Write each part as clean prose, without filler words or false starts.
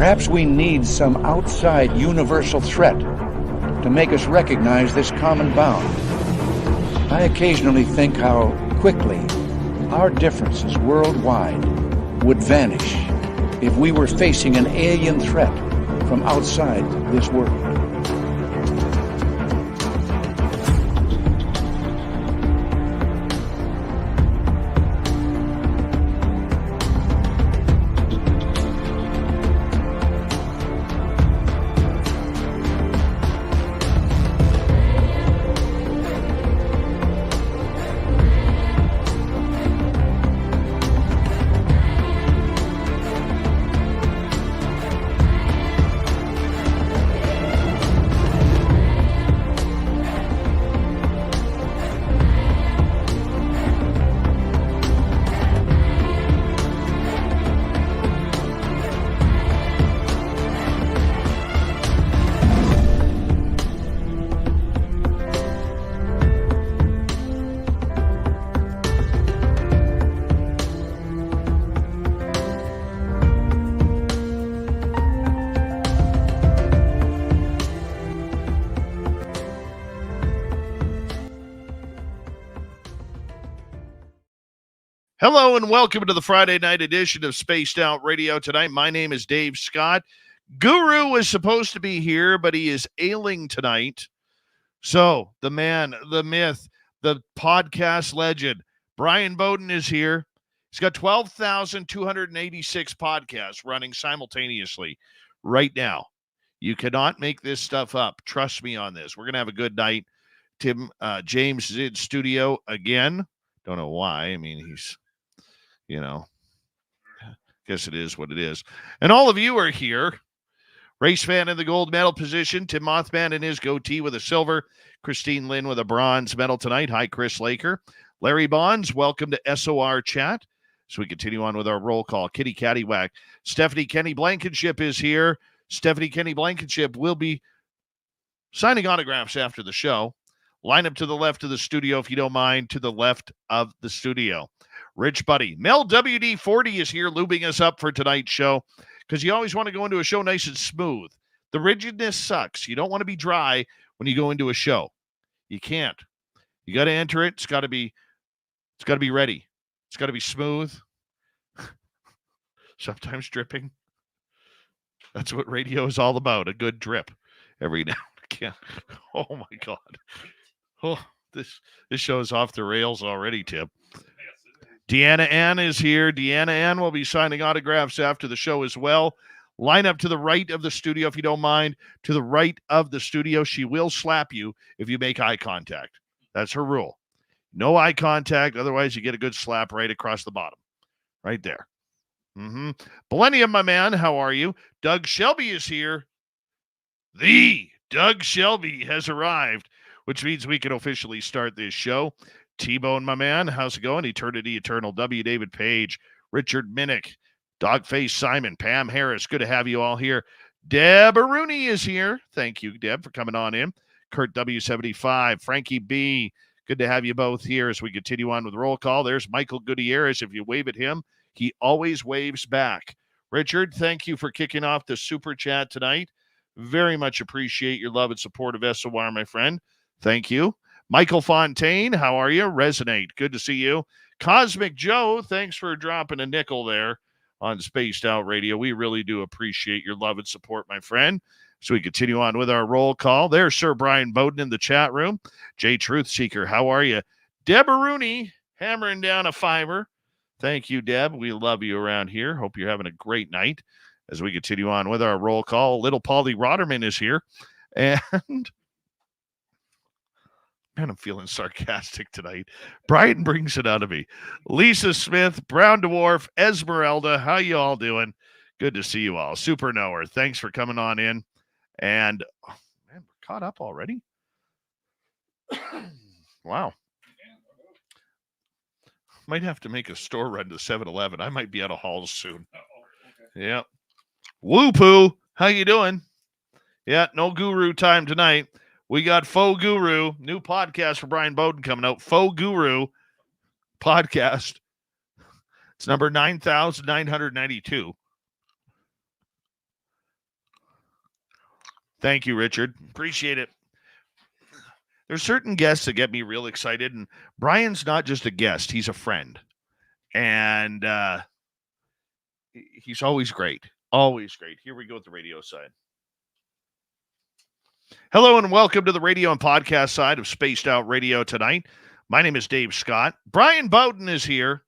Perhaps we need some outside universal threat to make us recognize this common bound. I occasionally think how quickly our differences worldwide would vanish if we were facing an alien threat from outside this world. Hello and welcome to the Friday night edition of Spaced Out Radio tonight. My name is Dave Scott. Guru was supposed to be here, but he is ailing tonight. So the man, the myth, the podcast legend, Brian Bowden is here. He's got 12,286 podcasts running simultaneously right now. You cannot make this stuff up. Trust me on this. We're going to have a good night. James is in studio again. Don't know why. I mean, he's... guess it is what it is. And all of you are here. Race fan in the gold medal position. Tim Mothman in his goatee with a silver. Christine Lynn with a bronze medal tonight. Hi, Chris Laker. Larry Bonds, welcome to SOR Chat. So we continue on with our roll call. Kitty Caddywhack. Stephanie Kenny Blankenship is here. Stephanie Kenny Blankenship will be signing autographs after the show. Line up to the left of the studio, if you don't mind, to the left of the studio. Rich Buddy. Mel WD-40 is here lubing us up for tonight's show because you always want to go into a show nice and smooth. The rigidness sucks. You don't want to be dry when you go into a show. You can't. You got to enter it. It's got to be ready. It's got to be smooth. Sometimes dripping. That's what radio is all about, a good drip every now and again. Oh, my God. Oh, this show is off the rails already, Tim. Deanna Ann is here. Deanna Ann will be signing autographs after the show as well. Line up to the right of the studio, if you don't mind. To the right of the studio. She will slap you if you make eye contact. That's her rule. No eye contact. Otherwise, you get a good slap right across the bottom. Right there. Millennium, my man. How are you? Doug Shelby is here. The Doug Shelby has arrived, which means we can officially start this show. T-Bone, my man, how's it going? Eternity Eternal, W. David Page, Richard Minnick, Dogface Simon, Pam Harris. Good to have you all here. Deb Rooney is here. Thank you, Deb, for coming on in. Kurt W75, Frankie B. Good to have you both here as we continue on with roll call. There's Michael Gutierrez. If you wave at him, he always waves back. Richard, thank you for kicking off the super chat tonight. Very much appreciate your love and support of SOR, my friend. Thank you. Michael Fontaine, how are you? Resonate. Good to see you. Cosmic Joe, thanks for dropping a nickel there on Spaced Out Radio. We really do appreciate your love and support, my friend. So we continue on with our roll call. There's Sir Brian Bowden in the chat room. Jay Truthseeker, how are you? Deb Rooney, hammering down a fiver. Thank you, Deb. We love you around here. Hope you're having a great night as we continue on with our roll call. Little Paulie Rotterman is here. And... man, I'm feeling sarcastic tonight. Brian brings it out of me. Lisa Smith, Brown Dwarf, Esmeralda, how you all doing? Good to see you all. Super Knower, thanks for coming on in. And, oh, man, we're caught up already? Wow. Might have to make a store run to 7-Eleven. I might be out of halls soon. Okay. Yeah. Woo-poo, how you doing? Yeah, no guru time tonight. We got Faux Guru, new podcast for Brian Bowden coming out. Faux Guru podcast. It's number 9,992. Thank you, Richard. Appreciate it. There's certain guests that get me real excited, and Brian's not just a guest; he's a friend, and he's always great. Always great. Here we go with the radio side. Hello and welcome to the radio and podcast side of Spaced Out Radio tonight. My name is Dave Scott. Brian Bowden is here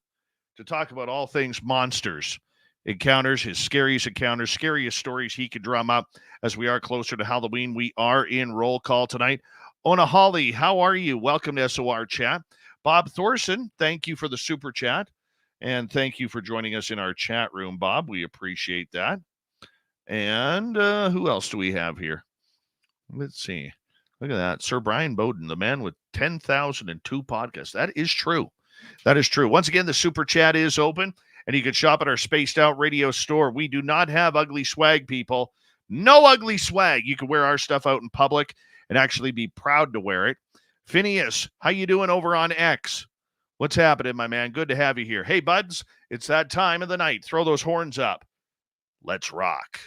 to talk about all things monsters, encounters, his scariest encounters, scariest stories he could drum up as we are closer to Halloween. We are in roll call tonight. Ona Holly, how are you? Welcome to SOR Chat. Bob Thorson, thank you for the super chat. And thank you for joining us in our chat room, Bob. We appreciate that. And who else do we have here? Let's see. Look at that. Sir Brian Bowden, the man with 10,002 podcasts. That is true. That is true. Once again, the super chat is open, and you can shop at our Spaced Out Radio store. We do not have ugly swag, people. No ugly swag. You can wear our stuff out in public and actually be proud to wear it. Phineas, how you doing over on X? What's happening, my man? Good to have you here. Hey, buds, it's that time of the night. Throw those horns up. Let's rock.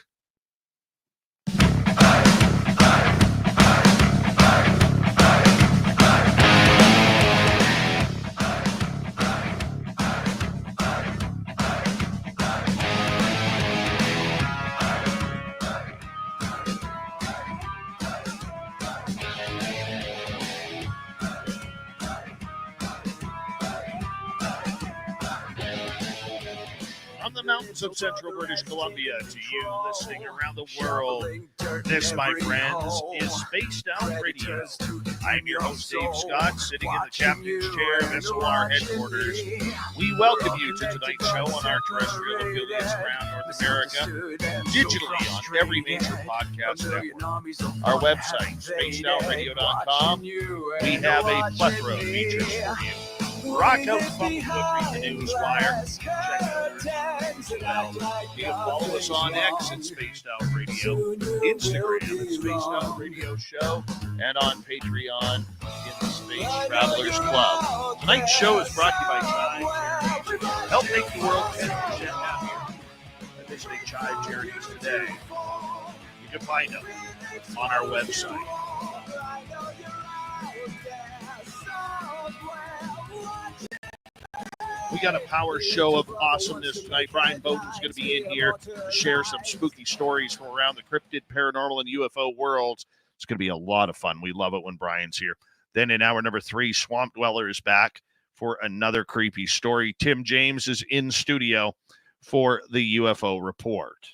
The mountains of central British Columbia to you listening around the world. This, my friends, is Spaced Out Radio. I'm your host, Dave Scott, sitting in the captain's chair of SOR headquarters. We welcome you to tonight's show on our terrestrial affiliates around North America, digitally on every major podcast network. Our website, spacedoutradio.com. We have a plethora of features for you. Rock out from the News Wire. You can follow us on X at Spaced Out Radio, Instagram at Spaced Out Radio Show, and on Patreon in the Space Travelers Club. Tonight's show is brought to you by Chive Charities. Help make the world 10% happier. And visiting Chive Charities today. You can find them on our website. We got a power show of awesomeness tonight. Brian Bowden's going to be in here to share some spooky stories from around the cryptid, paranormal, and UFO worlds. It's going to be a lot of fun. We love it when Brian's here. Then in hour number 3, Swamp Dweller is back for another creepy story. Tim James is in studio for the UFO Report.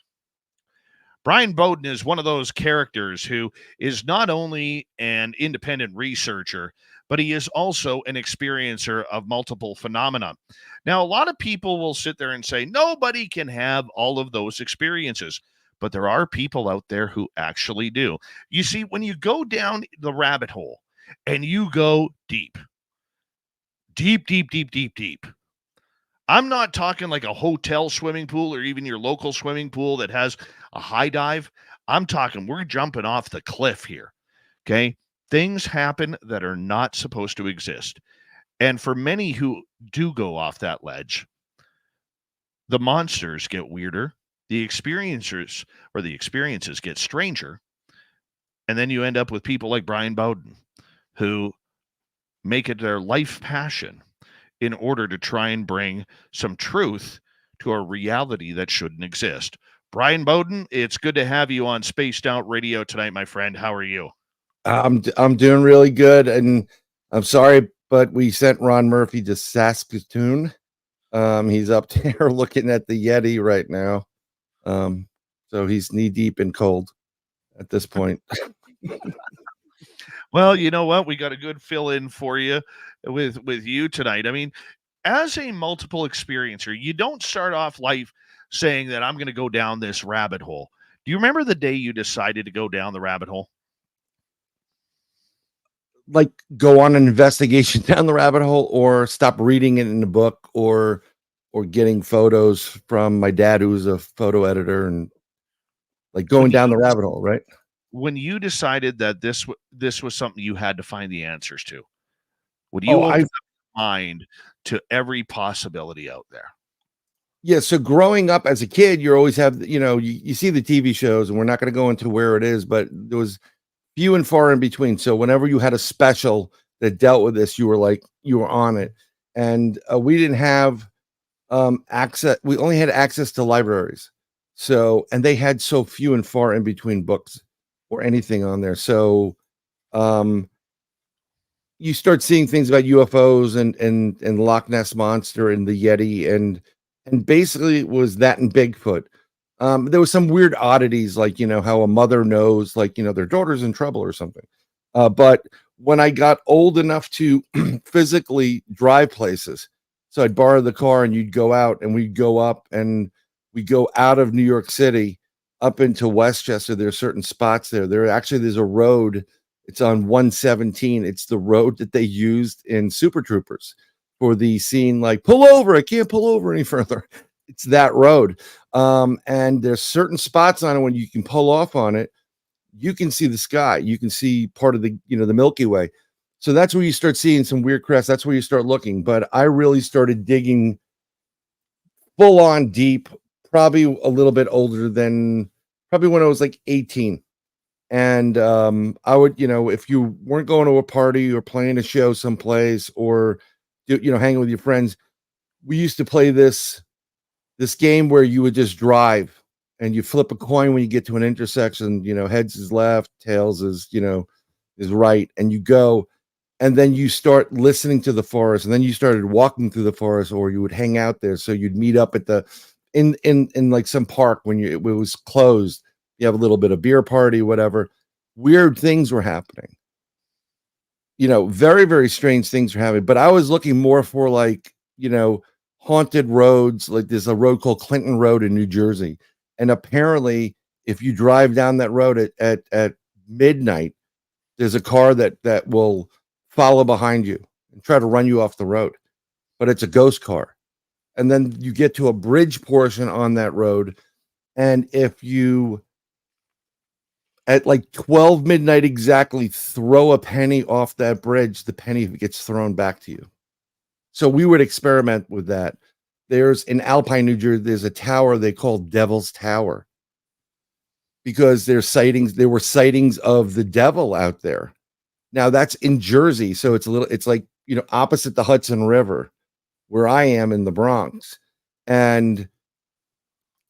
Brian Bowden is one of those characters who is not only an independent researcher, but he is also an experiencer of multiple phenomena. Now, a lot of people will sit there and say, nobody can have all of those experiences, but there are people out there who actually do. You see, when you go down the rabbit hole and you go deep, I'm not talking like a hotel swimming pool or even your local swimming pool that has a high dive. I'm talking we're jumping off the cliff here, okay? Things happen that are not supposed to exist. And for many who do go off that ledge, the monsters get weirder, the experiencers or the experiences get stranger, and then you end up with people like Brian Bowden who make it their life passion in order to try and bring some truth to a reality that shouldn't exist. Brian Bowden, it's good to have you on Spaced Out Radio tonight, my friend. How are you? I'm doing really good, and I'm sorry, but we sent Ron Murphy to Saskatoon. He's up there looking at the Yeti right now. So he's knee deep in cold at this point. Well, you know what? We got a good fill in for you with you tonight. I mean, as a multiple experiencer, you don't start off life saying that I'm going to go down this rabbit hole. Do you remember the day you decided to go down the rabbit hole? Like go on an investigation down the rabbit hole, or stop reading it in the book, or getting photos from my dad, who's a photo editor, and like going down the rabbit hole, right? When you decided that this was something you had to find the answers to, would you open up your mind to every possibility out there? Yeah, so growing up as a kid, you always have, you see the TV shows, and we're not going to go into where it is, but there was few and far in between. So whenever you had a special that dealt with this, you were on it. And we didn't have access. We only had access to libraries. So, and they had so few and far in between books or anything on there. So, um, you start seeing things about UFOs and Loch Ness monster and the Yeti and basically it was that and Bigfoot. There was some weird oddities like how a mother knows like their daughter's in trouble or something. But when I got old enough to physically drive places, so I'd borrow the car and you'd go out and we'd go up and we go out of New York City up into Westchester. There are certain spots there. There's a road. It's on 117. It's the road that they used in Super Troopers for the scene, like, pull over, I can't pull over any further. It's that road. And there's certain spots on it when you can pull off on it, you can see the sky. You can see part of the Milky Way. So that's where you start seeing some weird crafts. That's where you start looking. But I really started digging full on deep, probably a little bit older than probably when I was like 18. And I would, if you weren't going to a party or playing a show someplace or, hanging with your friends, we used to play this game where you would just drive and you flip a coin when you get to an intersection, heads is left, tails is right. And you go, and then you start listening to the forest, and then you started walking through the forest, or you would hang out there. So you'd meet up at in like some park when it was closed. You have a little bit of beer party, whatever. Weird things were happening. Very, very strange things were happening. But I was looking more for like, haunted roads. Like there's a road called Clinton Road in New Jersey. And apparently, if you drive down that road at midnight, there's a car that will follow behind you and try to run you off the road. But it's a ghost car. And then you get to a bridge portion on that road. And if you at like 12 midnight exactly throw a penny off that bridge, the penny gets thrown back to you. So we would experiment with that. There's in Alpine, New Jersey, there's a tower they call Devil's Tower because there were sightings of the devil out there. Now that's in Jersey, so it's like opposite the Hudson River where I am in the Bronx. And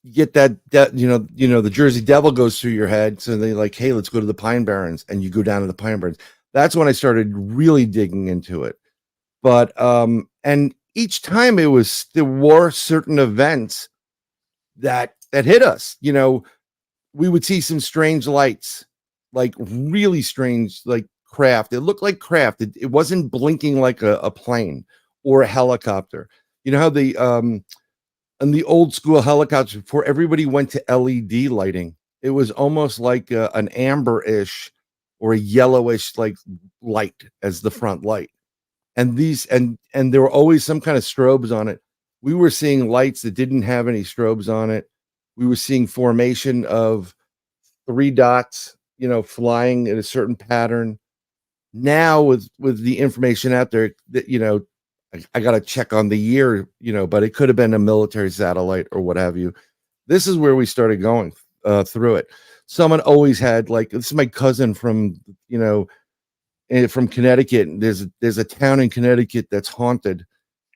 you get that the Jersey Devil goes through your head. So they like, hey, let's go to the Pine Barrens, and you go down to the Pine Barrens. That's when I started really digging into it. But and each time there were certain events that hit us. We would see some strange lights, like really strange, like craft. It looked like craft. It wasn't blinking like a plane or a helicopter. You know how and the old school helicopters, before everybody went to LED lighting, it was almost like an amber-ish or a yellowish like light as the front light. And these and there were always some kind of strobes on it. We were seeing lights that didn't have any strobes on it. We were seeing formation of 3 dots, flying in a certain pattern. Now with the information out there that I got to check on the year, but it could have been a military satellite or what have you. This is where we started going through it. Someone always had like, this is my cousin from, from Connecticut. There's a town in Connecticut that's haunted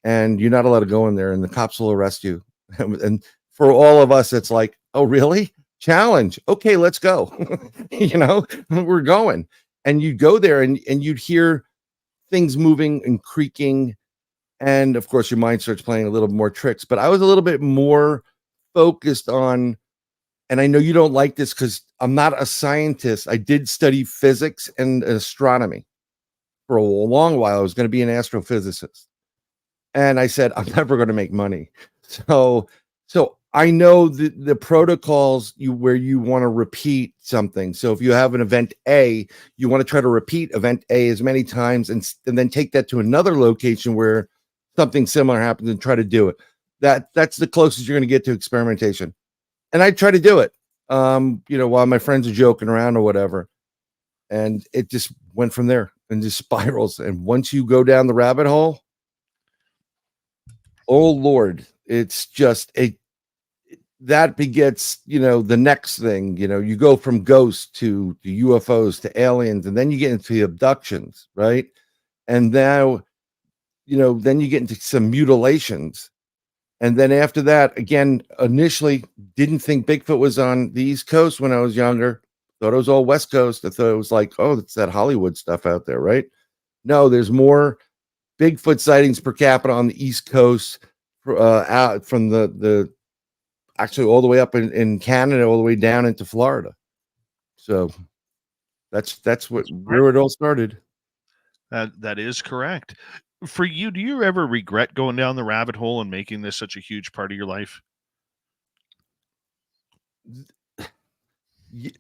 and you're not allowed to go in there and the cops will arrest you. And for all of us, it's like, oh, really? Challenge. Okay, let's go. We're going. And you'd go there and you'd hear things moving and creaking. And of course, your mind starts playing a little more tricks. But I was a little bit more focused on, and I know you don't like this because I'm not a scientist. I did study physics and astronomy for a long while. I was going to be an astrophysicist. And I said, I'm never going to make money. So I know the protocols where you want to repeat something. So if you have an event A, you want to try to repeat event A as many times and then take that to another location where something similar happens and try to do it. That's the closest you're going to get to experimentation. And I try to do it, while my friends are joking around or whatever. And it just went from there and just spirals. And once you go down the rabbit hole, oh Lord, it's just that begets, the next thing. You go from ghosts to UFOs to aliens, and then you get into abductions, right? And now, then you get into some mutilations. And then after that, again, initially didn't think Bigfoot was on the East Coast when I was younger. Thought it was all West Coast. I thought it was like, oh, it's that Hollywood stuff out there, right? No, there's more Bigfoot sightings per capita on the East Coast, out from the actually all the way up in Canada, all the way down into Florida. So that's where it all started. That is correct. For you, do you ever regret going down the rabbit hole and making this such a huge part of your life?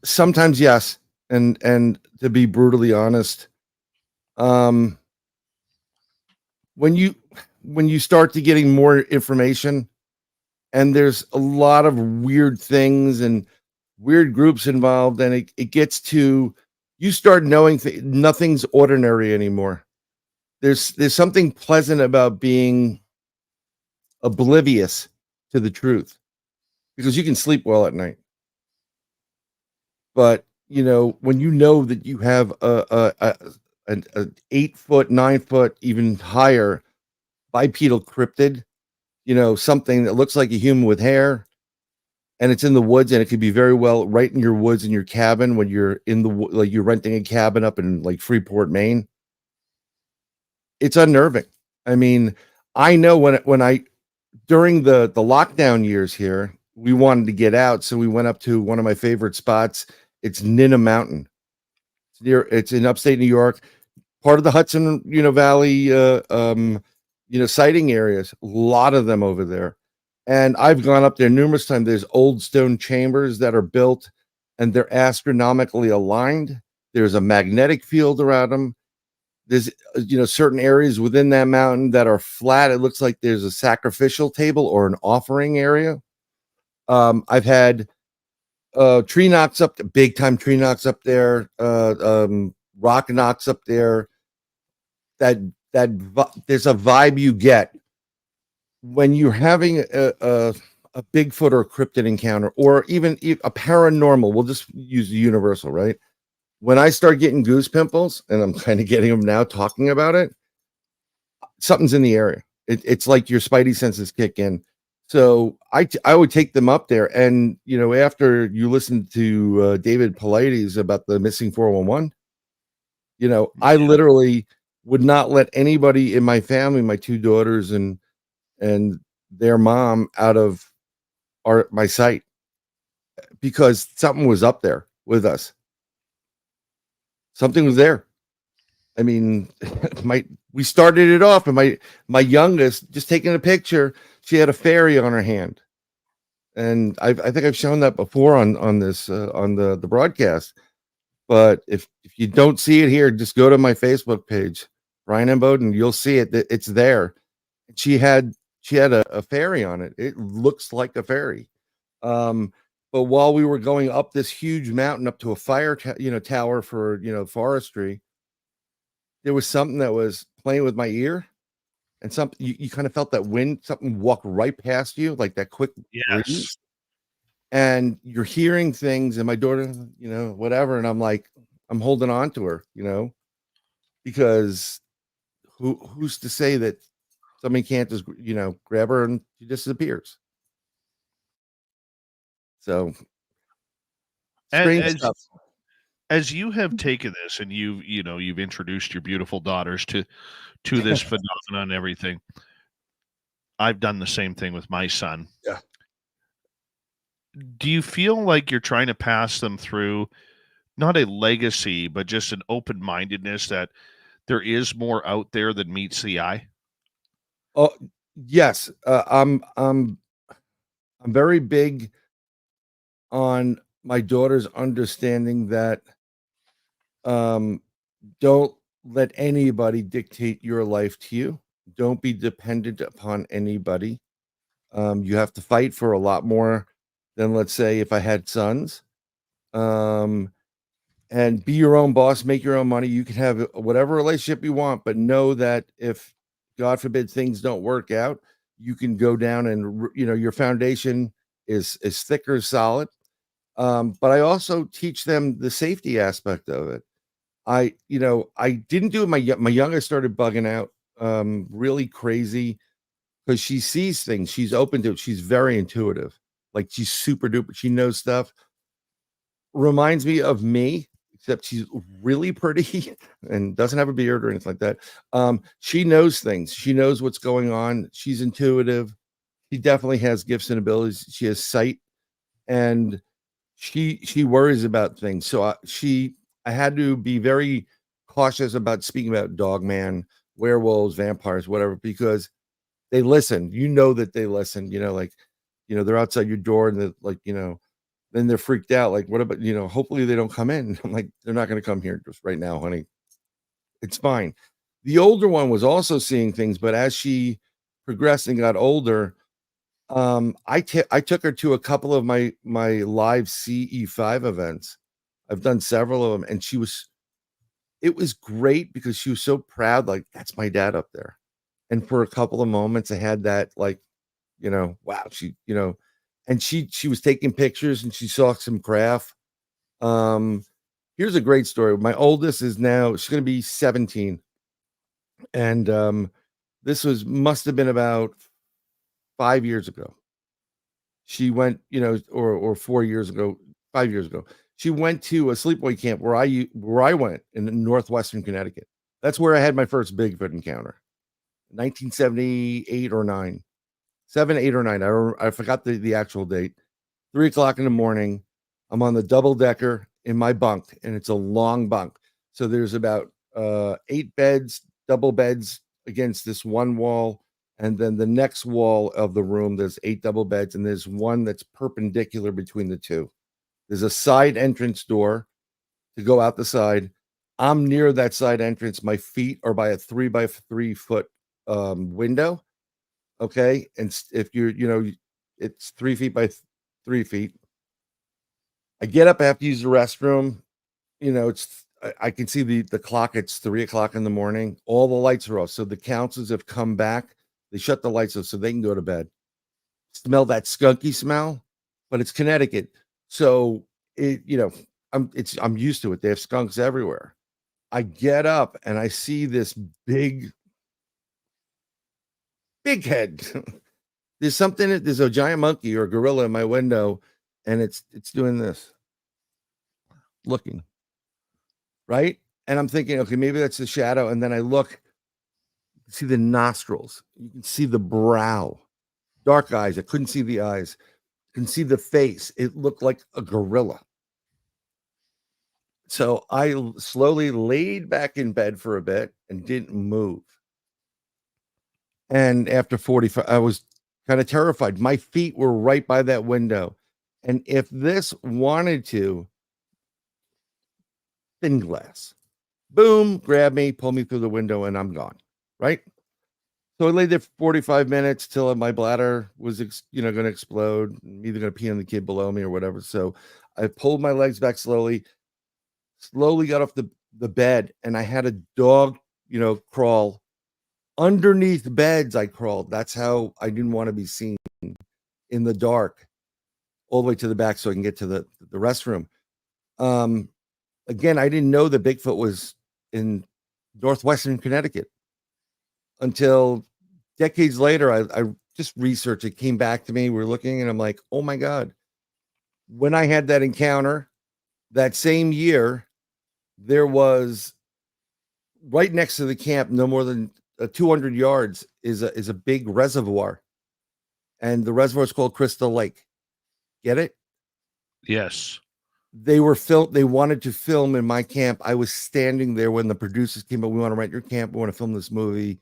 Sometimes yes, and to be brutally honest, when you start to getting more information, and there's a lot of weird things and weird groups involved, and it gets to, you start knowing nothing's ordinary anymore. There's something pleasant about being oblivious to the truth, because you can sleep well at night. But when you know that you have an 8 foot, 9 foot, even higher bipedal cryptid, something that looks like a human with hair, and it's in the woods, and it could be very well right in your woods in your cabin when you're in like you're renting a cabin up in like Freeport, Maine. It's unnerving. I mean, I know when I during the lockdown years here, we wanted to get out, so we went up to one of my favorite spots. It's Nina Mountain. It's in upstate New York, part of the Hudson, Valley, sighting areas. A lot of them over there. And I've gone up there numerous times. There's old stone chambers that are built, and they're astronomically aligned. There's a magnetic field around them. There's, certain areas within that mountain that are flat. It looks like there's a sacrificial table or an offering area. I've had tree knocks up, big time tree knocks up there, rock knocks up there. There's a vibe you get when you're having a Bigfoot or a cryptid encounter, or even a paranormal. We'll just use the universal, right? When I start getting goose pimples, and I'm kind of getting them now talking about it, something's in the area. It's like your spidey senses kick in. So I would take them up there, and after you listen to David Pilates about the missing 411, I literally would not let anybody in my family, my two daughters and their mom, out of my sight, because something was up there with us. Something was there. I mean, we started it off, and my youngest just taking a picture. She had a fairy on her hand, and I think I've shown that before on this on the broadcast. But if you don't see it here, just go to my Facebook page, Ryan and Bowden. You'll see it. It's there. She had a fairy on it. It looks like a fairy. But while we were going up this huge mountain, up to a fire tower for forestry, there was something that was playing with my ear, and something you kind of felt that wind, something walk right past you, like that quick breeze. And you're hearing things, and my daughter, whatever, and I'm like, I'm holding on to her, because who's to say that somebody can't just grab her and she disappears. So strange stuff. As you have taken this, and you've introduced your beautiful daughters to this phenomenon and everything, I've done the same thing with my son. Yeah. Do you feel like you're trying to pass them through not a legacy, but just an open-mindedness that there is more out there than meets the eye? Oh, yes. I'm very big on my daughter's understanding that don't let anybody dictate your life to you. Don't be dependent upon anybody. You have to fight for a lot more than, let's say, if I had sons. And be your own boss, make your own money. You can have whatever relationship you want, but know that if, God forbid, things don't work out, you can go down and, your foundation is thick or solid. But I also teach them the safety aspect of it. I didn't do it. My youngest started bugging out, really crazy, because she sees things. She's open to it. She's very intuitive. Like, she's super duper. She knows stuff. Reminds me of me, except she's really pretty and doesn't have a beard or anything like that. She knows things. She knows what's going on. She's intuitive. She definitely has gifts and abilities. She has sight, and she worries about things. So I had to be very cautious about speaking about Dogman, werewolves, vampires, whatever, because they listen. That they listen. They're outside your door, and then they're freaked out. Like, what about, hopefully they don't come in. I'm like, they're not going to come here just right now, honey. It's fine. The older one was also seeing things, but as she progressed and got older, I took her to a couple of my live CE5 events. I've done several of them, and it was great because she was so proud. Like, that's my dad up there. And for a couple of moments, I had that, like, wow, and she was taking pictures, and she saw some craft. Here's a great story. My oldest she's going to be 17. And this must have been about 5 years ago. She went, or 4 years ago, 5 years ago. She went to a sleepaway camp where I went in northwestern Connecticut. That's where I had my first Bigfoot encounter. 1978 or 9. 7, 8, or 9. I forgot the actual date. 3:00 in the morning. I'm on the double decker in my bunk, and it's a long bunk. So there's about 8 beds, double beds against this one wall. And then the next wall of the room, there's 8 double beds, and there's one that's perpendicular between the two. There's a side entrance door to go out the side. I'm near that side entrance. My feet are by a 3 by 3 foot window. Okay. And if it's 3 feet by 3 feet. I get up, I have to use the restroom. I can see the clock. It's 3:00 in the morning. All the lights are off. So the counselors have come back. They shut the lights off so they can go to bed. Smell that skunky smell, but it's Connecticut. So I'm used to it. They have skunks everywhere. I get up and I see this big head. There's a giant monkey or a gorilla in my window, and it's doing this, looking. Right? And I'm thinking, okay, maybe that's the shadow. And then I look, you can see the nostrils, you can see the brow, dark eyes. I couldn't see the eyes. You can see the face. It looked like a gorilla. So I slowly laid back in bed for a bit and didn't move. And after 45, I was kind of terrified. My feet were right by that window. And if this wanted to, thin glass, boom, grab me, pull me through the window, and I'm gone. Right? So I lay there for 45 minutes till my bladder was, going to explode. I'm either going to pee on the kid below me or whatever. So I pulled my legs back slowly got off the bed, and I had a dog, crawl underneath beds. I crawled. That's how I didn't want to be seen in the dark, all the way to the back so I can get to the restroom. Again, I didn't know that Bigfoot was in northwestern Connecticut until decades later. I just researched it, came back to me. We're looking, and I'm like, oh my God. When I had that encounter that same year, there was right next to the camp, no more than 200 yards, is a big reservoir. And the reservoir is called Crystal Lake. Get it? Yes. They wanted to film in my camp. I was standing there when the producers came up. We want to rent your camp. We want to film this movie.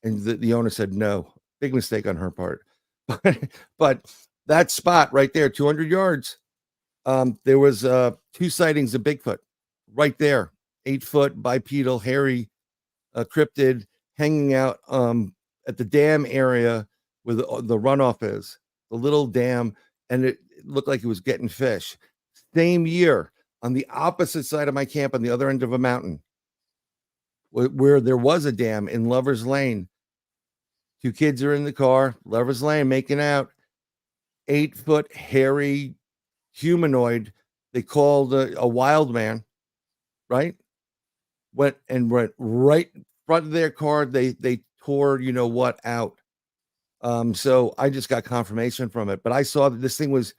And the owner said no. Big mistake on her part. But that spot right there, 200 yards, there was 2 sightings of Bigfoot right there. 8-foot bipedal, hairy cryptid hanging out at the dam area where the runoff is, the little dam, and it looked like it was getting fish. Same year, on the opposite side of my camp, on the other end of a mountain, where there was a dam in Lover's Lane, 2 kids are in the car, Lover's Lane, making out. 8-foot hairy humanoid they called a wild man, right? Went right in front of their car. They tore you know what out. So I just got confirmation from it, but I saw that this thing was.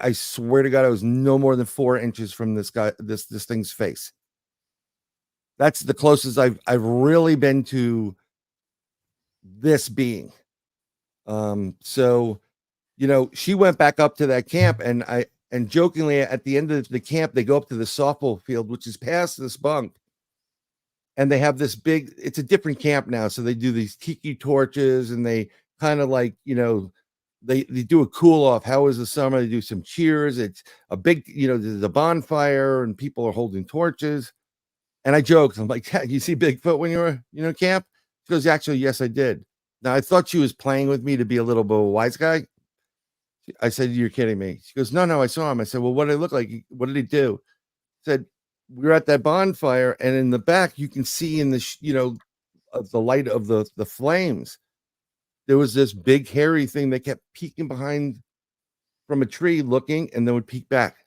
I swear to God, it was no more than 4 inches from this thing's face. That's the closest I've really been to this being. So you know, she went back up to that camp, and jokingly at the end of the camp, they go up to the softball field, which is past this bunk, and they have this big. It's a different camp now, so they do these tiki torches, and they kind of like you know, they do a cool off. How was the summer? They do some cheers. It's a big, you know, there's a bonfire, and people are holding torches. And I joked, I'm like, "Dad, you see Bigfoot when you were, you know, camp?" She goes, "Actually, yes, I did." Now I thought she was playing with me to be a little bit of a wise guy. I said, "You're kidding me." She goes, "No, I saw him." I said, "Well, what did it look like? What did he do?" Said, "We were at that bonfire, and in the back, you can see in the you know, the light of the flames, there was this big hairy thing that kept peeking behind from a tree, looking, and then would peek back."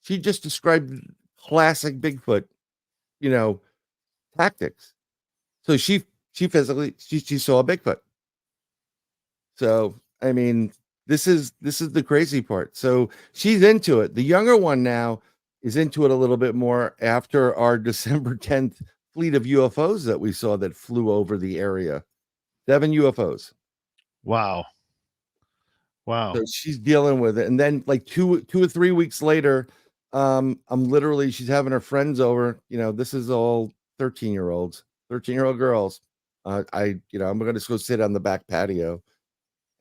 She just described classic Bigfoot, you know, tactics. So she physically she saw a Bigfoot. So I mean, this is the crazy part. So she's into it. The younger one now is into it a little bit more after our December 10th fleet of UFOs that we saw that flew over the area. 7 UFOs. Wow. So she's dealing with it. And then like 2 or 3 weeks later, she's having her friends over. You know, this is all 13-year-olds, 13-year-old girls. I'm going to go sit on the back patio.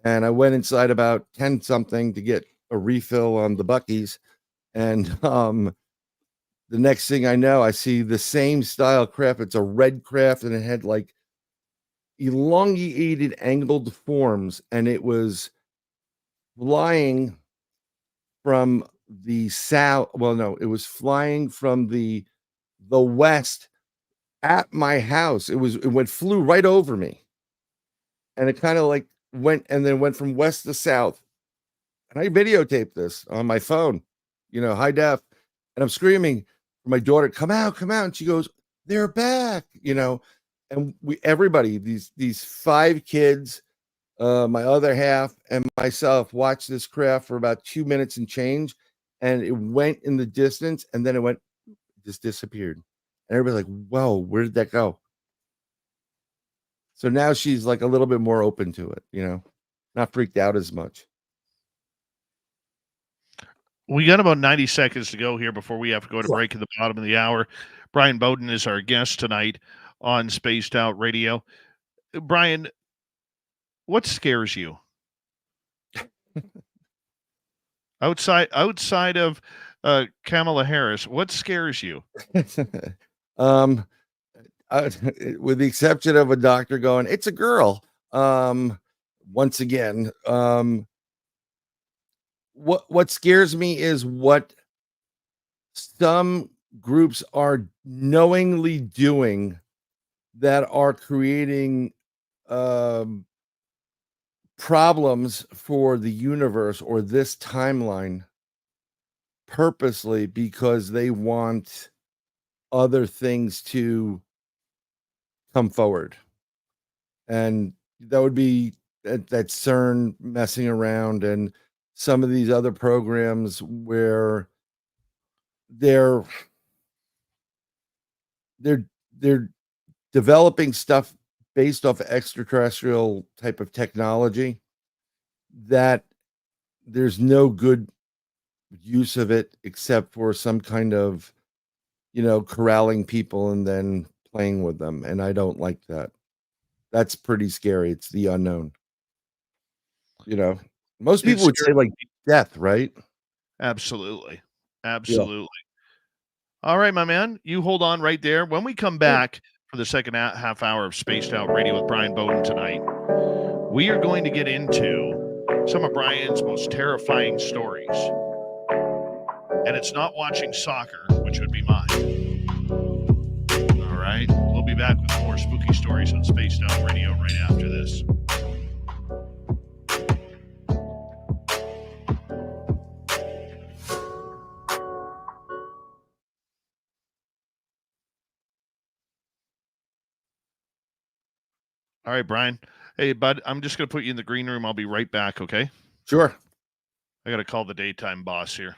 And I went inside about 10 something to get a refill on the Buc-ee's. And the next thing I know, I see the same style craft. It's a red craft, and it had like elongated angled forms, and it was flying from the south. Well, no, it was flying from the west at my house. It flew right over me, and it kind of like went from west to south. And I videotaped this on my phone, you know, high def, and I'm screaming for my daughter, "Come out, come out!" And she goes, "They're back," you know. And everybody, these 5 kids, my other half, and myself watched this craft for about 2 minutes and change, and it went in the distance, and then it just disappeared. And everybody's like, "Whoa, where did that go?" So now she's like a little bit more open to it, you know, not freaked out as much. We got about 90 seconds to go here before we have to go to break at the bottom of the hour. Brian Bowden is our guest tonight on Spaced Out Radio. Brian, what scares you? outside of Kamala Harris, what scares you? With the exception of a doctor going, "It's a girl." Once again, what scares me is what some groups are knowingly doing that are creating problems for the universe or this timeline purposely because they want other things to come forward. And that would be that CERN messing around and some of these other programs where they're developing stuff based off extraterrestrial type of technology that there's no good use of it except for some kind of, you know, corralling people and then playing with them. And I don't like that. That's pretty scary. It's the unknown. You know, most people would say like death, right? Absolutely. Absolutely. Yeah. All right, my man, you hold on right there. When we come back for the second half hour of Spaced Out Radio with Brian Bowden tonight, we are going to get into some of Brian's most terrifying stories. And it's not watching soccer, which would be mine. All right. We'll be back with more spooky stories on Spaced Out Radio right after this. All right, Brian. Hey, bud, I'm just going to put you in the green room. I'll be right back, okay? Sure. I got to call the daytime boss here.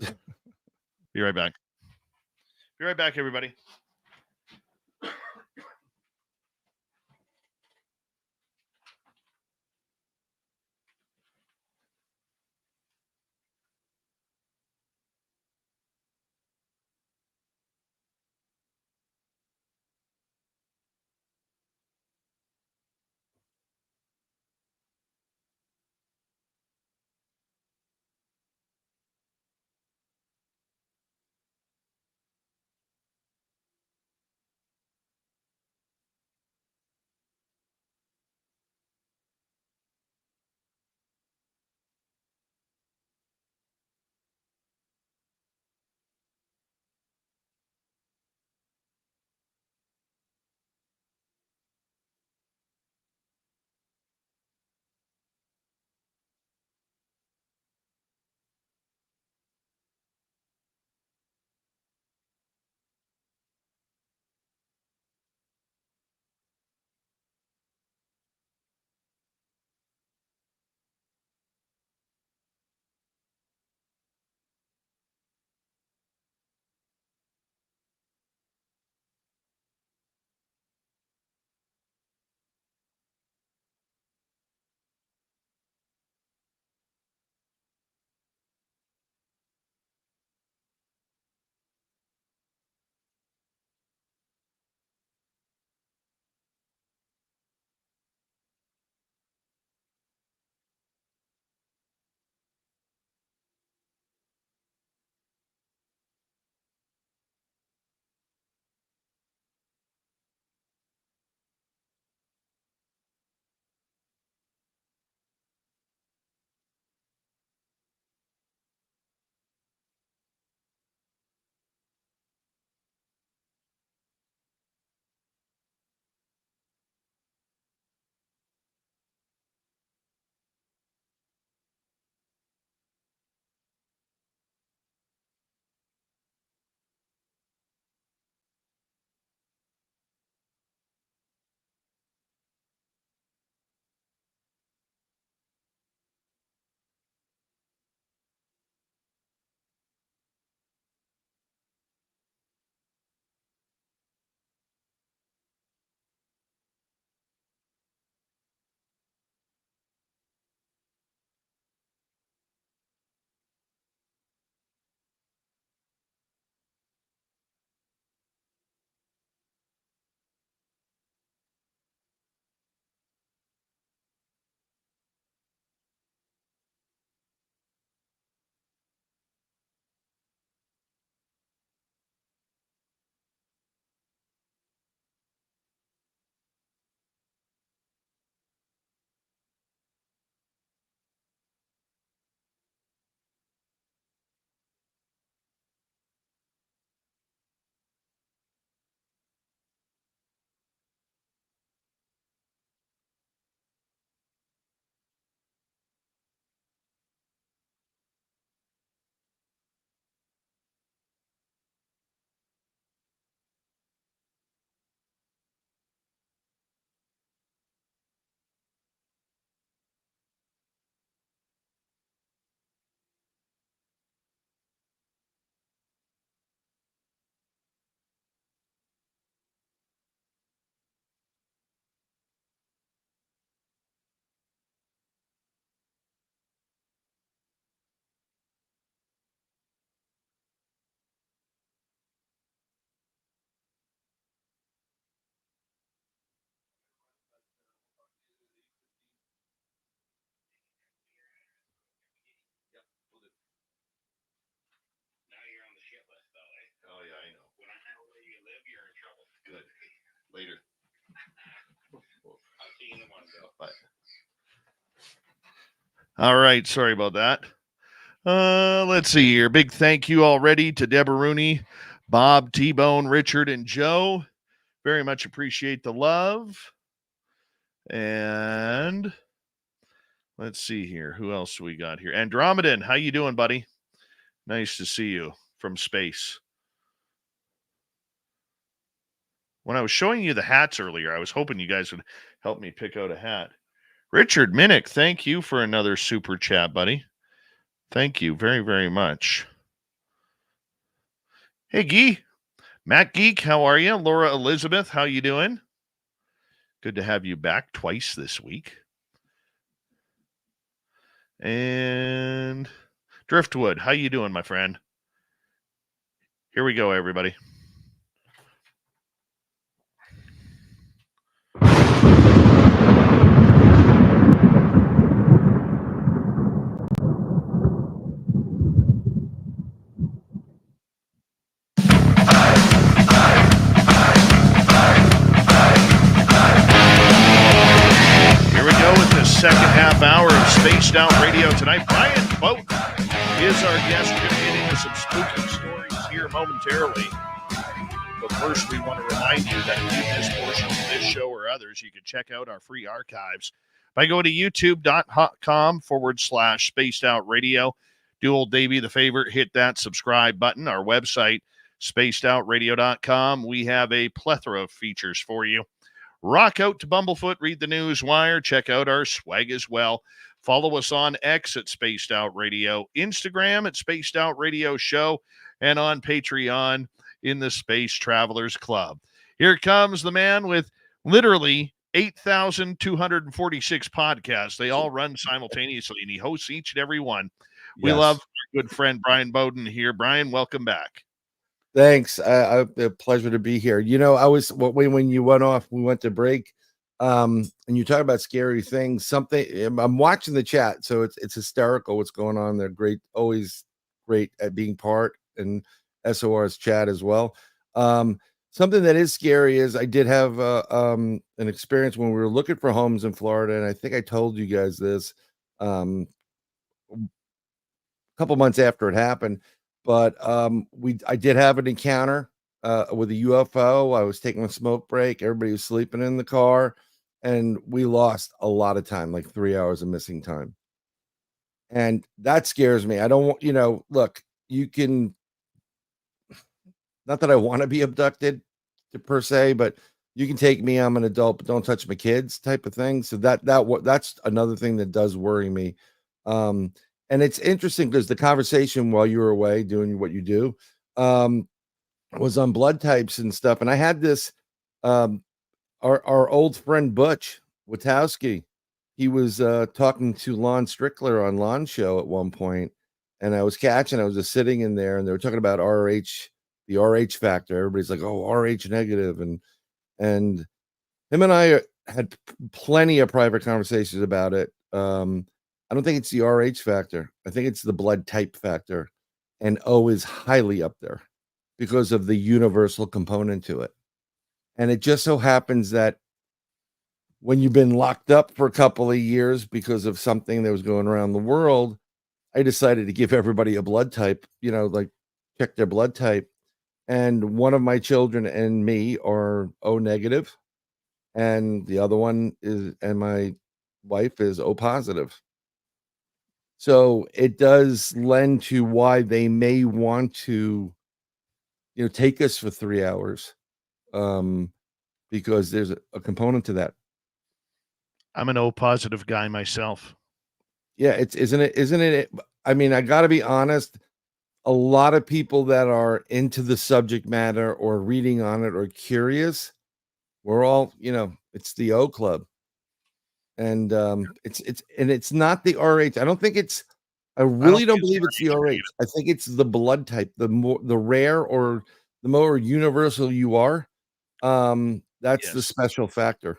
Be right back. Be right back, everybody. Oh, yeah, I know. When I know where you live, you're in trouble. Good. Later. I'll see you in the morning, Bill. Bye. All right. Sorry about that. Let's see here. Big thank you already to Deborah Rooney, Bob, T-Bone, Richard, and Joe. Very much appreciate the love. And let's see here. Who else we got here? Andromedan, how you doing, buddy? Nice to see you from space. When I was showing you the hats earlier, I was hoping you guys would help me pick out a hat. Richard Minnick, thank you for another super chat, buddy. Thank you very, very much. Hey, Gee. Matt Geek, how are you? Laura Elizabeth, how you doing? Good to have you back twice this week. And Driftwood, how you doing, my friend? Here we go, everybody. Here we go with the second half hour of Spaced Out Radio tonight. Brian Bowden is our guest. We're going to get into some spooky stories here momentarily. But first, we want to remind you that if you missed portions of this show or others, you can check out our free archives by going to youtube.com/spacedoutradio. Do old Davey the favor, hit that subscribe button. Our website, spacedoutradio.com. We have a plethora of features for you. Rock out to Bumblefoot, read the news wire, check out our swag as well. Follow us on X at Spaced Out Radio, Instagram at Spaced Out Radio Show, and on Patreon in the Space Travelers Club. Here comes the man with literally 8,246 podcasts. They all run simultaneously, and he hosts each and every one. We love our good friend Brian Bowden here. Brian, welcome back. Thanks. A pleasure to be here. You know, when you went off, we went to break, and you talk about scary things. I'm watching the chat, so it's hysterical what's going on. They're great, always great at being part, and SOR's chat as well. Something that is scary is I did have an experience when we were looking for homes in Florida, and I think I told you guys this a couple months after it happened. But I did have an encounter with a UFO. I was taking a smoke break. Everybody was sleeping in the car, and we lost a lot of time, like 3 hours of missing time. And that scares me. I don't want, look, you can, not that I want to be abducted per se, but you can take me. I'm an adult, but don't touch my kids type of thing. So that's another thing that does worry me. And it's interesting because the conversation while you were away doing what you do was on blood types and stuff. And I had this, our old friend Butch Witowski, he was talking to Lon Strickler on Lon's show at one point, and I was just sitting in there, and they were talking about the RH factor. Everybody's like, oh, RH negative. And him and I had plenty of private conversations about it. I don't think it's the RH factor. I think it's the blood type factor. And O is highly up there because of the universal component to it. And it just so happens that when you've been locked up for a couple of years because of something that was going around the world, I decided to give everybody a blood type, like check their blood type. And one of my children and me are O negative. And the other one and my wife is O positive. So it does lend to why they may want to, take us for 3 hours, because there's a component to that. I'm an O positive guy myself. Yeah, isn't it? I mean, I got to be honest. A lot of people that are into the subject matter or reading on it or curious, we're all, it's the O club. And it's not the RH. I don't think it's. I really don't believe it's the RH. I think it's the blood type. The rare or the more universal you are, that's the special factor.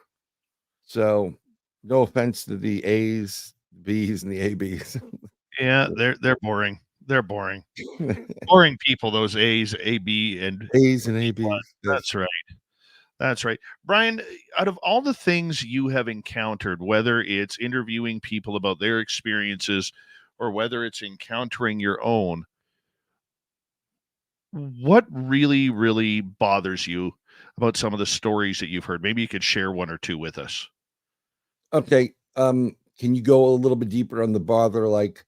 So, no offense to the A's, B's, and the ABs. Yeah, they're boring. They're boring. Boring people. Those A's, AB, and A's and ABs. That's right. That's right. Brian, out of all the things you have encountered, whether it's interviewing people about their experiences or whether it's encountering your own, what really, really bothers you about some of the stories that you've heard? Maybe you could share one or two with us. Okay. Can you go a little bit deeper on the bother? Like,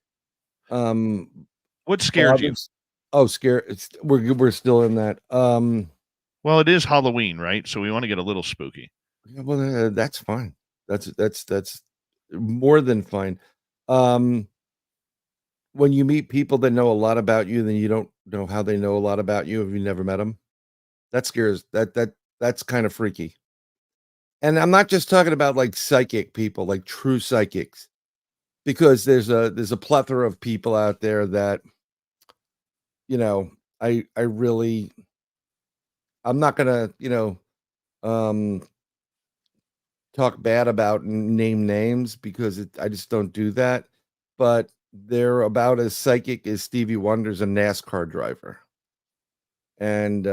what scared you? Oh, scared. We're still in that. Well, it is Halloween, right? So we want to get a little spooky. Yeah, well, that's fine. That's more than fine. Um, when you meet people that know a lot about you, then you don't know how they know a lot about you if you never met them. That scares that's kind of freaky. And I'm not just talking about like psychic people, like true psychics, because there's a plethora of people out there that, you know, I really I'm not gonna, um talk bad about and name names because I just don't do that. But they're about as psychic as Stevie Wonder's a NASCAR driver. And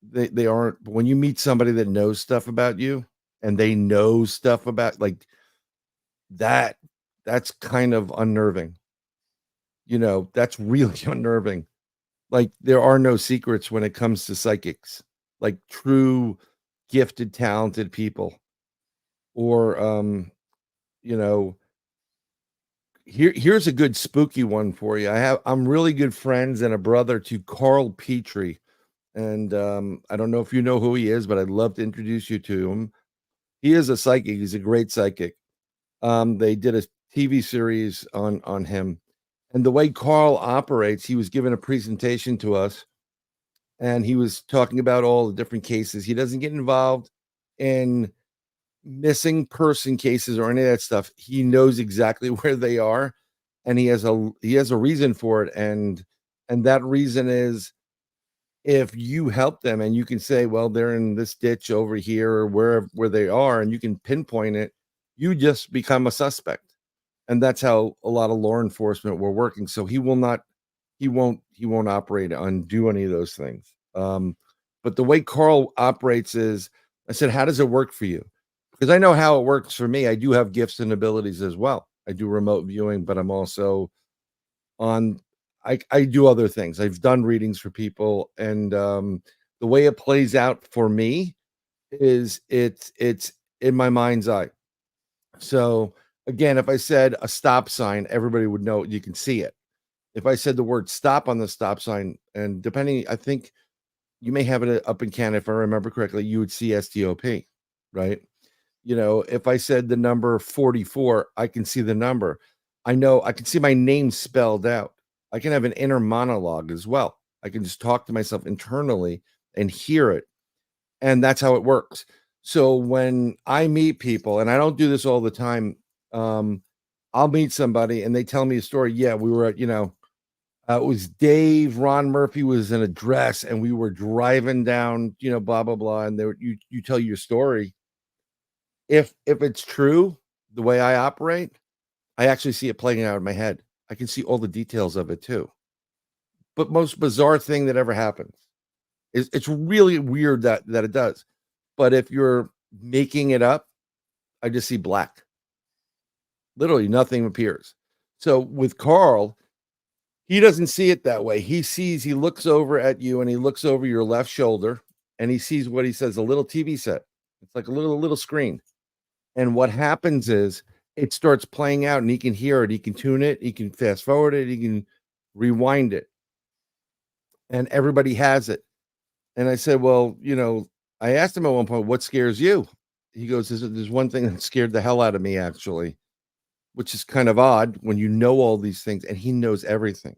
they aren't. But when you meet somebody that knows stuff about you and they know stuff about like that, that's kind of unnerving. That's really unnerving. Like there are no secrets when it comes to psychics, like true gifted, talented people. Or you know, here's a good spooky one for you. I'm really good friends and a brother to Carl Petrie. And I don't know if you know who he is, but I'd love to introduce you to him. He is a psychic. He's a great psychic. They did a TV series on him. And the way Carl operates, he was given a presentation to us and he was talking about all the different cases. He doesn't get involved in missing person cases or any of that stuff. He knows exactly where they are and he has a reason for it. And that reason is if you help them and you can say, well, they're in this ditch over here or where they are, and you can pinpoint it, you just become a suspect. And that's how a lot of law enforcement were working. So he won't operate on do any of those things. But the way Carl operates is, I said, how does it work for you? Because I know how it works for me. I do have gifts and abilities as well. I do remote viewing, but I'm also on I do other things. I've done readings for people, and the way it plays out for me is it's in my mind's eye. So again, if I said a stop sign, everybody would know you can see it. If I said the word stop on the stop sign, and depending, I think you may have it up in Canada, if I remember correctly, you would see STOP, right? If I said the number 44, I can see the number. I know I can see my name spelled out. I can have an inner monologue as well. I can just talk to myself internally and hear it. And that's how it works. So when I meet people, and I don't do this all the time, I'll meet somebody and they tell me a story. Yeah, we were at, it was Dave, Ron Murphy was in a dress and we were driving down, blah, blah, blah. And you tell your story. If it's true, the way I operate, I actually see it playing out in my head. I can see all the details of it too. But most bizarre thing that ever happens is it's really weird that it does. But if you're making it up, I just see black. Literally nothing appears. So with Carl, he doesn't see it that way. He looks over at you and he looks over your left shoulder and he sees what he says, a little TV set. It's like a little screen. And what happens is it starts playing out and he can hear it. He can tune it. He can fast forward it. He can rewind it. And everybody has it. And I said, well, I asked him at one point, what scares you? He goes, there's one thing that scared the hell out of me, actually, which is kind of odd when you know all these things and he knows everything.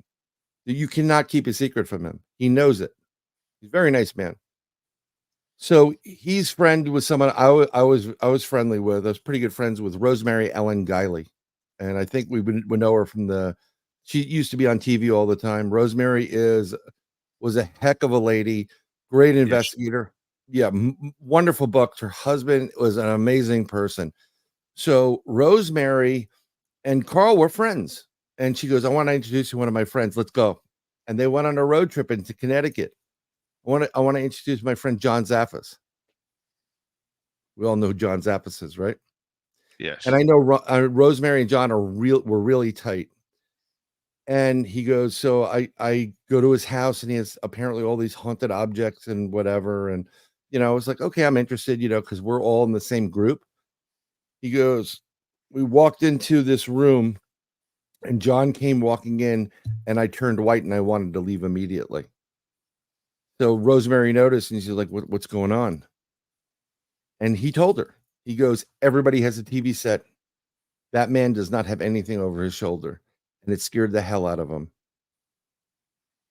You cannot keep a secret from him. He knows it. He's a very nice man. So he's friend with someone I was friendly with. I was pretty good friends with Rosemary Ellen Guiley. And I think we would know her from she used to be on TV all the time. Rosemary was a heck of a lady, great investigator. Yes. Yeah, wonderful books. Her husband was an amazing person. So Rosemary and Carl were friends. And she goes, I want to introduce you to one of my friends. Let's go. And they went on a road trip into Connecticut. I want to introduce my friend John Zaffis. We all know who John Zaffis is, right? Yes. And I know Rosemary and John were really tight. And he goes, so I go to his house and he has apparently all these haunted objects and whatever. And, I was like, okay, I'm interested, because we're all in the same group. He goes, we walked into this room and John came walking in and I turned white and I wanted to leave immediately. So Rosemary noticed, and she's like, what's going on? And he told her, he goes, everybody has a TV set. That man does not have anything over his shoulder. And it scared the hell out of him.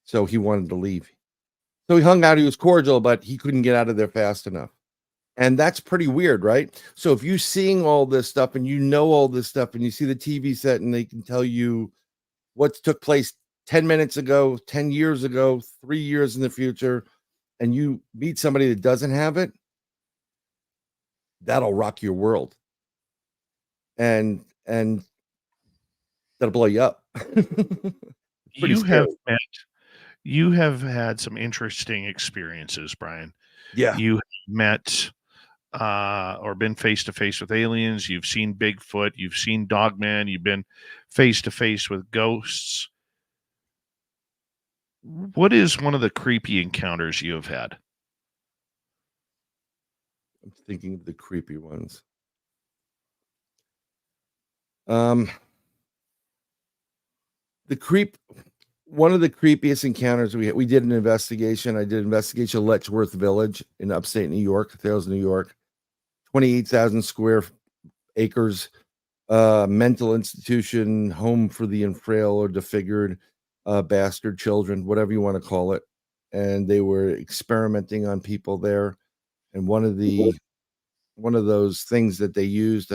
So he wanted to leave. So he hung out. He was cordial, but he couldn't get out of there fast enough. And that's pretty weird, right? So if you're seeing all this stuff and you know all this stuff and you see the TV set and they can tell you what took place 10 minutes ago, 10 years ago, 3 years in the future, and you meet somebody that doesn't have it, that'll rock your world. And that'll blow you up. You have had some interesting experiences, Brian. Yeah. You met or been face to face with aliens. You've seen Bigfoot. You've seen Dogman. You've been face to face with ghosts. What is one of the creepy encounters you have had? I'm thinking of the creepy ones. One of the creepiest encounters we did an investigation. I did an investigation of Letchworth Village in upstate New York, Thales, New York, 28,000 square acres, mental institution, home for the infrail or disfigured, bastard children, whatever you want to call it. And they were experimenting on people there. And one of those things that they used,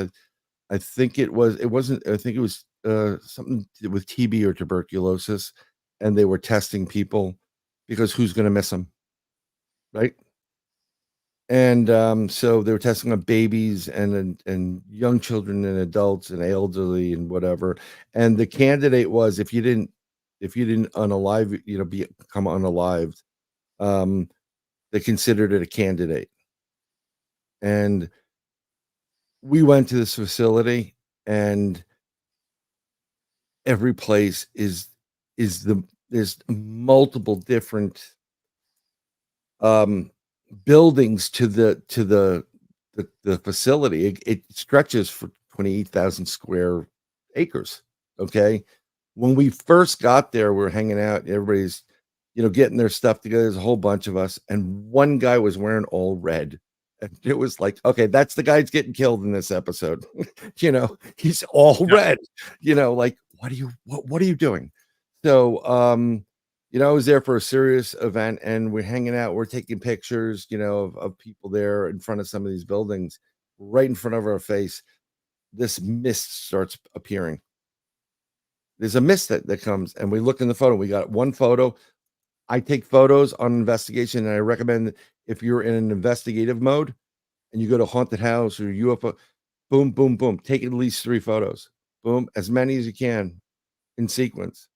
I think it was something with TB or tuberculosis, and they were testing people because who's going to miss them, right? And so they were testing on babies and young children and adults and elderly and whatever. And the candidate was if you didn't unalive, become unalived, they considered it a candidate. And we went to this facility, and every place there's multiple different buildings to the facility. It stretches for 28,000 square acres. Okay. When we first got there, we were hanging out, everybody's, getting their stuff together. There's a whole bunch of us. And one guy was wearing all red. And it was like, okay, that's the guy that's getting killed in this episode. He's all red, like, what are you doing? So, I was there for a serious event, and we're hanging out. We're taking pictures, of people there in front of some of these buildings. Right in front of our face, this mist starts appearing. There's a mist that comes, and we look in the photo. We got one photo. I take photos on investigation, and I recommend if you're in an investigative mode and you go to haunted house or UFO, boom, boom, boom, take at least 3 photos. Boom, as many as you can in sequence,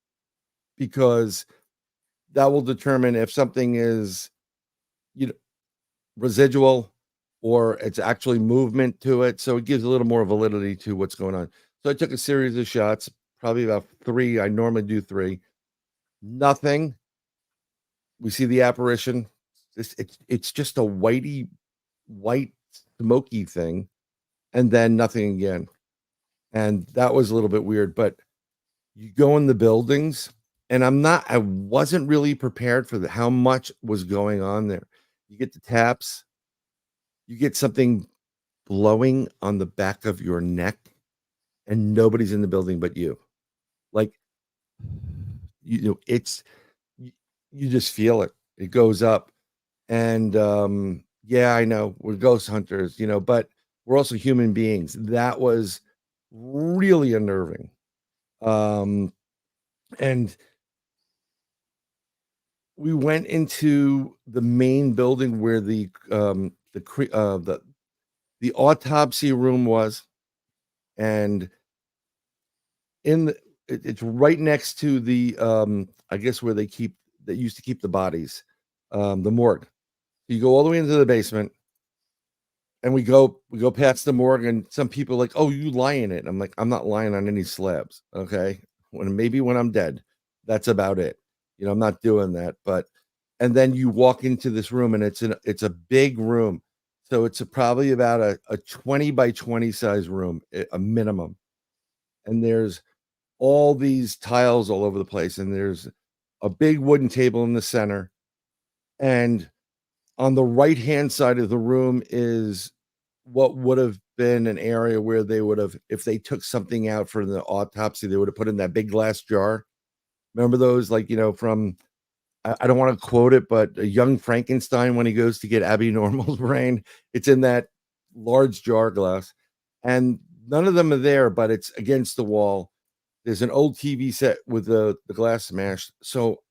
because that will determine if something is, residual or it's actually movement to it. So it gives a little more validity to what's going on. So I took a series of shots, probably about 3. I normally do 3. Nothing. We see the apparition. It's just a white smoky thing, and then nothing again. And that was a little bit weird, but you go in the buildings, and I wasn't really prepared for how much was going on there. You get the taps, you get something blowing on the back of your neck, and nobody's in the building but you. Like, it's, you just feel it. It goes up. And yeah, I know we're ghost hunters, but we're also human beings. That was really unnerving. And we went into the main building where the autopsy room was, and it's right next to the I guess where they used to keep the bodies, the morgue. You go all the way into the basement, and we go past the morgue, and some people are like, "Oh, you lie in it." I'm like, I'm not lying on any slabs. Okay. Maybe when I'm dead, that's about it. I'm not doing that. And then you walk into this room, and it's a big room. So it's probably about a 20 by 20 size room, a minimum. And there's all these tiles all over the place. And there's a big wooden table in the center. And on the right-hand side of the room is what would have been an area where they would have, if they took something out for the autopsy, they would have put in that big glass jar. Remember those, like, from, I don't want to quote it, but a young Frankenstein, when he goes to get Abby Normal's brain, it's in that large jar glass. And none of them are there, but it's against the wall. There's an old TV set with the glass smashed. So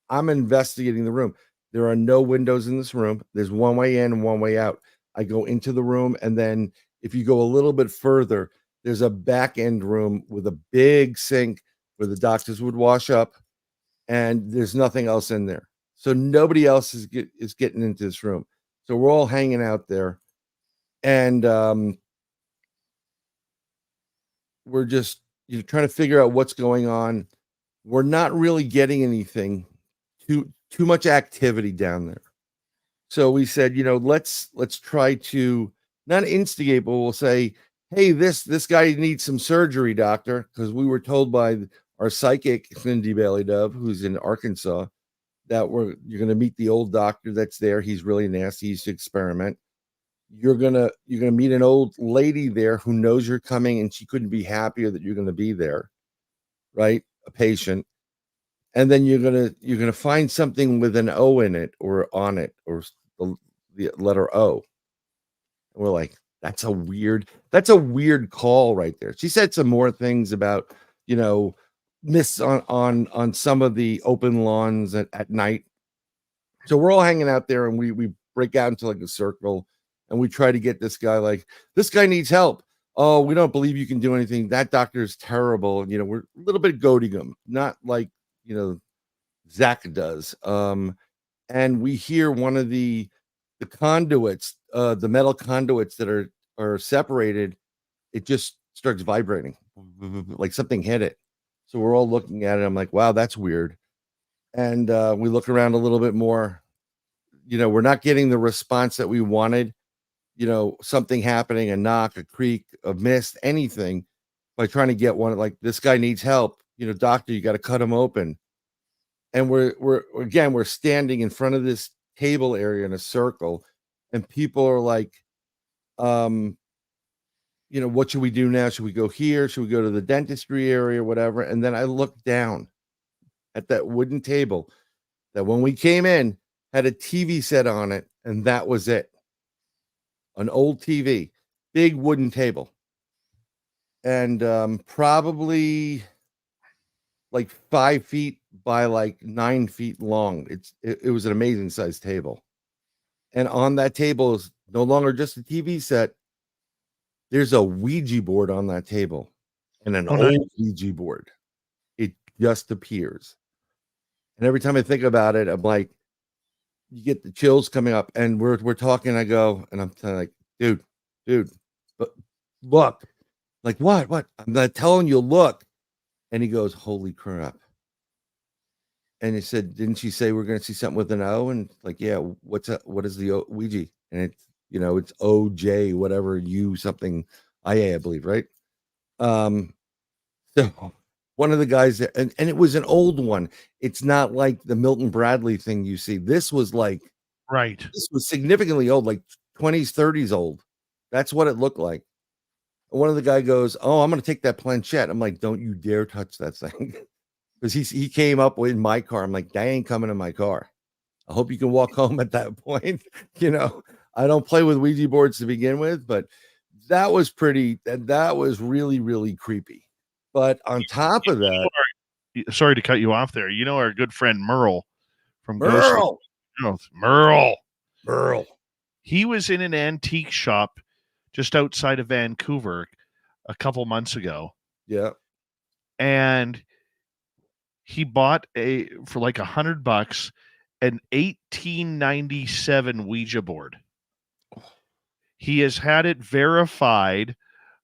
I'm investigating the room. There are no windows in this room. There's one way in and one way out. I go into the room, and then if you go a little bit further, there's a back end room with a big sink where the doctors would wash up, and there's nothing else in there. So nobody else is getting into this room. So we're all hanging out there, and we're just trying to figure out what's going on. We're not really getting anything. Too much activity down there. So we said, let's try to not instigate, but we'll say, hey, this guy needs some surgery, doctor, because we were told by our psychic, Cindy Bailey Dove, who's in Arkansas, that you're gonna meet the old doctor that's there. He's really nasty. He used to experiment. You're gonna meet an old lady there who knows you're coming, and she couldn't be happier that you're gonna be there, right? A patient. And then you're gonna find something with an O in it or on it or the letter O. And we're like, that's a weird call right there. She said some more things about miss on some of the open lawns at night. So we're all hanging out there, and we break out into like a circle, and we try to get this guy, like, this guy needs help. Oh, we don't believe you can do anything. That doctor is terrible. We're a little bit goading him, not like Zach does. And we hear one of the conduits, the metal conduits that are separated, it just starts vibrating like something hit it. So we're all looking at it. I'm like, wow, that's weird. And we look around a little bit more. We're not getting the response that we wanted. Something happening, a knock, a creak, a mist, anything, by trying to get one, like, this guy needs help. Doctor, you got to cut him open. And we're standing in front of this table area in a circle, and people are like, what should we do now? Should we go here? Should we go to the dentistry area, whatever? And then I looked down at that wooden table that, when we came in, had a TV set on it, and that was it. An old TV, big wooden table, and probably like 5 feet by like 9 feet long. It was an amazing sized table. And on that table is no longer just a TV set. There's a Ouija board on that table, and an old Ouija board. It just appears. And every time I think about it, I'm like, you get the chills coming up, and we're talking. I go, and I'm like, dude, but look, like, what? I'm not telling you, look. And he goes, holy crap. And he said, didn't she say we're going to see something with an O? And like, yeah, what is the Ouija? And it's, it's OJ, whatever, U something, IA, I believe, right? So one of the guys there, and it was an old one. It's not like the Milton Bradley thing you see. This was like, right. This was significantly old, like 20s, 30s old. That's what it looked like. One of the guy goes, oh, I'm going to take that planchette. I'm like, don't you dare touch that thing. Because he came up with my car. I'm like, that ain't coming in my car. I hope you can walk home at that point. I don't play with Ouija boards to begin with, but that was really, really creepy. But on top of that, sorry to cut you off there. Our good friend Merle from Merle. Merle. He was in an antique shop just outside of Vancouver a couple months ago. Yeah. And he bought for like $100 an 1897 Ouija board. He has had it verified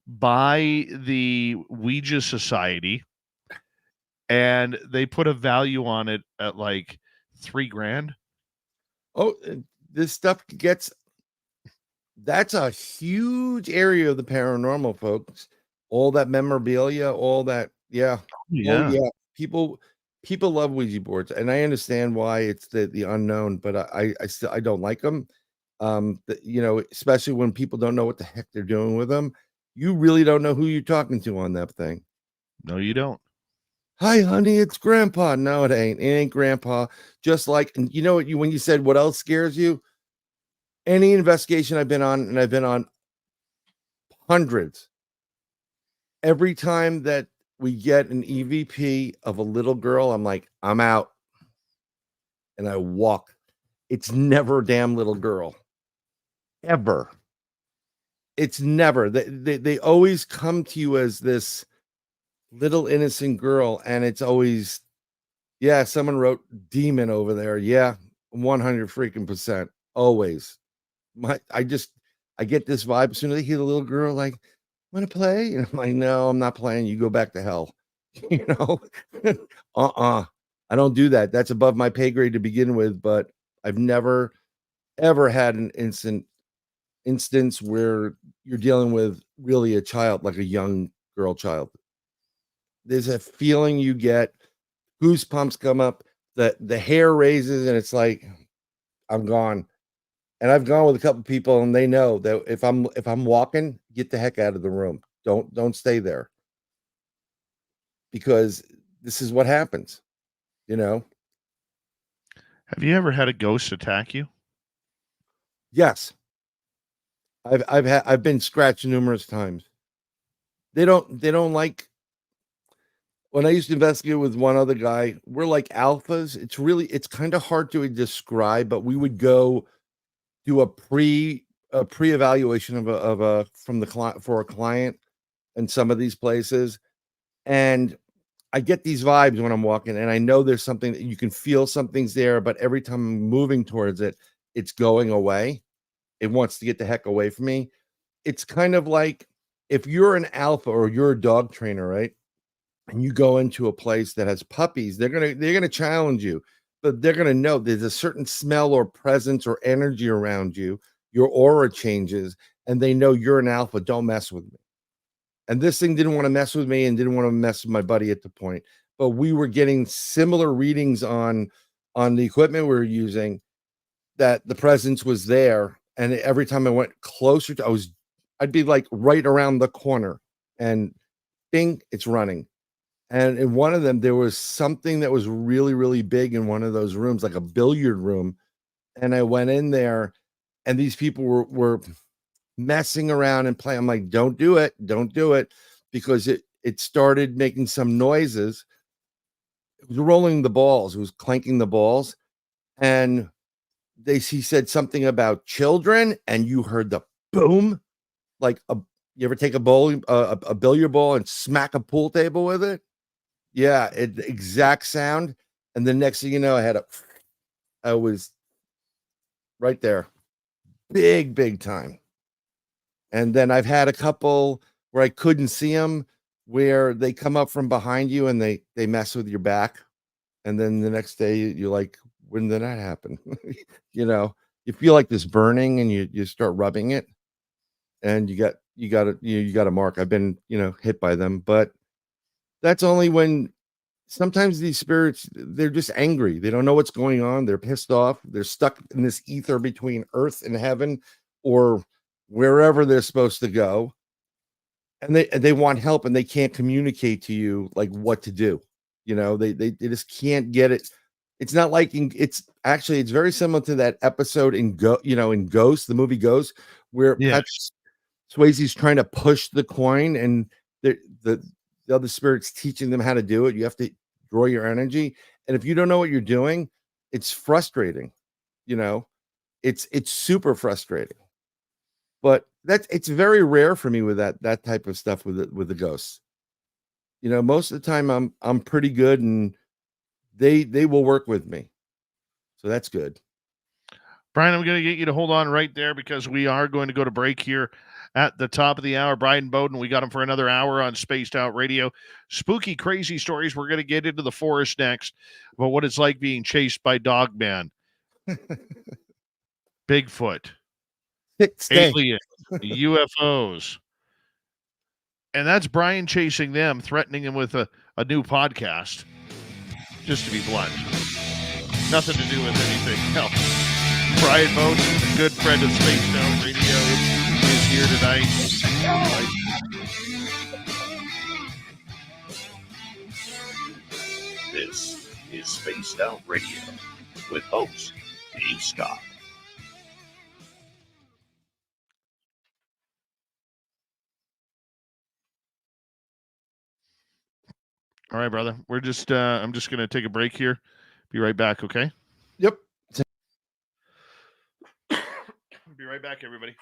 by the Ouija Society, and they put a value on it at like $3,000. Oh, this stuff that's a huge area of the paranormal, folks. All that memorabilia, all that. Yeah. Yeah. Oh, yeah. People people love Ouija boards, and I understand why it's the unknown, but I still I don't like them. You know, especially when people don't know what the heck they're doing with them. You really don't know who you're talking to on that thing. No, you don't. Hi, honey, it's Grandpa. No, it ain't. It ain't Grandpa. Just like, and you know what? When you said what else scares you, any investigation I've been on, and I've been on hundreds. Every time that we get an EVP of a little girl, I'm like, I'm out, and I walk. It's never a damn little girl, ever. It's never. They always come to you as this little innocent girl, and it's always, yeah, someone wrote demon over there. Yeah, 100 freaking percent. Always. I get this vibe as soon as I hear the little girl like, want to play? And I'm like, no, I'm not playing. You go back to hell. You know, I don't do that. That's above my pay grade to begin with. But I've never ever had an instance where you're dealing with really a child, like a young girl child. There's a feeling you get, goosebumps come up, the hair raises, and it's like, I'm gone. And I've gone with a couple people, and they know that if I'm walking, get the heck out of the room. Don't stay there, because this is what happens, you know. Have you ever had a ghost attack you? Yes, I've been scratched numerous times. They don't like, when I used to investigate with one other guy, we're like alphas. It's kind of hard to describe, but we would go do a pre-evaluation of a from the client for a client in some of these places, and I get these vibes when I'm walking, and I know there's something that you can feel something's there, but every time I'm moving towards it, it's going away. It wants to get the heck away from me. It's kind of like if you're an alpha or you're a dog trainer, right? And you go into a place that has puppies, they're gonna challenge you, but they're gonna know there's a certain smell or presence or energy around you. Your aura changes, and they know you're an alpha. Don't mess with me. And this thing didn't want to mess with me and didn't want to mess with my buddy at the point. But we were getting similar readings on the equipment we were using, that the presence was there. And every time I went closer to, I'd be like right around the corner, and bing, it's running. And in one of them, there was something that was really, really big in one of those rooms, like a billiard room. And I went in there, and these people were messing around and playing. I'm like, don't do it, because it started making some noises. It was rolling the balls, it was clanking the balls, and he said something about children, and you heard the boom, like you ever take a billiard ball and smack a pool table with it? Yeah, exact sound. And the next thing you know, I was right there, big time. And then I've had a couple where I couldn't see them, where they come up from behind you and they mess with your back. And then the next day you're like, when did that happen? You know, you feel like this burning, and you start rubbing it, and you got a mark. I've been, hit by them, but that's only when sometimes these spirits, they're just angry. They don't know what's going on. They're pissed off. They're stuck in this ether between earth and heaven, or wherever they're supposed to go. And they want help, and they can't communicate to you like what to do. They just can't get it. It's not like it's very similar to that episode in Ghost, the movie Ghost, where Patrick Swayze's trying to push the coin, and the other spirit's teaching them how to do it. You have to draw your energy, and if you don't know what you're doing, it's frustrating. It's super frustrating. But it's very rare for me with that type of stuff with the ghosts. Most of the time I'm pretty good, and they will work with me. So that's good. Brian, I'm going to get you to hold on right there, because we are going to go to break here at the top of the hour. Brian Bowden, we got him for another hour on Spaced Out Radio. Spooky, crazy stories. We're going to get into the forest next, about what it's like being chased by Dogman, Bigfoot, aliens, UFOs. And that's Brian chasing them, threatening him with a new podcast. just to be blunt. Nothing to do with anything else. Brian Bowden, a good friend of Spaced Out Radio, is here tonight. This is Spaced Out Radio with host Dave Scott. All right, brother. We're just I'm just gonna take a break here. Be right back, okay? Yep. Be right back, everybody.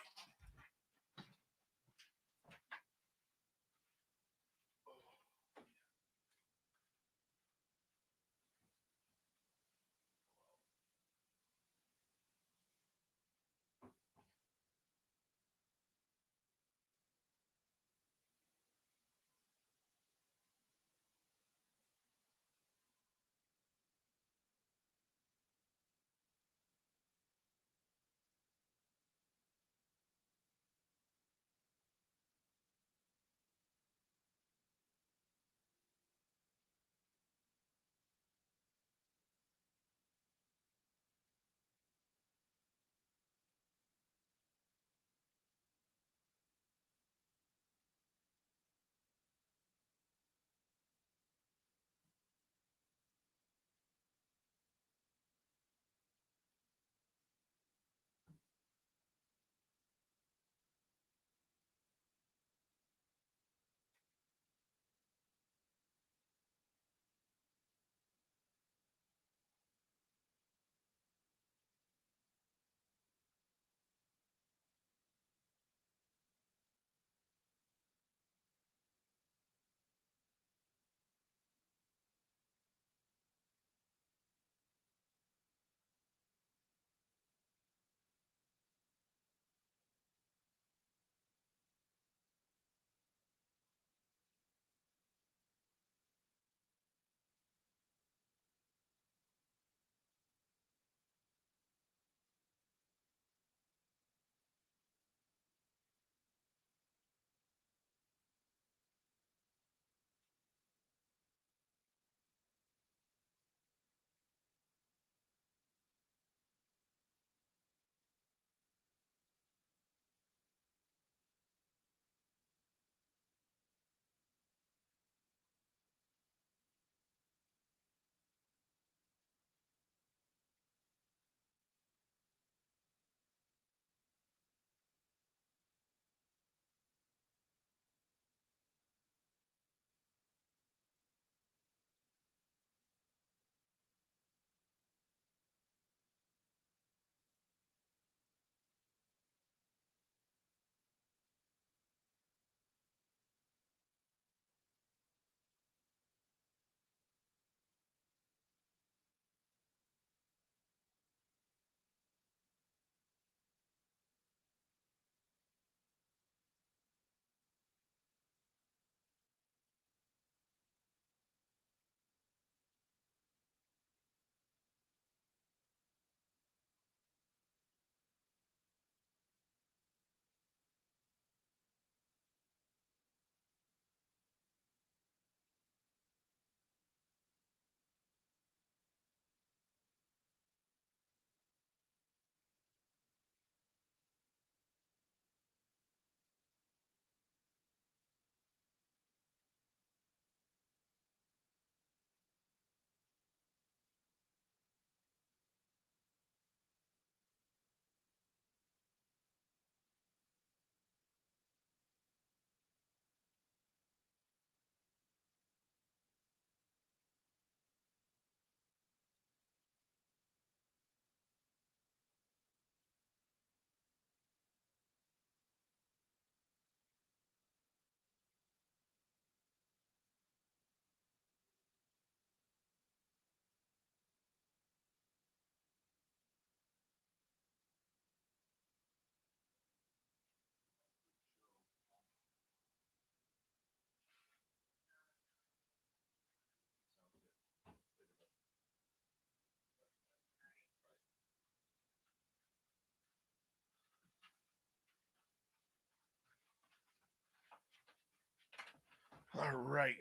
All right.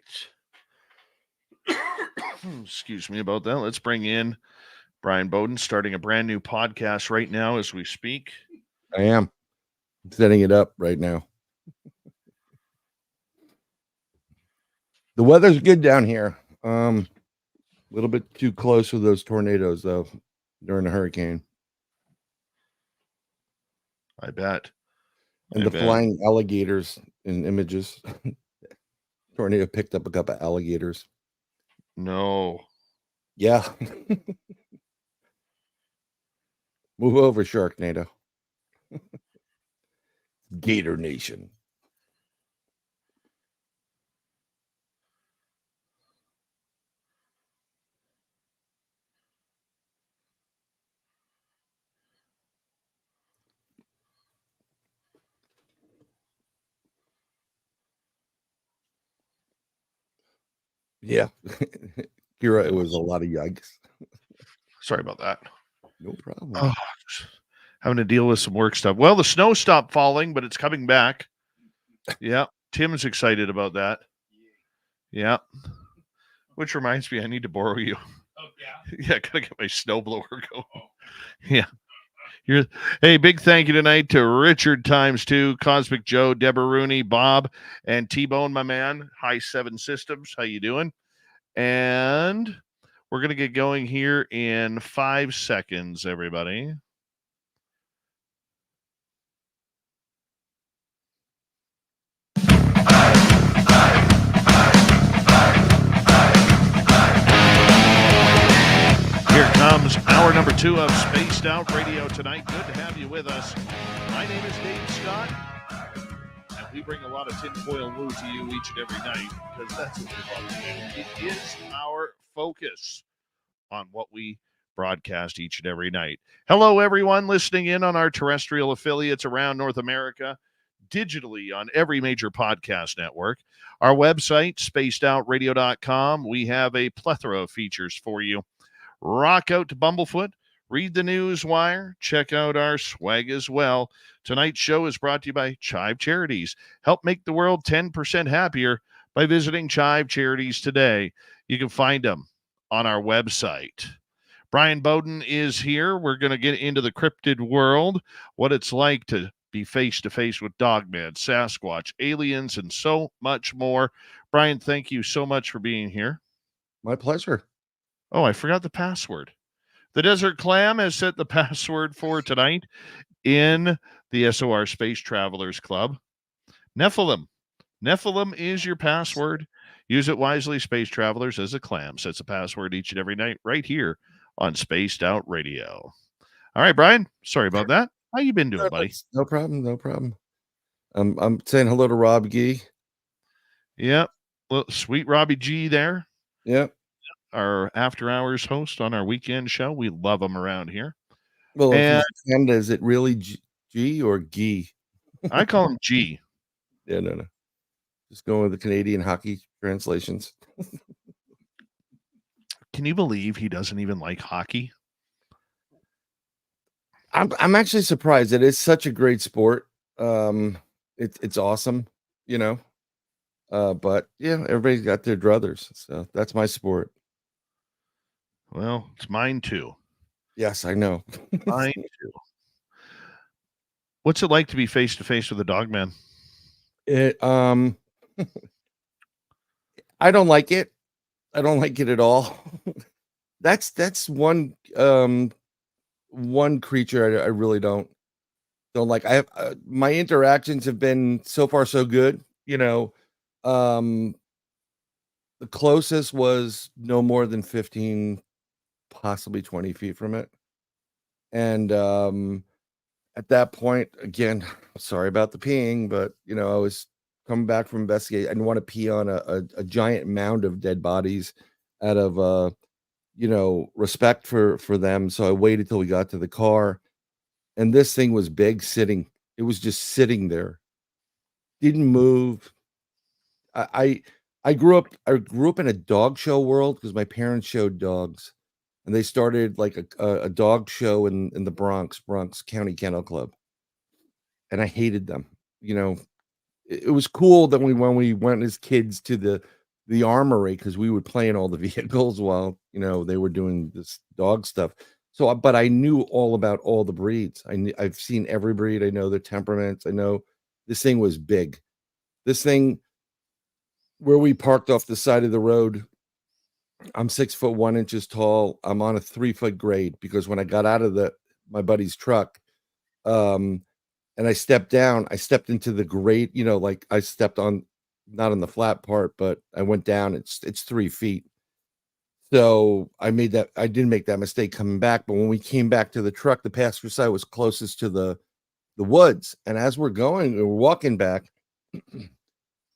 Excuse me about that. Let's bring in Brian Bowden, starting a brand new podcast right now as we speak. I am setting it up right now. The weather's good down here. A little bit too close with those tornadoes though during the hurricane. I bet. And the flying alligators in images. Tornado picked up a couple of alligators. No. Yeah. Move over, Sharknado. Gator Nation. Yeah. Kira, it was a lot of yikes. Sorry about that. No problem. Oh, having to deal with some work stuff. Well, the snow stopped falling, but it's coming back. Yeah. Tim's excited about that. Yeah. Which reminds me, I need to borrow you. Oh, yeah. Yeah, gotta get my snowblower going. Yeah. Hey, big thank you tonight to Richard ×2, Cosmic Joe, Deborah Rooney, Bob, and T-Bone, my man. High 7 Systems. How you doing? And we're going to get going here in 5 seconds, everybody. Here comes hour number 2 of Spaced Out Radio tonight. Good to have you with us. My name is Dave Scott, and we bring a lot of tinfoil news to you each and every night because that's what we love to do. It is our focus on what we broadcast each and every night. Hello, everyone listening in on our terrestrial affiliates around North America, digitally on every major podcast network. Our website, spacedoutradio.com. We have a plethora of features for you. Rock out to Bumblefoot, read the news wire, check out our swag as well. Tonight's show is brought to you by Chive Charities. Help make the world 10% happier by visiting Chive Charities today. You can find them on our website. Brian Bowden is here. We're going to get into the cryptid world, what it's like to be face-to-face with Dogman, Sasquatch, aliens, and so much more. Brian, thank you so much for being here. My pleasure. Oh, I forgot the password. The Desert Clam has set the password for tonight in the SOR Space Travelers Club. Nephilim. Nephilim is your password. Use it wisely, Space Travelers, as a clam sets a password each and every night right here on Spaced Out Radio. All right, Brian. Sorry about that. How you been doing, buddy? No problem. No problem. I'm saying hello to Rob Gee. Yep. Well, sweet Robbie G there. Yep. Our after hours host on our weekend show. We love him around here. Well, and Canada, is it really G or Gee? I call him G. Yeah, no. Just going with the Canadian hockey translations. Can you believe he doesn't even like hockey? I'm actually surprised. It is such a great sport. It's awesome, you know. But yeah, everybody's got their druthers. So that's my sport. Well, it's mine too. Yes, I know. Mine too. What's it like to be face to face with a Dogman? I don't like it. I don't like it at all. That's one creature I really don't like. I have my interactions have been so far so good, you know. The closest was no more than 15, possibly 20 feet from it. And at that point, again, sorry about the peeing, but you know, I was coming back from investigate. I didn't want to pee on a giant mound of dead bodies out of you know, respect for them. So I waited till we got to the car, and this thing was big, sitting. It was just sitting there, didn't move. I grew up in a dog show world because my parents showed dogs, and they started like a dog show in the Bronx County Kennel Club, and I hated them. You know, it was cool that when we went as kids to the the armory because we would play in all the vehicles while they were doing this dog stuff. So, but I knew all about all the breeds. I've seen every breed. I know their temperaments. I know this thing was big. This thing, where we parked off the side of the road, I'm 6'1" tall. I'm on a 3-foot grade because when I got out of my buddy's truck, and I stepped down, I stepped into the grade, like I stepped on, not on the flat part, but I went down. It's 3 feet. So I didn't make that mistake coming back. But when we came back to the truck, the passenger side was closest to the woods. And as we're walking back,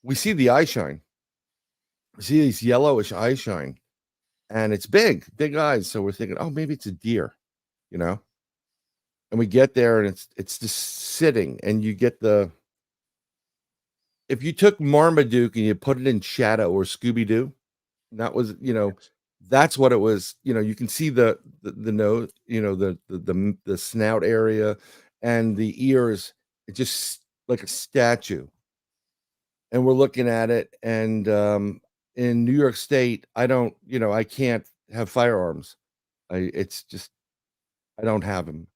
we see the eye shine. We see these yellowish eye shine. And it's big eyes. So we're thinking, oh, maybe it's a deer, And we get there and it's just sitting, and you get if you took Marmaduke and you put it in Shadow or Scooby-Doo, that was, that's what it was. You can see the nose, the snout area and the ears. It's just like a statue. And we're looking at it, and in New York State, I can't have firearms. I don't have them.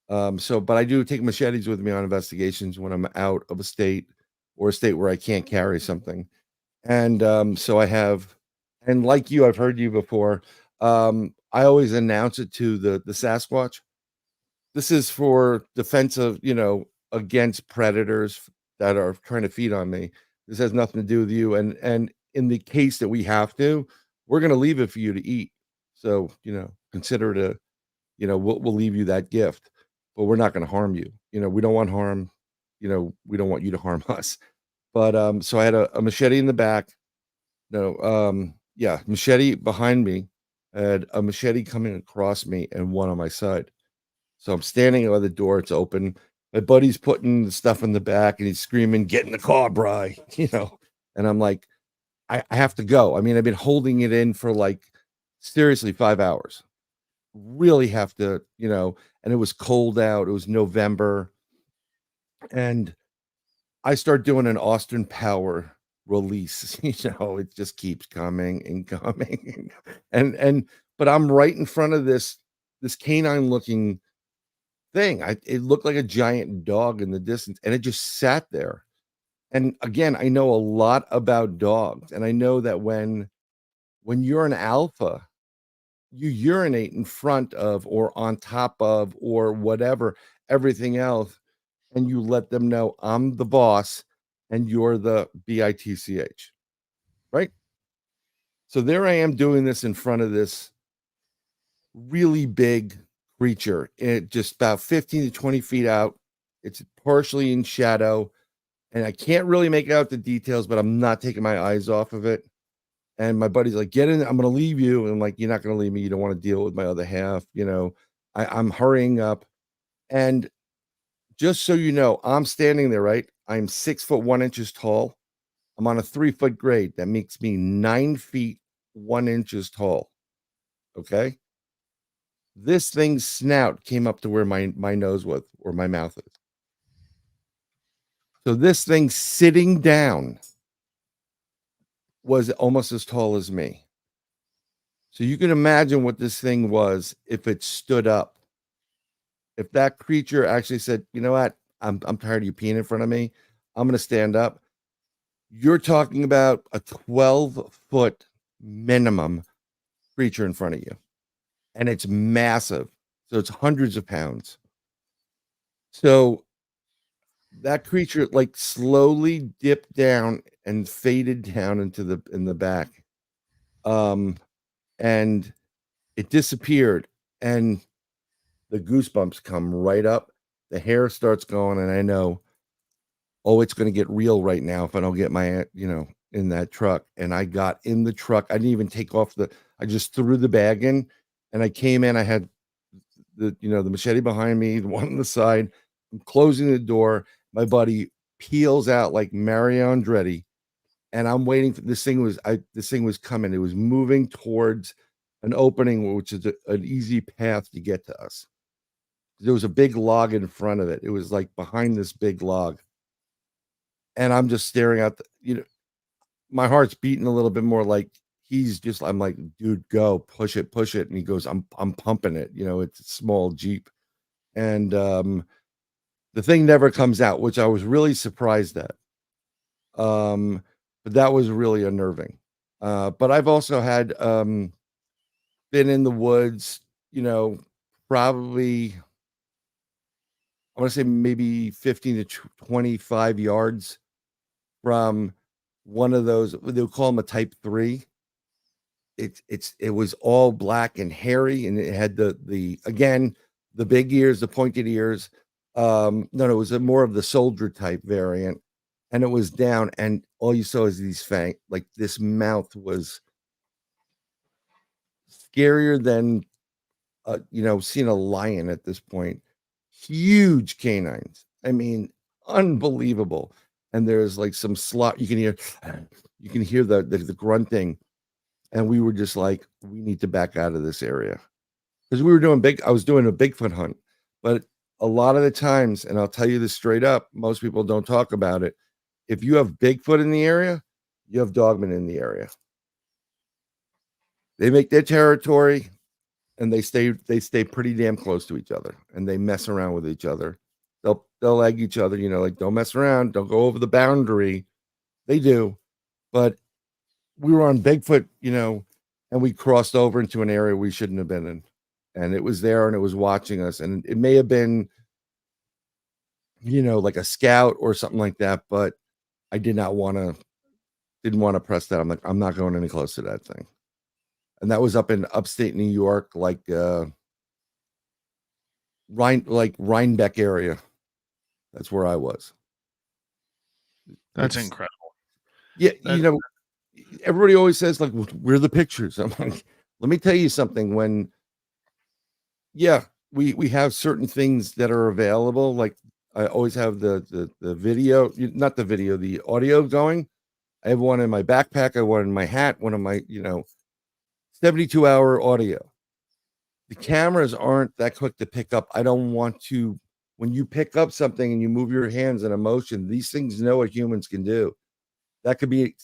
But I do take machetes with me on investigations when I'm out of a state or a state where I can't carry something. And so I have, and like you, I've heard you before. I always announce it to the Sasquatch. This is for defensive, against predators that are trying to feed on me. This has nothing to do with you. And in the case that we have to, we're going to leave it for you to eat. So, consider it we'll leave you that gift, but we're not going to harm you. We don't want harm. We don't want you to harm us. But so I had a machete in the back. Machete behind me. I had a machete coming across me and one on my side. So I'm standing by the door. It's open. My buddy's putting the stuff in the back and he's screaming, "Get in the car, Bri!" And I'm like, I have to go. I mean, I've been holding it in for seriously 5 hours. Really have to, and it was cold out. It was November. And I start doing an Austin Power release. It just keeps coming and coming. But I'm right in front of this canine looking thing. It looked like a giant dog in the distance, and it just sat there. And again, I know a lot about dogs, and I know that when you're an alpha, you urinate in front of or on top of or whatever everything else, and you let them know I'm the boss and you're the bitch, right? So there I am doing this in front of this really big creature, it just about 15 to 20 feet out. It's partially in shadow, and I can't really make out the details, but I'm not taking my eyes off of it. And my buddy's like, "Get in, I'm going to leave you." And I'm like, "You're not going to leave me. You don't want to deal with my other half." I'm hurrying up. And just so you know, I'm standing there, right? I'm 6'1" tall. I'm on a 3-foot grade. That makes me 9 feet 1 inches tall. Okay. This thing's snout came up to where my nose was or my mouth is. So this thing sitting down was almost as tall as me. So you can imagine what this thing was if it stood up. If that creature actually said, "You know what? I'm tired of you peeing in front of me. I'm going to stand up." You're talking about a 12-foot minimum creature in front of you. And it's massive. So it's hundreds of pounds. So that creature slowly dipped down and faded down in the back. And it disappeared, and the goosebumps come right up. The hair starts going, and I know, oh, it's going to get real right now if I don't get my, in that truck. And I got in the truck. I didn't even take off I just threw the bag in, and I came in. I had the machete behind me, the one on the side. I'm closing the door. My buddy peels out like Mario Andretti, and I'm waiting for this thing was coming. It was moving towards an opening, which is an easy path to get to us. There was a big log in front of it. It was behind this big log. And I'm just staring out my heart's beating a little bit more. Like I'm like, dude, go push it. And he goes, I'm pumping it. It's a small Jeep. And the thing never comes out, which I was really surprised at. But that was really unnerving. But I've also had been in the woods, probably I want to say maybe 15 to 25 yards from one of those. They'll call them a type 3. It was all black and hairy, and it had the again the big ears, the pointed ears. No, it was more of the soldier type variant, and it was down, and all you saw is these like this mouth was scarier than seeing a lion at this point. Huge canines. I mean, unbelievable. And there's like some slot you can hear the grunting. And we were just like, we need to back out of this area. Because I was doing a Bigfoot hunt. But a lot of the times, and I'll tell you this straight up, most people don't talk about it. If you have Bigfoot in the area, you have Dogman in the area. They make their territory, and they stay pretty damn close to each other, and they mess around with each other. They'll egg each other, like, don't mess around, don't go over the boundary. They do. But we were on Bigfoot, and we crossed over into an area we shouldn't have been in. And it was there, and it was watching us. And it may have been, like a scout or something like that, but I didn't want to press that. I'm like, I'm not going any close to that thing. And that was up in upstate New York, like Rhinebeck area. That's where I was. That's incredible. Yeah, everybody always says, like, where are the pictures? I'm like, let me tell you something. When, we have certain things that are available. Like, I always have the video, not the video, the audio going. I have one in my backpack. I have one in my hat. One of my, 72-hour audio. The cameras aren't that quick to pick up. I don't want to. When you pick up something and you move your hands in emotion, these things know what humans can do. That could be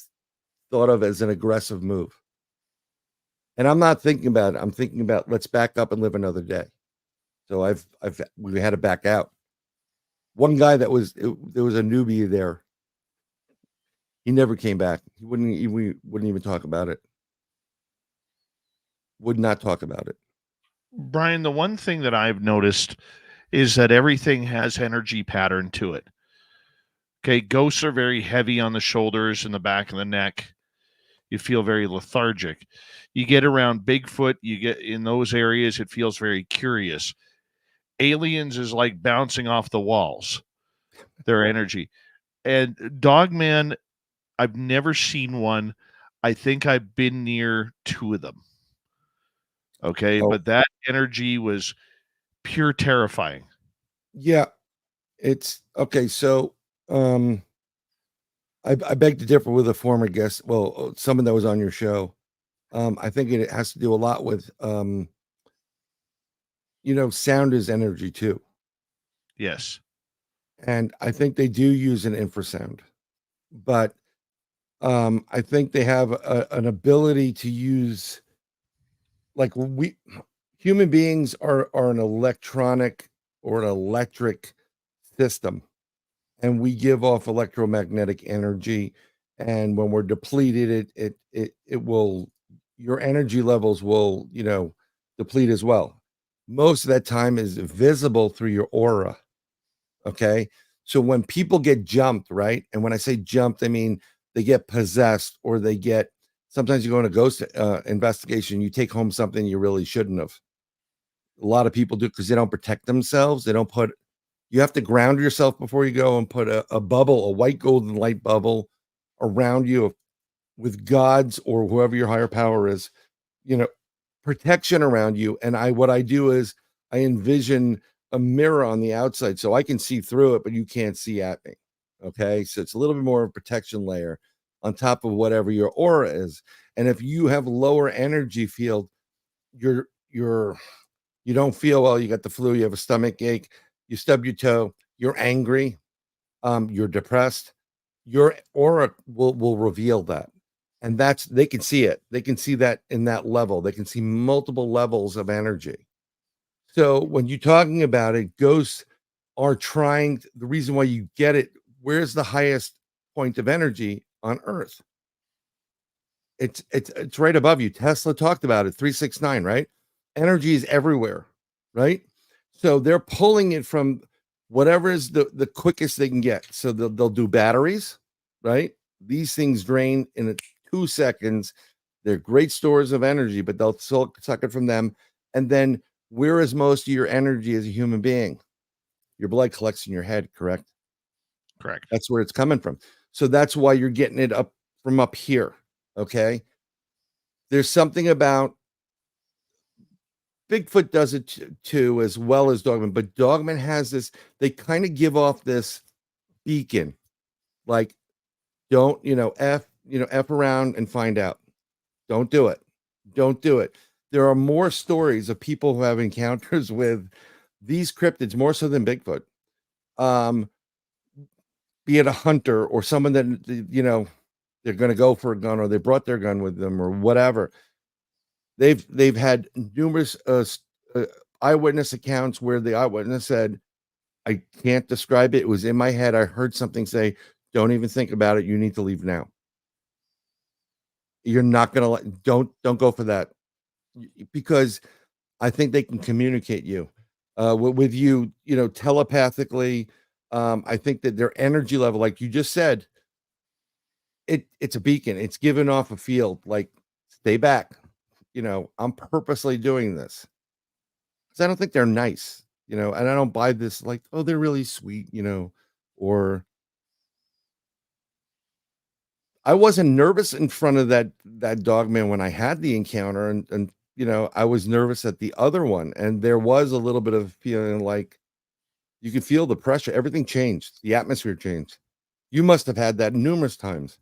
thought of as an aggressive move. And I'm not thinking about it. I'm thinking about, let's back up and live another day. So we had to back out. One guy there was a newbie there. He never came back. We wouldn't even talk about it. Would not talk about it. Brian, the one thing that I've noticed is that everything has energy pattern to it. Okay, ghosts are very heavy on the shoulders and the back of the neck. You feel very lethargic. You get around Bigfoot, you get in those areas, it feels very curious. Aliens is like bouncing off the walls, their energy. And Dogman, I've never seen one. I think I've been near 2 of them. Okay, but that energy was pure terrifying. Yeah, it's okay. So, I beg to differ with a former guest. Well, someone that was on your show. I think it has to do a lot with, sound is energy too. Yes. And I think they do use an infrasound, but I think they have an ability to use, like, human beings are an electronic or an electric system, and we give off electromagnetic energy. And when we're depleted, it will, your energy levels will, deplete as well. Most of that time is visible through your aura. Okay. So when people get jumped, right? And when I say jumped, I mean they get possessed, or sometimes you go on a ghost investigation, you take home something you really shouldn't have. A lot of people do because they don't protect themselves. You have to ground yourself before you go and put a bubble, a white golden light bubble around you with God's or whoever your higher power is, protection around you. And what I do is I envision a mirror on the outside so I can see through it, but you can't see at me. Okay. So it's a little bit more of a protection layer on top of whatever your aura is. And if you have lower energy field, you don't feel well, you got the flu, you have a stomach ache, you stub your toe, you're angry, you're depressed, your aura will reveal that. And they can see it. They can see that in that level. They can see multiple levels of energy. So when you're talking about it, ghosts are the reason why you get it, where's the highest point of energy on Earth? It's right above you. Tesla talked about it, 369, right? Energy is everywhere, right? So they're pulling it from whatever is the quickest they can get. So they'll do batteries, right? These things drain in 2 seconds. They're great stores of energy, but they'll suck it from them. And then where is most of your energy as a human being? Your blood collects in your head, correct? Correct. That's where it's coming from. So that's why you're getting it up from up here. Okay. There's something about Bigfoot does it too, as well as Dogman, but Dogman has this, they kind of give off this beacon, like, don't, F around and find out. Don't do it. Don't do it. There are more stories of people who have encounters with these cryptids, more so than Bigfoot. Be it a hunter or someone that, they're going to go for a gun, or they brought their gun with them, or whatever. They've had numerous eyewitness accounts where the eyewitness said, I can't describe it. It was in my head. I heard something say, don't even think about it. You need to leave now. You're not going to don't go for that, because I think they can communicate with you, telepathically. I think that their energy level, like you just said, it's a beacon. It's giving off a field, like, stay back. I'm purposely doing this because I don't think they're nice, and I don't buy this, like, oh, they're really sweet, or I wasn't nervous in front of that Dogman when I had the encounter, and I was nervous at the other one, and there was a little bit of feeling like you could feel the pressure. Everything changed. The atmosphere changed. You must have had that numerous times.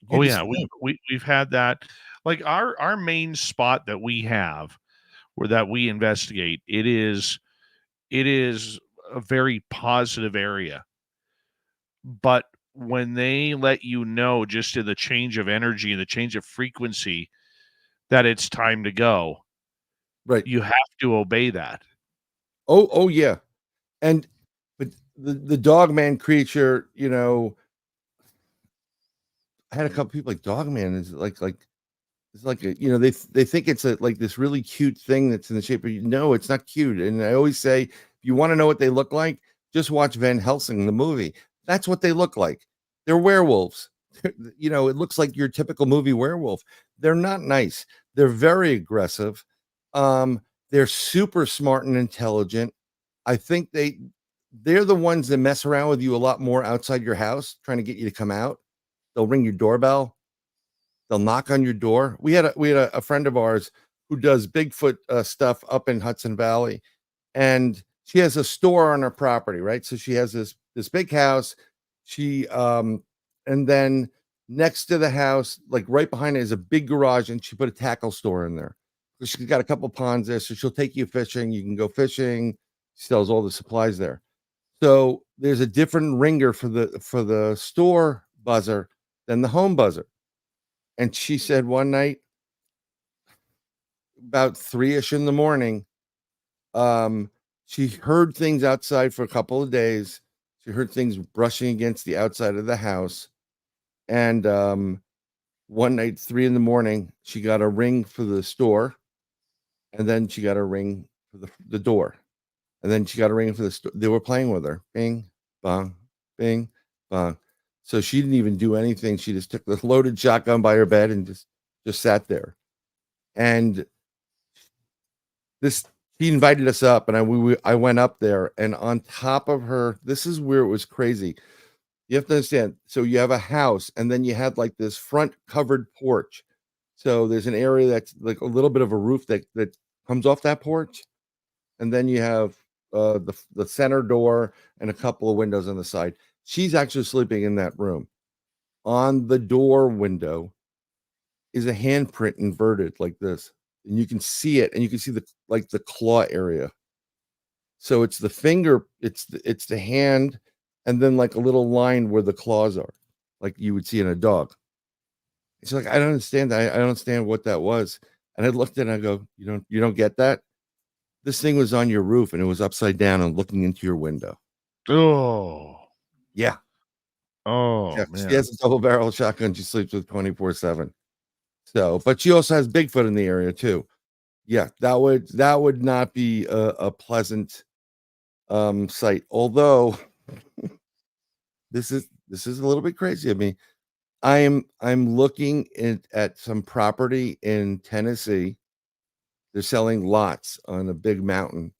Oh yeah, we've had that. Like our main spot that we have, or that we investigate, it is a very positive area. But when they let you know, just in the change of energy and the change of frequency, that it's time to go, right. you have to obey that. Oh yeah. But the Dogman creature, I had a couple people like, Dogman is like it's like a, they think it's like this really cute thing that's in the shape of, no, it's not cute. And I always say, if you want to know what they look like, just watch Van Helsing, the movie. That's what they look like. They're werewolves. It looks like your typical movie werewolf. They're not nice. They're very aggressive. They're super smart and intelligent. I think they're the ones that mess around with you a lot more outside your house, trying to get you to come out. They'll ring your doorbell. They'll knock on your door. We had a friend of ours who does Bigfoot stuff up in Hudson Valley, and she has a store on her property, right? So she has this big house. She and then next to the house, like right behind it, is a big garage, and she put a tackle store in there. So she's got a couple ponds there, so she'll take you fishing. You can go fishing. She sells all the supplies there. So there's a different ringer for the store buzzer than the home buzzer. And she said one night, about 3-ish in the morning, she heard things outside for a couple of days. She heard things brushing against the outside of the house. And one night, 3 in the morning, she got a ring for the store. And then she got a ring for the door. And then she got a ring for the store. They were playing with her. Bing, bong, bing, bong. So she didn't even do anything. She just took the loaded shotgun by her bed and just sat there. And she invited us up, and I went up there, and on top of her, this is where it was crazy. You have to understand. So you have a house, and then you had like this front covered porch. So there's an area that's like a little bit of a roof that comes off that porch, and then you have the center door and a couple of windows on the side. She's actually sleeping in that room. On the door window is a handprint inverted like this, and you can see it, and you can see the claw area. So it's the finger, it's the hand, and then like a little line where the claws are, like you would see in a dog. She's like, I don't understand that. I don't understand what that was. And I looked at it and I go, you don't get that? This thing was on your roof and it was upside down and looking into your window. Oh, Yeah. oh Yeah. man. She has a double barrel shotgun she sleeps with 24/7. So, but she also has Bigfoot in the area too. Yeah, that would not be a pleasant sight. Although this is a little bit crazy of me. I'm looking at some property in Tennessee. They're selling lots on a big mountain,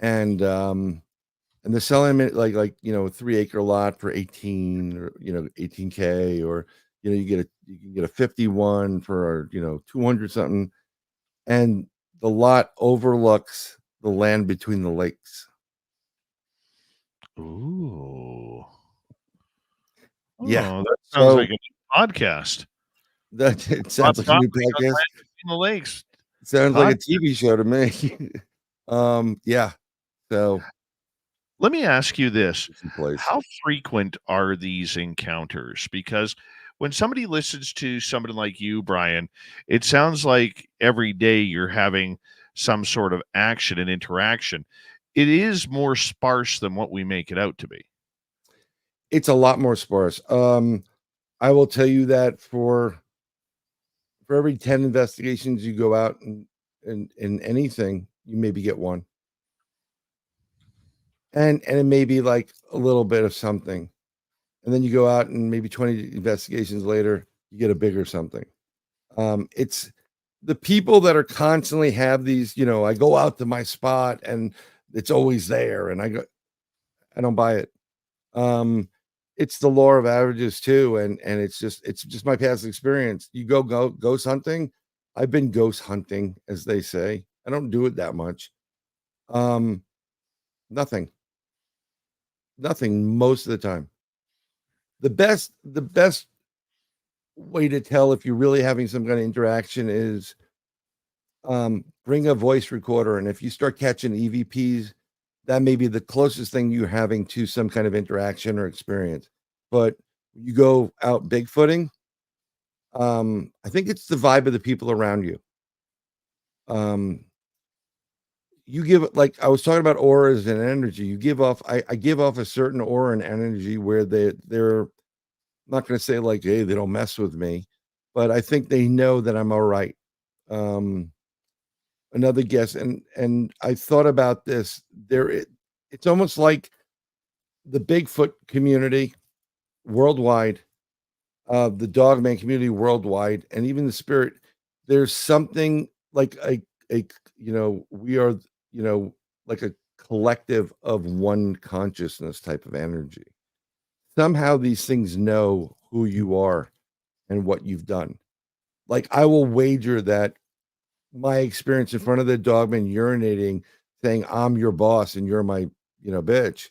and they're selling it like a 3-acre lot for 18 or 18K, or you can get a 51 for 200 something, and the lot overlooks the land between the lakes. Ooh. Yeah. Oh, that sounds So like a podcast. that it Hot sounds like a new property on podcast. land between the lakes. Sounds like a Podcast. TV show to me. Yeah. So Let me ask you this. place. How frequent are these encounters? Because when somebody listens to somebody like you, Brian, it sounds like every day you're having some sort of action and interaction. It is more sparse than what we make it out to be. It's a lot more sparse. I will tell you that for every 10 investigations you go out and in anything, you maybe get one. And it may be like a little bit of something. And then you go out and maybe 20 investigations later, you get a bigger something. It's the people that are constantly have these, I go out to my spot and it's always there. And I don't buy it. It's the law of averages too. And it's just my past experience. You go ghost hunting. I've been ghost hunting, as they say. I don't do it that much. Nothing most of the time. The best way to tell if you're really having some kind of interaction is bring a voice recorder, and if you start catching EVPs, that may be the closest thing you're having to some kind of interaction or experience. But you go out bigfooting, I think it's the vibe of the people around you. You give, like I was talking about auras and energy, you give off, I give off a certain aura and energy where they're not going to say like, hey, they don't mess with me, but I think they know that I'm all right. Another guess, and I thought about this. It's almost like the Bigfoot community worldwide, the Dogman community worldwide, and even the spirit. There's something like we are like a collective of one consciousness type of energy. Somehow these things know who you are and what you've done. Like I will wager that my experience in front of the Dogman urinating, saying I'm your boss and you're my bitch.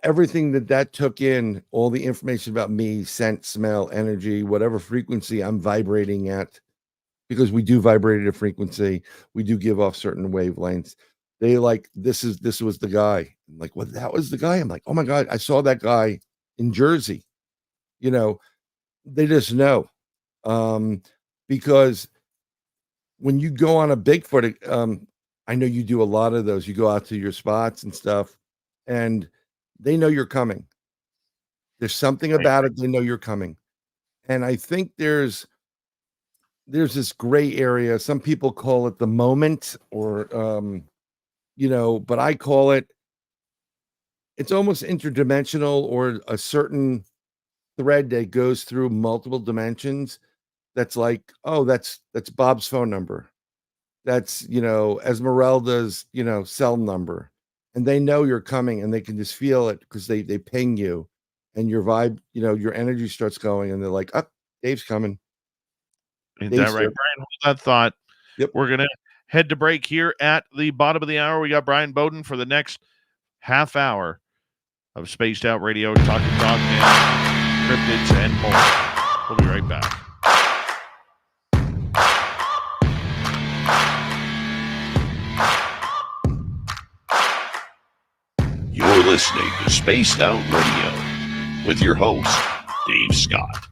Everything that took in, all the information about me, scent, smell, energy, whatever frequency I'm vibrating at, because we do vibrate at a frequency, we do give off certain wavelengths. They like, this was the guy. I'm like, well, that was the guy. I'm like, oh my God, I saw that guy in Jersey. They just know. Because when you go on a Bigfoot, I know you do a lot of those. You go out to your spots and stuff, and they know you're coming. There's something about it. They know you're coming. And I think there's this gray area. Some people call it the moment, or, but I call it's almost interdimensional, or a certain thread that goes through multiple dimensions. That's like, oh, that's Bob's phone number. That's, Esmeralda's, cell number. And they know you're coming and they can just feel it because they ping you, and your vibe, your energy starts going, and they're like, oh, Dave's coming. Ain't that right, Brian? Hold that thought. Yep. We're going to head to break here at the bottom of the hour. We got Brian Bowden for the next half hour of Spaced Out Radio, talking Dogman, cryptids, and more. We'll be right back. You're listening to Spaced Out Radio with your host, Dave Dave Scott.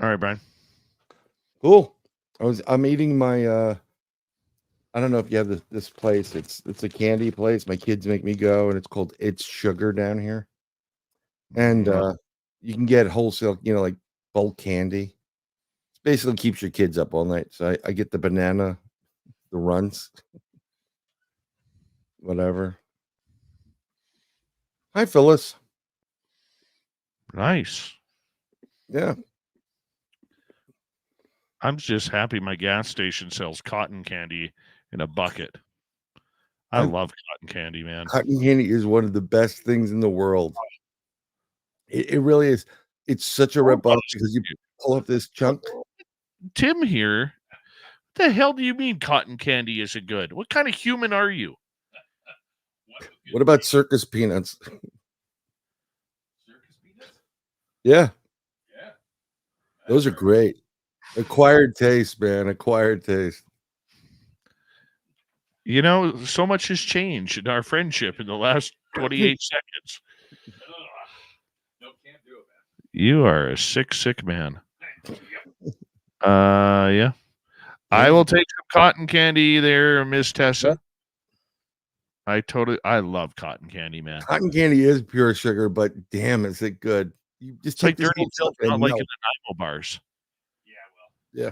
All right, Brian. Cool. I'm eating my I don't know if you have this place. It's a candy place. My kids make me go, and it's called It's Sugar down here. And you can get wholesale, like bulk candy. It basically keeps your kids up all night. So I get the banana, the runs, whatever. Hi, Phyllis. Nice. Yeah. I'm just happy my gas station sells cotton candy in a bucket. I love cotton candy, man. Cotton candy is one of the best things in the world. It really is. It's such a rip off because you pull up this chunk. Tim here. What the hell do you mean cotton candy isn't good? What kind of human are you? What about circus peanuts? Yeah. Those are great. Acquired taste, man. Acquired taste. So much has changed in our friendship in the last 28 seconds. You are a sick man. Yeah. I will take some cotton candy there, Miss Tessa. I love cotton candy, man. Cotton candy is pure sugar, but damn, is it good. You just It's like take this dirty whole milk, stuff not and like in melt. the Nimo bars. Yeah.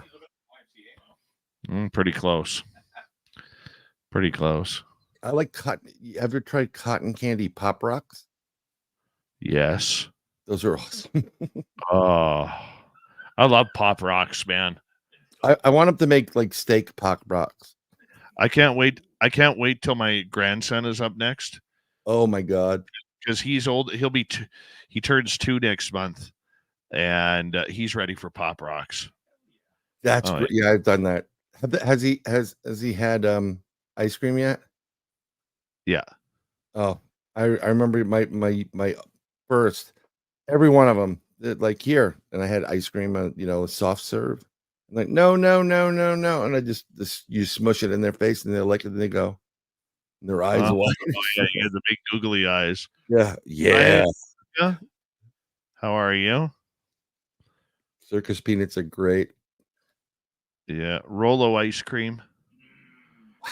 Pretty close. Pretty close. I like cotton. You ever tried cotton candy Pop Rocks? Yes. Those are awesome. Oh, I love Pop Rocks, man. I want them to make like steak Pop Rocks. I can't wait. I can't wait till my grandson is up next. Oh my God. Because he's old. He'll be he turns 2 next month, and he's ready for Pop Rocks. That's great. Yeah, I've done that. Has he had ice cream yet? Yeah. Oh, I remember my first, every one of them, like here, and I had ice cream, a soft serve. I'm like, no, and I just you smush it in their face, and they like it, and they go, and their eyes wide. Yeah, you get the big googly eyes. Yeah. Yeah. How are you? Circus peanuts are great. Yeah, Rolo ice cream.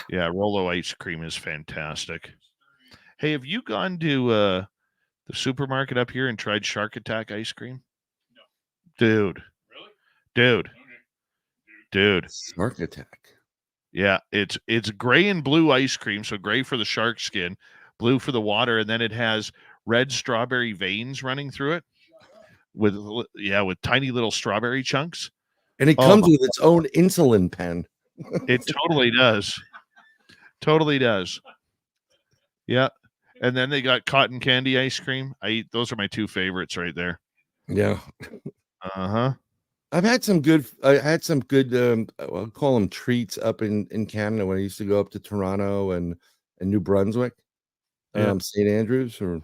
Yeah, Rolo ice cream is fantastic. Hey, have you gone to the supermarket up here and tried Shark Attack ice cream? No. Dude. Really? Dude. Shark Attack. Yeah, it's gray and blue ice cream, so gray for the shark skin, blue for the water, and then it has red strawberry veins running through it with tiny little strawberry chunks. And it comes with its own insulin pen. It totally does. Totally does. Yeah. And then they got cotton candy ice cream. Those are my 2 favorites right there. Yeah. Uh-huh. I had some good I'll call them treats up in Canada when I used to go up to Toronto and New Brunswick. St. Andrews, or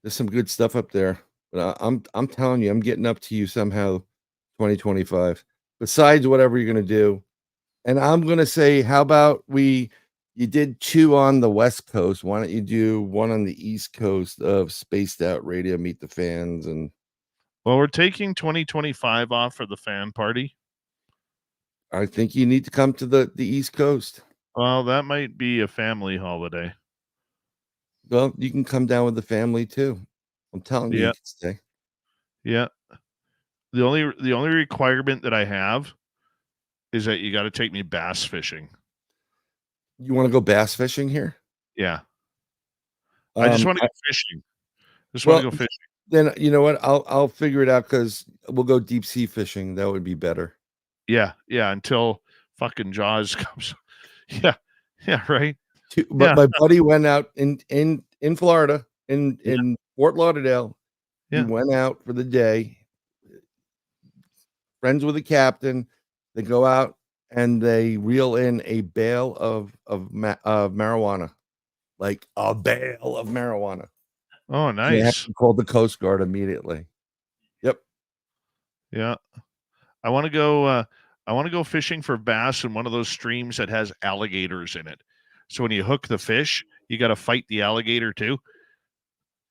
there's some good stuff up there. But I'm telling you, I'm getting up to you somehow 2025. Besides whatever you're gonna do. And I'm gonna say, how about you did 2 on the West Coast. Why don't you do 1 on the East Coast of Spaced Out Radio, Meet the Fans? And well, we're taking 2025 off for the fan party. I think you need to come to the East Coast. Well, that might be a family holiday. Well, you can come down with the family too. I'm telling you, you can stay. Yeah. The only requirement that I have is that you got to take me bass fishing. You want to go bass fishing here? Yeah. I just want to go fishing. Want to go fishing. Then you know what? I'll figure it out, because we'll go deep sea fishing. That would be better. Yeah. Until fucking Jaws comes. Yeah. Right. But my buddy went out in Florida, in Fort Lauderdale. He went out for the day. Friends with the captain. They go out and they reel in a bale of marijuana, like a bale of marijuana. Oh, nice. They have to call the Coast Guard immediately. Yep. Yeah. I want to go. I want to go fishing for bass in one of those streams that has alligators in it. So when you hook the fish, you got to fight the alligator too.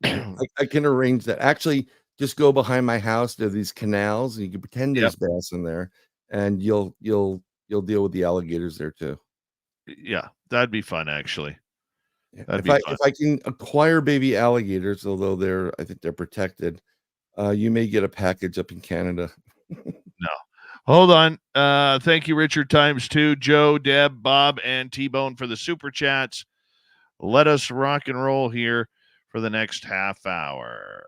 I can arrange that. Actually, just go behind my house. There are these canals, and you can pretend there's bass in there, and you'll deal with the alligators there too. Yeah, that'd be fun actually. If I can acquire baby alligators, although I think they're protected, you may get a package up in Canada. No. Hold on. Thank you, Richard times 2, Joe, Deb, Bob, and T-Bone for the super chats. Let us rock and roll here for the next half hour.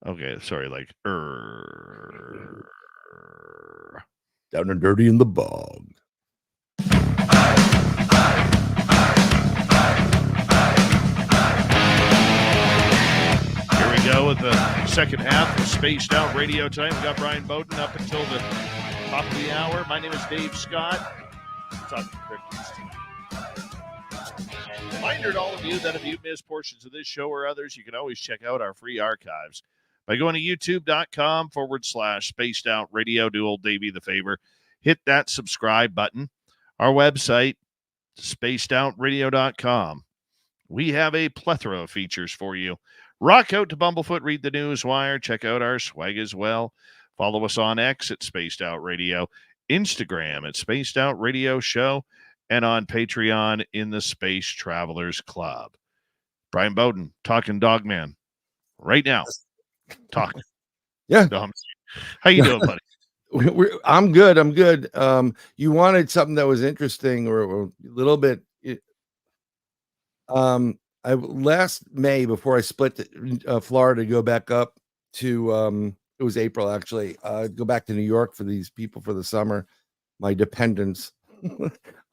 Okay, sorry, like Down and dirty in the bog. Here we go with the second half of Spaced Out Radio Time. We got Brian Bowden up until the top of the hour. My name is Dave Scott. Talking cryptids tonight. Reminder to all of you that if you missed portions of this show or others, you can always check out our free archives by going to youtube.com/Spaced Out Radio. Do old Davey the favor. Hit that subscribe button. Our website, spacedoutradio.com. We have a plethora of features for you. Rock out to Bumblefoot, read the news wire, check out our swag as well. Follow us on X at Spaced Out Radio, Instagram at Spaced Out Radio Show, and on Patreon in the Space Travelers Club. Brian Bowden, talking Dogman right now. Talk. Yeah. How you doing, buddy? I'm good. I'm good. You wanted something that was interesting or a little bit. Last May, before I split to Florida to go back up to it was April actually. Go back to New York for these people for the summer, my dependents.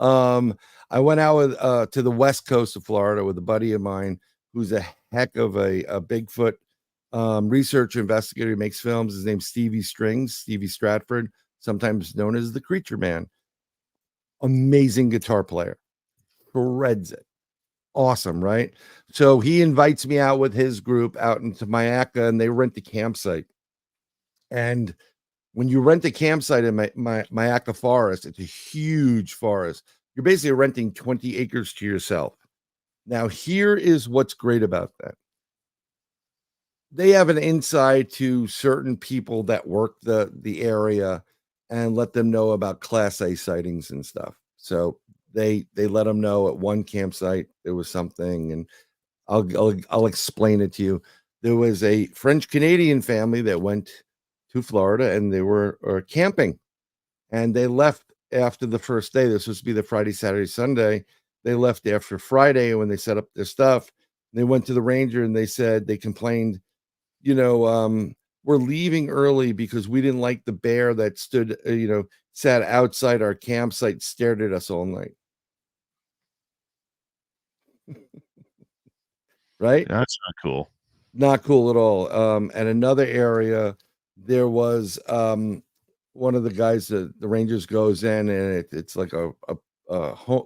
I went out with to the west coast of Florida with a buddy of mine who's a heck of a Bigfoot researcher investigator. He makes films. His name's Stevie Stratford, sometimes known as the Creature Man. Amazing guitar player, shreds it. Awesome, right? So he invites me out with his group out into Mayaca, and they rent the campsite. And when you rent a campsite in Mayaca Forest, it's a huge forest. You're basically renting 20 acres to yourself. Now, here is what's great about that. They have an insight to certain people that work the area and let them know about Class A sightings and stuff. So they let them know at one campsite there was something, and I'll explain it to you. There was a French Canadian family that went to Florida, and they were camping, and they left after the first day. This was to be the Friday, Saturday, Sunday. They left after Friday, and when they set up their stuff, they went to the ranger and they said they complained, we're leaving early because we didn't like the bear that stood, sat outside our campsite, stared at us all night. Right? That's not cool. Not cool at all. And another area, there was one of the guys that the Rangers goes in, and it's like a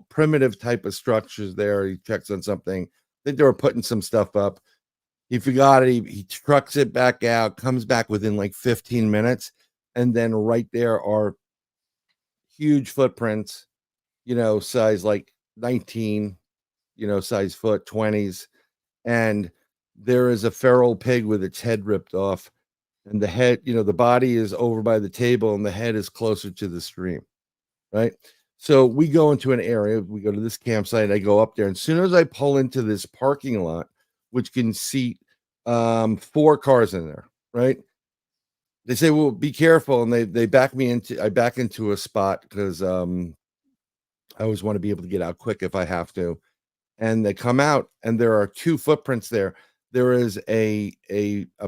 primitive type of structures there. He checks on something. I think they were putting some stuff up. He forgot it. He trucks it back out, comes back within like 15 minutes. And then right there are huge footprints, size like 19, size foot, 20s. And there is a feral pig with its head ripped off. And the head, the body is over by the table and the head is closer to the stream. Right. So we go into an area, we go to this campsite, I go up there. And as soon as I pull into this parking lot, which can seat 4 cars in there, right? They say, well, be careful. And they back into a spot because I always want to be able to get out quick if I have to. And they come out, and there are 2 footprints there. There is a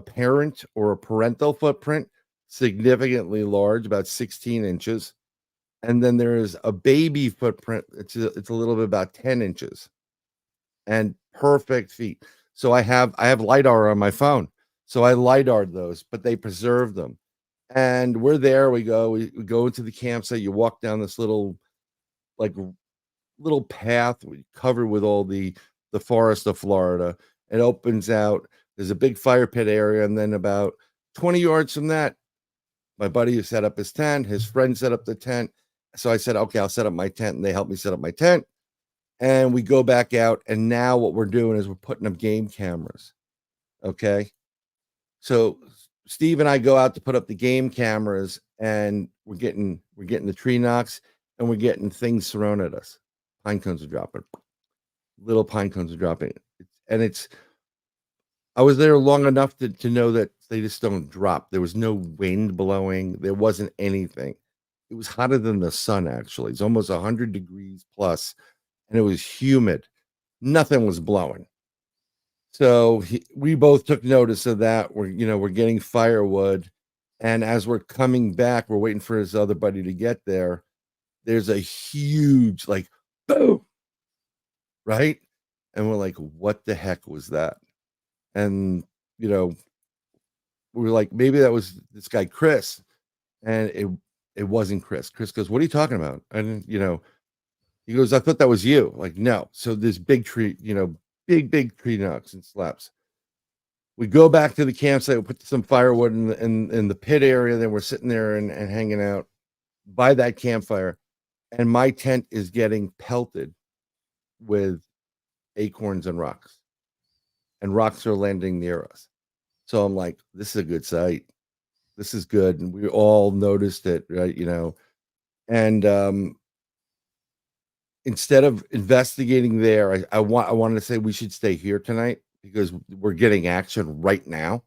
parent or a parental footprint, significantly large, about 16 inches. And then there is a baby footprint. It's a little bit about 10 inches and perfect feet. So I have LiDAR on my phone. So I LiDAR'd those, but they preserved them. And we're there. We go into the campsite. You walk down this little path covered with all the the forest of Florida. It opens out. There's a big fire pit area, and then about 20 yards from that, my buddy set up his tent. His friend set up the tent. So I said, okay, I'll set up my tent, and they helped me set up my tent. And we go back out, and now what we're doing is we're putting up game cameras. Okay. So Steve and I go out to put up the game cameras, and we're getting the tree knocks, and we're getting things thrown at us. Pine cones are dropping. Little pine cones are dropping. I was there long enough to know that they just don't drop. There was no wind blowing. There wasn't anything. It was hotter than the sun, actually. It's almost 100 degrees plus, and it was humid. Nothing was blowing. So we both took notice of that. We're getting firewood, and as we're coming back, we're waiting for his other buddy to get there. There's a huge, like, boom, right? And we're like, what the heck was that? And we were like, maybe that was this guy Chris, and it wasn't Chris. Chris goes, what are you talking about? And he goes, I thought that was you. Like, no. So this big tree, big tree knocks and slaps. We go back to the campsite. We put some firewood in the pit area. Then we're sitting there and hanging out by that campfire, and my tent is getting pelted with acorns and rocks are landing near us. So I'm like, this is a good sight. This is good. And we all noticed it, right? And instead of investigating there, I wanted to say we should stay here tonight because we're getting action right now.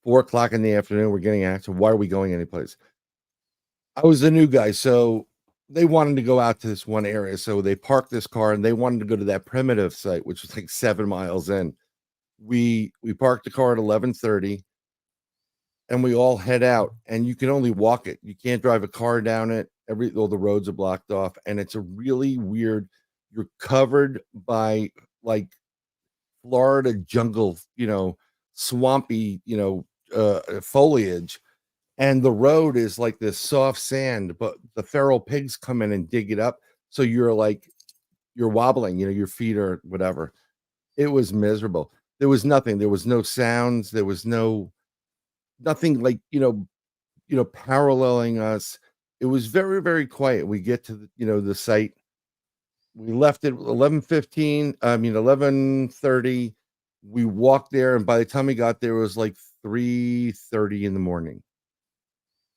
4:00 in the afternoon, we're getting action. Why are we going anyplace? I was the new guy, so they wanted to go out to this one area. So they parked this car and they wanted to go to that primitive site, which was like 7 miles in. We parked the car at 11:30, and we all head out. And you can only walk it. You can't drive a car down it. All the roads are blocked off, and it's a really weird. You're covered by like Florida jungle, swampy, foliage, and the road is like this soft sand. But the feral pigs come in and dig it up, so you're wobbling. Your feet or whatever. It was miserable. There was nothing. There was no sounds. There was nothing like, paralleling us. It was very, very quiet. We get to the site. We left at 11:30. We walked there, and by the time we got there, it was like 3:30 in the morning.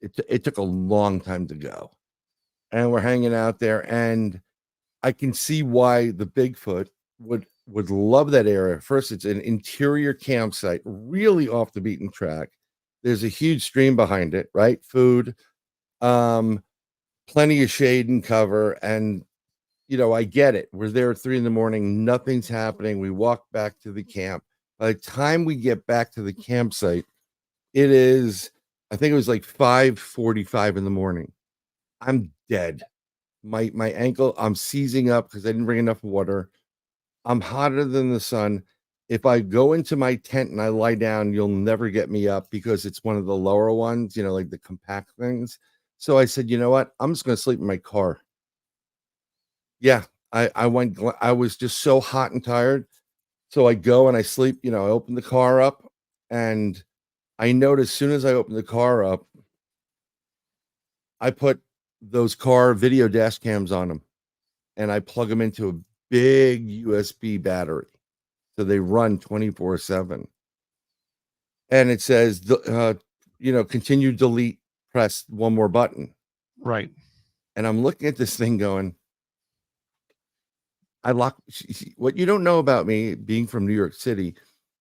It took a long time to go. And we're hanging out there, and I can see why the Bigfoot would love that area. First, it's an interior campsite, really off the beaten track. There's a huge stream behind it, right? Food, plenty of shade and cover. And, I get it. We're there at 3 a.m. Nothing's happening. We walk back to the camp. By the time we get back to the campsite, it is, I think it was like 5:45 in the morning. I'm dead. My ankle, I'm seizing up because I didn't bring enough water. I'm hotter than the sun. If I go into my tent and I lie down, you'll never get me up because it's one of the lower ones, like the compact things. So I said, you know what? I'm just going to sleep in my car. Yeah, I was just so hot and tired. So I go and I sleep, I open the car up, and I noticed as soon as I opened the car up, I put those car video dash cams on them, and I plug them into a big USB battery. So they run 24/7. And it says, continue, delete, press one more button. Right. And I'm looking at this thing going, what you don't know about me being from New York City,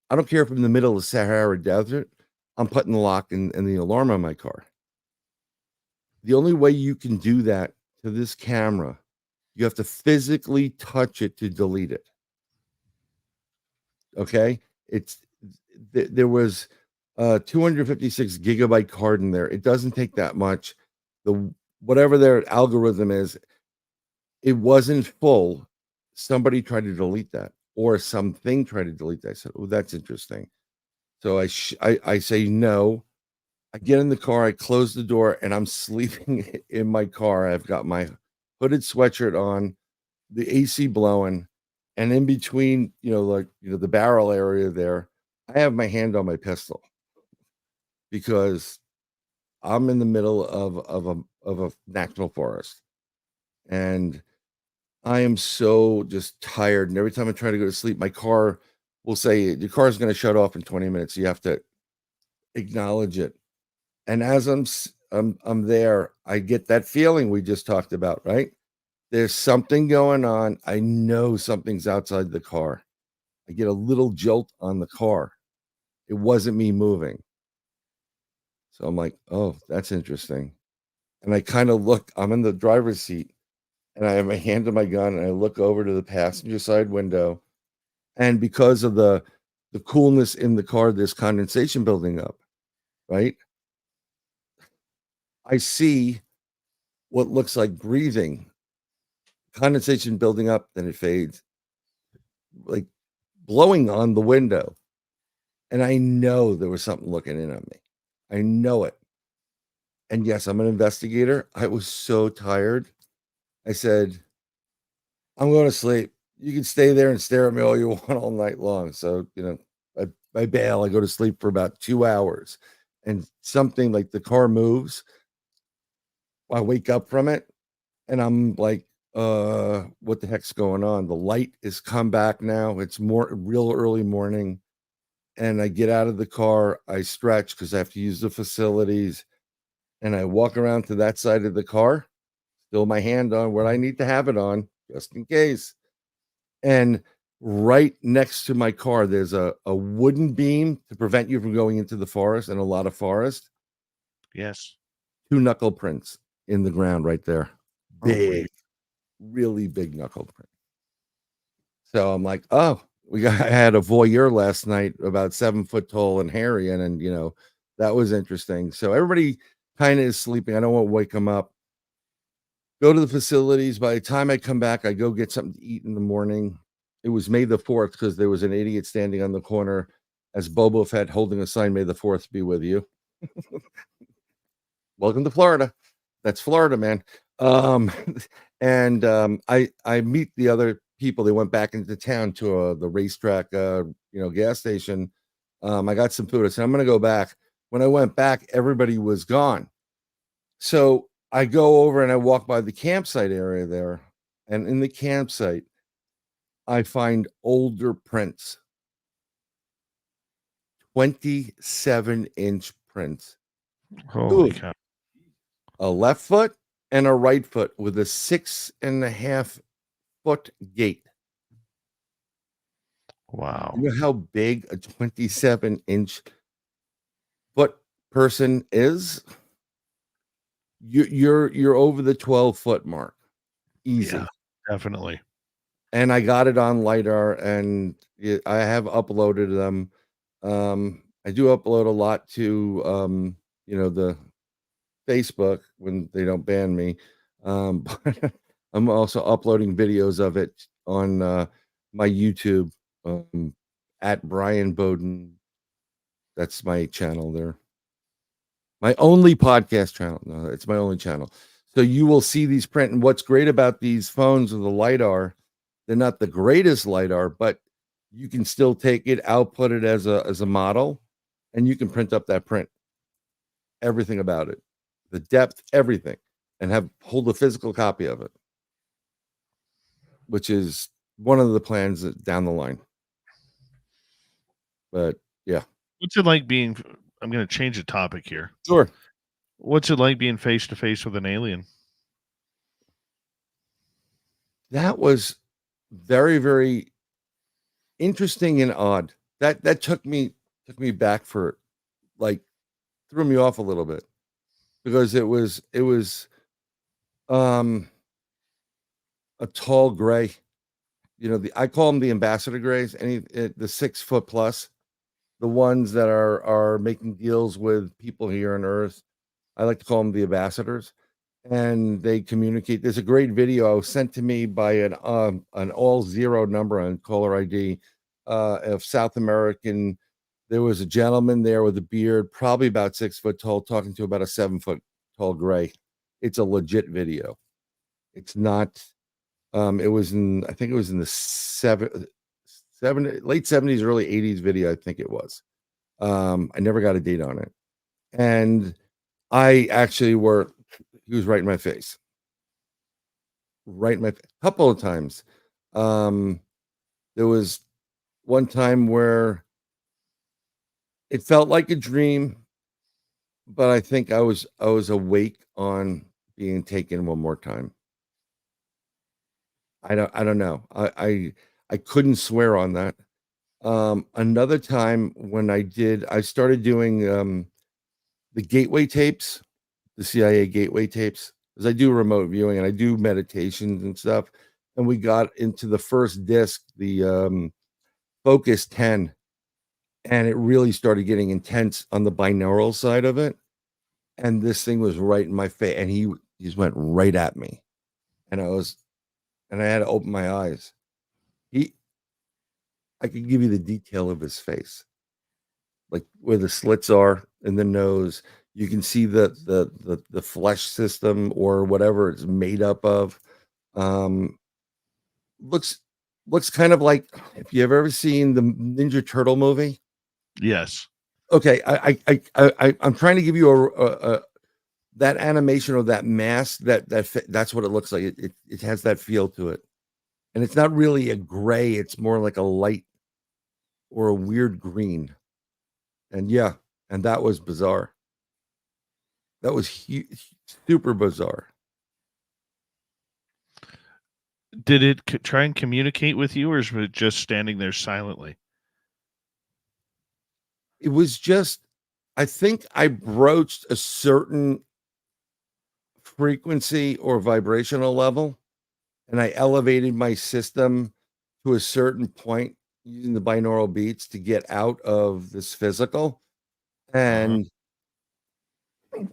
I don't care if I'm in the middle of the Sahara Desert, I'm putting the lock and the alarm on my car. The only way you can do that to this camera, you have to physically touch it to delete it. Okay. There was 256 gigabyte card in there. It doesn't take that much. Whatever their algorithm is, it wasn't full. Somebody tried to delete that, or something tried to delete that. I said, oh, that's interesting. So I say no. I get in the car, I close the door, and I'm sleeping in my car. I've got my hooded sweatshirt on, the AC blowing, And in between, the barrel area there, I have my hand on my pistol because I'm in the middle of a national forest, and I am so just tired. And every time I try to go to sleep, my car will say your car is going to shut off in 20 minutes. You have to acknowledge it. And as I'm there, I get that feeling we just talked about, right? There's something going on. I know something's outside the car. I get a little jolt on the car. It wasn't me moving. So I'm like, oh, that's interesting. And I kind of look, I'm in the driver's seat and I have my hand on my gun and I look over to the passenger side window. And because of the coolness in the car, there's condensation building up, right? I see what looks like breathing, condensation building up, then it fades, like blowing on the window. And I know there was something looking in on me. I know it. And yes, I'm an investigator. I was so tired. I said, I'm going to sleep. You can stay there and stare at me all you want all night long. So, I bail. I go to sleep for about 2 hours. And something like the car moves. I wake up from it and I'm like, what the heck's going on? The light is come back now. It's more real early morning. And I get out of the car. I stretch because I have to use the facilities. And I walk around to that side of the car, still my hand on what I need to have it on, just in case. And right next to my car, there's a wooden beam to prevent you from going into the forest, and a lot of forest. Yes. 2 knuckle prints in the ground right there. Big, Oh, really big knuckle print. So I'm like, oh, I had a voyeur last night about 7 foot tall and hairy, and that was interesting. So everybody kind of is sleeping. I don't want to wake them up. Go to the facilities. By the time I come back, I go get something to eat in the morning. It was May the 4th because there was an idiot standing on the corner as Boba Fett holding a sign, May the 4th be with you. Welcome to Florida. That's Florida, man. I meet the other people. They went back into town to the racetrack, gas station. I got some food. I said, I'm going to go back. When I went back, everybody was gone. So I go over and I walk by the campsite area there. And in the campsite, I find older prints, 27-inch prints. holy Dude, cow. a left foot and a right foot with a 6.5 foot gait. Wow. You know how big a 27-inch foot person is? You're over the 12-foot mark. Easy. Yeah, definitely. And I got it on LiDAR, and I have uploaded them. I do upload a lot to the Facebook when they don't ban me. But I'm also uploading videos of it on my YouTube at Brian Bowden. That's my channel there. My only podcast channel. No, it's my only channel. So you will see these print. And what's great about these phones with the LiDAR, they're not the greatest LiDAR, but you can still take it, output it as a model, and you can print up that print. Everything about it. The depth, everything. And hold a physical copy of it. Which is one of the plans down the line. But yeah. What's it like being I'm going to change the topic here. Sure. What's it like being face to face with an alien? That was very, very interesting and odd. That took me back for threw me off a little bit because it was a tall gray. I call them the ambassador grays, the 6 foot plus, the ones that are making deals with people here on Earth. I like to call them the ambassadors, and they communicate. There's a great video sent to me by an all 0 number on caller ID of South American. There was a gentleman there with a beard, probably about 6 foot tall, talking to about a 7 foot tall gray. It's a legit video. It's not. I think it was in the late 70s, early 80s video, I think it was. I never got a date on it. And he was right in my face. Right in my face. A couple of times. There was one time where it felt like a dream, but I think I was awake on being taken one more time. I don't know. I couldn't swear on that. Another time when I started doing the gateway tapes, the CIA gateway tapes, because I do remote viewing and I do meditations and stuff. And we got into the first disc, the Focus 10, and it really started getting intense on the binaural side of it. And this thing was right in my face, and he just went right at me, and I had to open my eyes. I could give you the detail of his face, like where the slits are in the nose. You can see the flesh system or whatever it's made up of. Looks kind of like, if you've ever seen the Ninja Turtle movie. Yes. Okay, I'm trying to give you a that animation or that mask that's what it looks like. It has that feel to it, and it's not really a gray. It's more like a light or a weird green. And yeah, and that was bizarre. That was super bizarre. Did it try and communicate with you, or is it just standing there silently? It was just, I think I broached a certain frequency or vibrational level, and I elevated my system to a certain point using the binaural beats to get out of this physical. And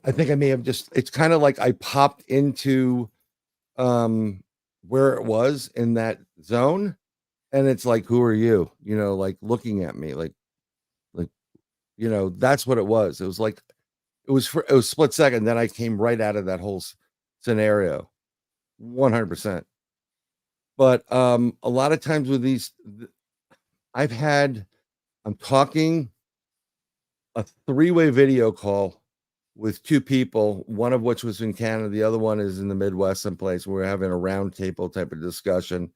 I think I may have it's kind of like I popped into where it was in that zone, and it's like, who are you? Like looking at me, like that's what it was. It was like it was split second. Then I came right out of that whole scenario, 100%. But a lot of times with these, I'm talking a 3-way video call with 2 people, one of which was in Canada, the other one is in the Midwest someplace. We're having a round table type of discussion.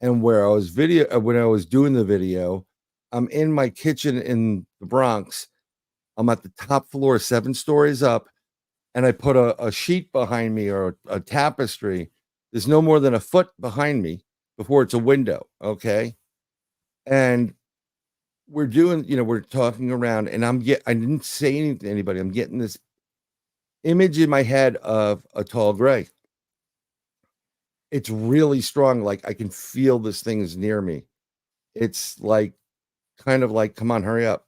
And when I was doing the video, I'm in my kitchen in the Bronx. I'm at the top floor, 7 stories up, and I put a sheet behind me or a tapestry. There's no more than a foot behind me before it's a window. Okay. And we're talking around, and I didn't say anything to anybody. I'm getting this image in my head of a tall gray. It's really strong. Like I can feel this thing is near me. It's like, kind of like, come on, hurry up,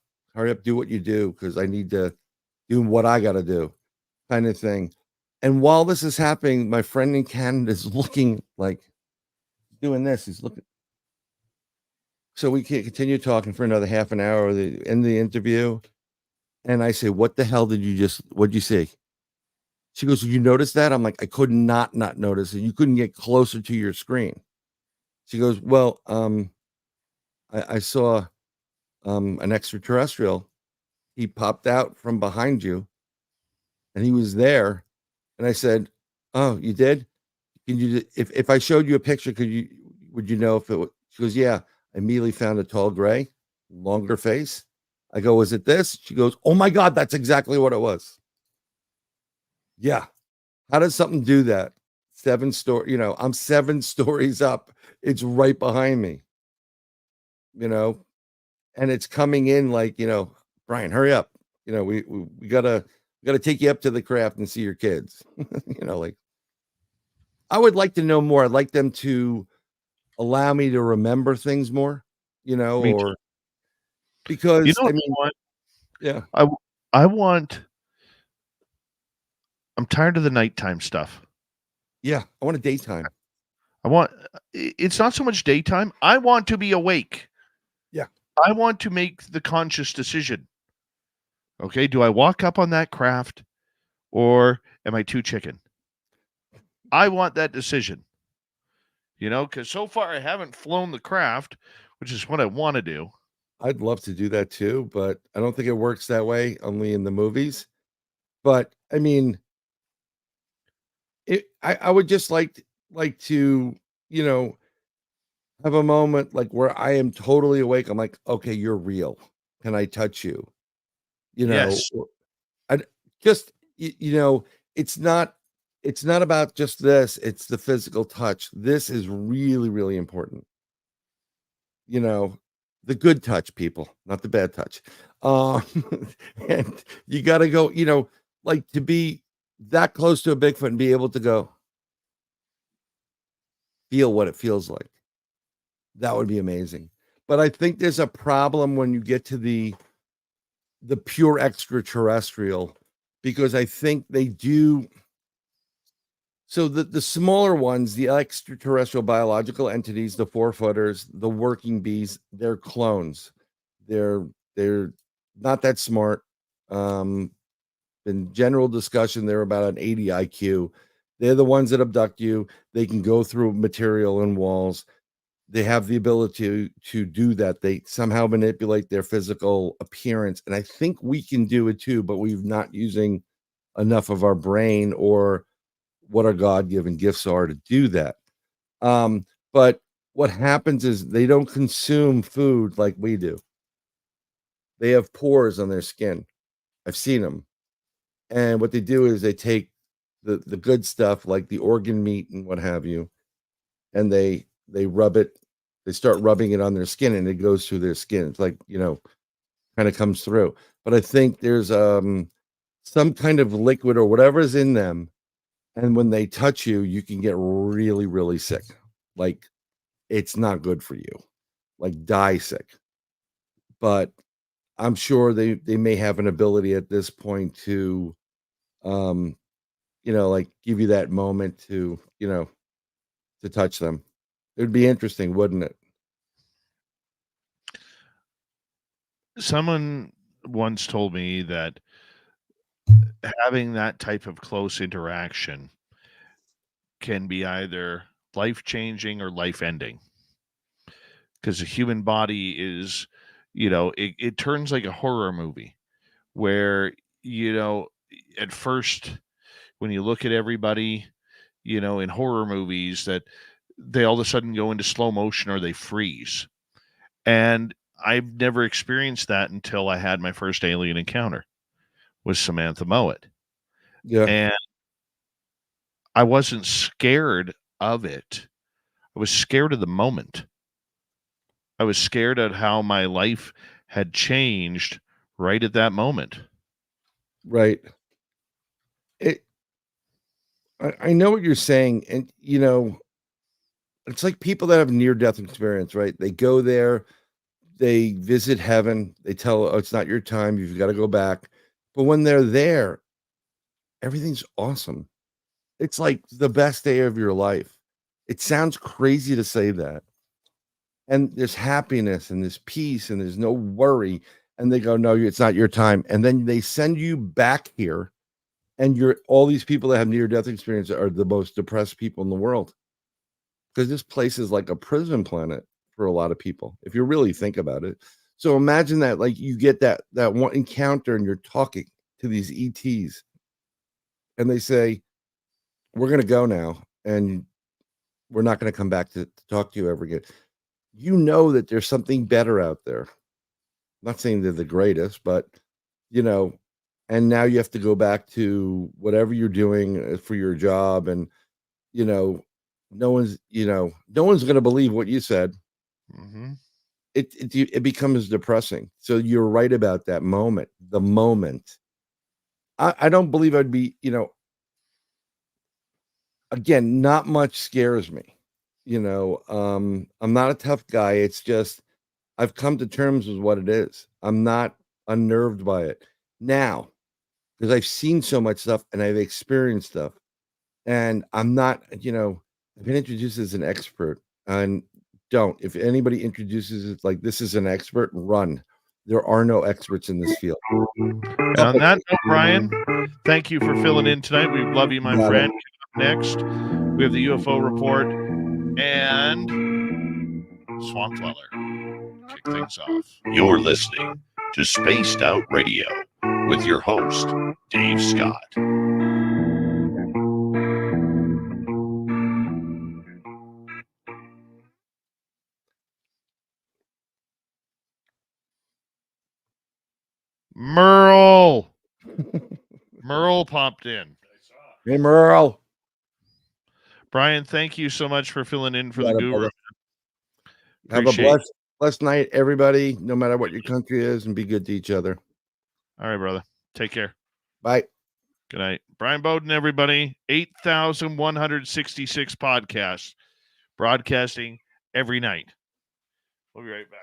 do what you do, because I need to do what I got to do, kind of thing. And while this is happening, my friend in Canada is looking like doing this. He's looking. So we can continue talking for another half an hour in the interview. And I say, what the hell what'd you see? She goes, you notice that? I'm like, I could not notice it. You couldn't get closer to your screen. She goes, well, I saw an extraterrestrial. He popped out from behind you and he was there. And I said, oh, you did? Can you, if I showed you a picture, would you know if it was? She goes, yeah. I immediately found a tall gray, longer face. I go, is it this? She goes, oh my God, that's exactly what it was. Yeah. How does something do that? 7 story, I'm 7 stories up. It's right behind me, and it's coming in like, Brian, hurry up. We gotta take you up to the craft and see your kids. Like, I would like to know more. I'd like them to allow me to remember things more, or because I mean, yeah. I'm tired of the nighttime stuff. Yeah. I want a daytime. It's not so much daytime. I want to be awake. Yeah. I want to make the conscious decision. Okay. Do I walk up on that craft or am I too chicken? I want that decision. because so far I haven't flown the craft, which is what I want to do. I'd love to do that too, but I don't think it works that way, only in the movies. But I mean, I would just like to, you know, have a moment like where I am totally awake. I'm like, okay, you're real. Can I touch you? You know, Yes. I just it's not about just this. It's the physical touch. This is really, really important. You know, the good touch, people, not the bad touch. Um, and you got to go. Like to be that close to a Bigfoot and be able to go feel what it feels like. That would be amazing. But I think there's a problem when you get to the pure extraterrestrial, because I think they do. So the smaller ones, the extraterrestrial biological entities, the 4-footers, the working bees, they're clones. They're not that smart. In general discussion, they're about an 80 IQ. They're the ones that abduct you. They can go through material and walls. They have the ability to do that. They somehow manipulate their physical appearance. And I think we can do it too, but we're not using enough of our brain or what our God-given gifts are to do that. But what happens is they don't consume food like we do. They have pores on their skin. I've seen them. And what they do is they take the good stuff like the organ meat and what have you, and they rub it. They start rubbing it on their skin, and it goes through their skin. It's like, kind of comes through. But I think there's some kind of liquid or whatever is in them, and when they touch you, you can get really, really sick. Like, it's not good for you. Like, die sick. But I'm sure they may have an ability at this point to like give you that moment to to touch them. It would be interesting, wouldn't it? Someone once told me that having that type of close interaction can be either life-changing or life-ending, because the human body is, it turns like a horror movie where, at first, when you look at everybody, in horror movies, that they all of a sudden go into slow motion or they freeze. And I've never experienced that until I had my first alien encounter with Samantha Mowat. Yeah. And I wasn't scared of it. I was scared of the moment. I was scared at how my life had changed right at that moment. Right. I know what you're saying, and it's like people that have near-death experience, right? They go there, they visit heaven, they tell, oh, it's not your time, you've got to go back. But when they're there, everything's awesome. It's like the best day of your life. It sounds crazy to say that. And there's happiness and there's peace and there's no worry. And they go, no, it's not your time. And then they send you back here. And all these people that have near-death experience are the most depressed people in the world. Because this place is like a prison planet for a lot of people, if you really think about it. So imagine that, like, you get that one encounter and you're talking to these ETs. And they say, we're going to go now. And we're not going to come back to talk to you ever again. You know that there's something better out there. I'm not saying they're the greatest, but, and now you have to go back to whatever you're doing for your job. And, no one's going to believe what you said. Mm-hmm. It becomes depressing. So you're right about that moment. The moment. I don't believe I'd be, again, not much scares me. I'm not a tough guy. It's just I've come to terms with what it is. I'm not unnerved by it now because I've seen so much stuff and I've experienced stuff. And I'm not, I've been introduced as an expert. And if anybody introduces it like this is an expert, run. There are no experts in this field. And on that note, Brian, thank you for filling in tonight. We love you, my friend. Next, we have the UFO report. and Swamp Dweller. Kick things off. You're listening to Spaced Out Radio with your host, Dave Scott. Merle popped in. Hey, Merle. Brian, thank you so much for filling in for You the got it, guru. brother. Have a Appreciate blessed night, everybody, no matter what your country is, and be good to each other. All right, brother. Take care. Bye. Good night. Brian Bowden, everybody. 8,166 podcasts broadcasting every night. We'll be right back.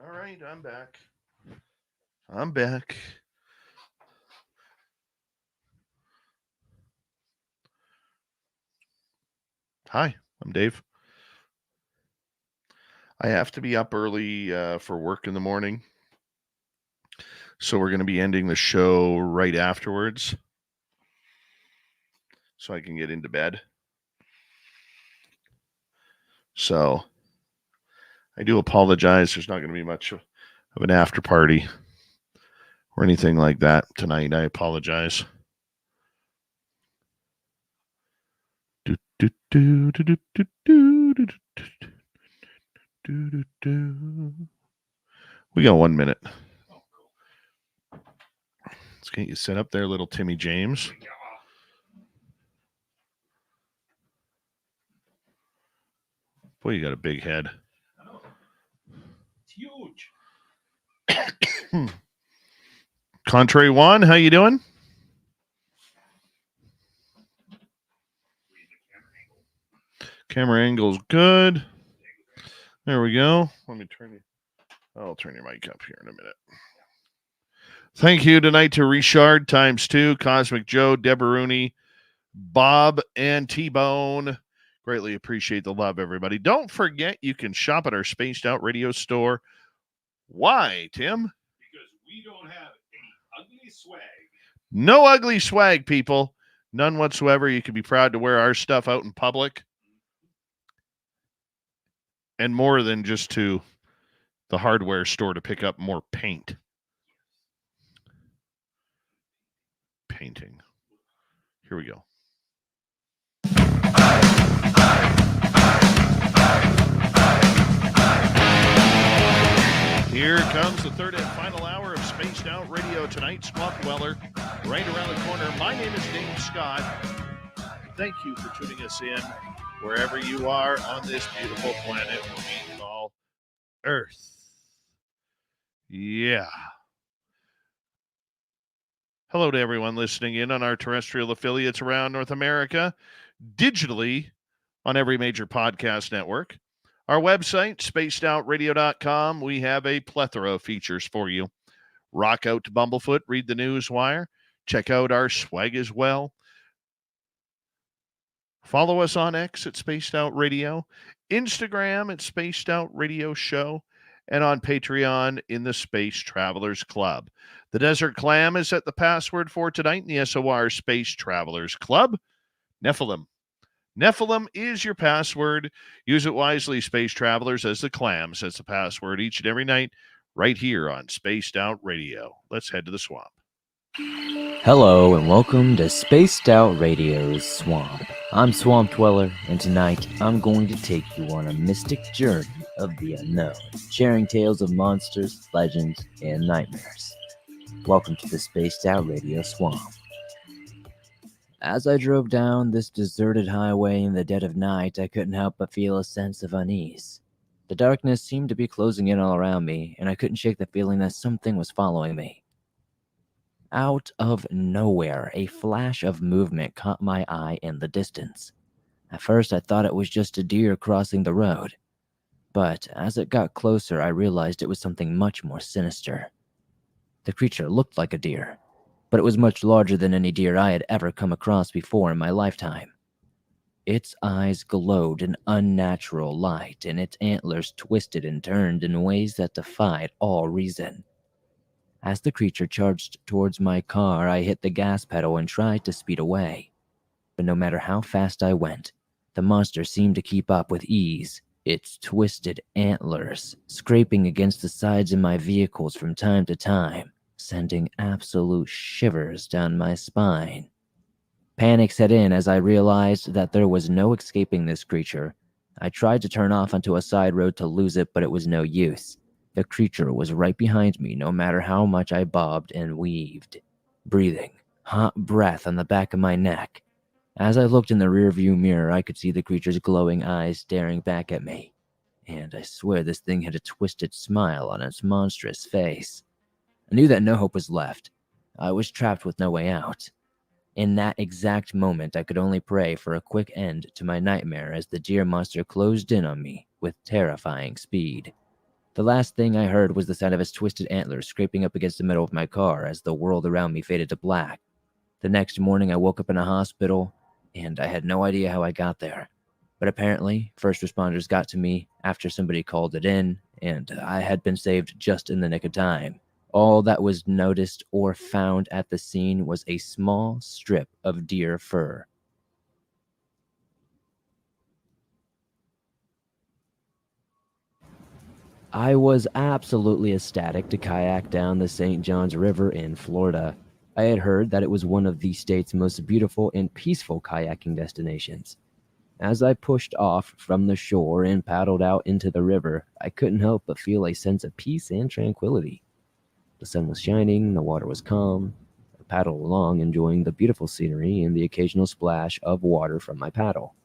All right, I'm back. I'm back. Hi, I'm Dave. I have to be up early for work in the morning. So we're going to be ending the show right afterwards so I can get into bed. So I do apologize. There's not going to be much of an after party or anything like that tonight. I apologize. We got 1 minute. Let's get you set up there, little Timmy James. Boy, you got a big head. It's huge. Contrary Juan, how you doing? Camera angle's good. There we go. Let me turn you. I'll turn your mic up here in a minute. Thank you tonight to Richard ×2, Cosmic Joe, Deboruni, Bob, and T-Bone. Greatly appreciate the love, everybody. Don't forget you can shop at our Spaced Out Radio store. Why, Tim? Because we don't have any ugly swag. No ugly swag, people. None whatsoever. You can be proud to wear our stuff out in public. And more than just to the hardware store to pick up more paint. Painting. Here we go. Here comes the third and final hour of Spaced Out Radio tonight. Swamp Dweller, right around the corner. My name is Dave Scott. Thank you for tuning us in wherever you are on this beautiful planet we call Earth. Yeah. Hello to everyone listening in on our terrestrial affiliates around North America, digitally on every major podcast network. Our website, spacedoutradio.com, we have a plethora of features for you. Rock out to Bumblefoot, read the news wire, check out our swag as well. Follow us on X at Spaced Out Radio, Instagram at Spaced Out Radio Show, and on Patreon in the Space Travelers Club. The Desert Clam is at the password for tonight in the SOR Space Travelers Club. Nephilim. Nephilim is your password. Use it wisely, Space Travelers, as the Clam sets the password each and every night right here on Spaced Out Radio. Let's head to the swamp. Hello and welcome to Spaced Out Radio's Swamp. I'm Swamp Dweller, and tonight I'm going to take you on a mystic journey of the unknown, sharing tales of monsters, legends, and nightmares. Welcome to the Spaced Out Radio Swamp. As I drove down this deserted highway in the dead of night, I couldn't help but feel a sense of unease. The darkness seemed to be closing in all around me, and I couldn't shake the feeling that something was following me. Out of nowhere, a flash of movement caught my eye in the distance. At first, I thought it was just a deer crossing the road. But as it got closer, I realized it was something much more sinister. The creature looked like a deer, but it was much larger than any deer I had ever come across before in my lifetime. Its eyes glowed an unnatural light, and its antlers twisted and turned in ways that defied all reason. As the creature charged towards my car, I hit the gas pedal and tried to speed away. But no matter how fast I went, the monster seemed to keep up with ease, its twisted antlers scraping against the sides of my vehicles from time to time, sending absolute shivers down my spine. Panic set in as I realized that there was no escaping this creature. I tried to turn off onto a side road to lose it, but it was no use. The creature was right behind me no matter how much I bobbed and weaved. Breathing, hot breath on the back of my neck. As I looked in the rearview mirror, I could see the creature's glowing eyes staring back at me. And I swear this thing had a twisted smile on its monstrous face. I knew that no hope was left. I was trapped with no way out. In that exact moment, I could only pray for a quick end to my nightmare as the deer monster closed in on me with terrifying speed. The last thing I heard was the sound of his twisted antlers scraping up against the metal of my car as the world around me faded to black. The next morning, I woke up in a hospital, and I had no idea how I got there. But apparently, first responders got to me after somebody called it in, and I had been saved just in the nick of time. All that was noticed or found at the scene was a small strip of deer fur. I was absolutely ecstatic to kayak down the St. Johns River in Florida. I had heard that it was one of the state's most beautiful and peaceful kayaking destinations. As I pushed off from the shore and paddled out into the river, I couldn't help but feel a sense of peace and tranquility. The sun was shining, the water was calm. I paddled along, enjoying the beautiful scenery and the occasional splash of water from my paddle.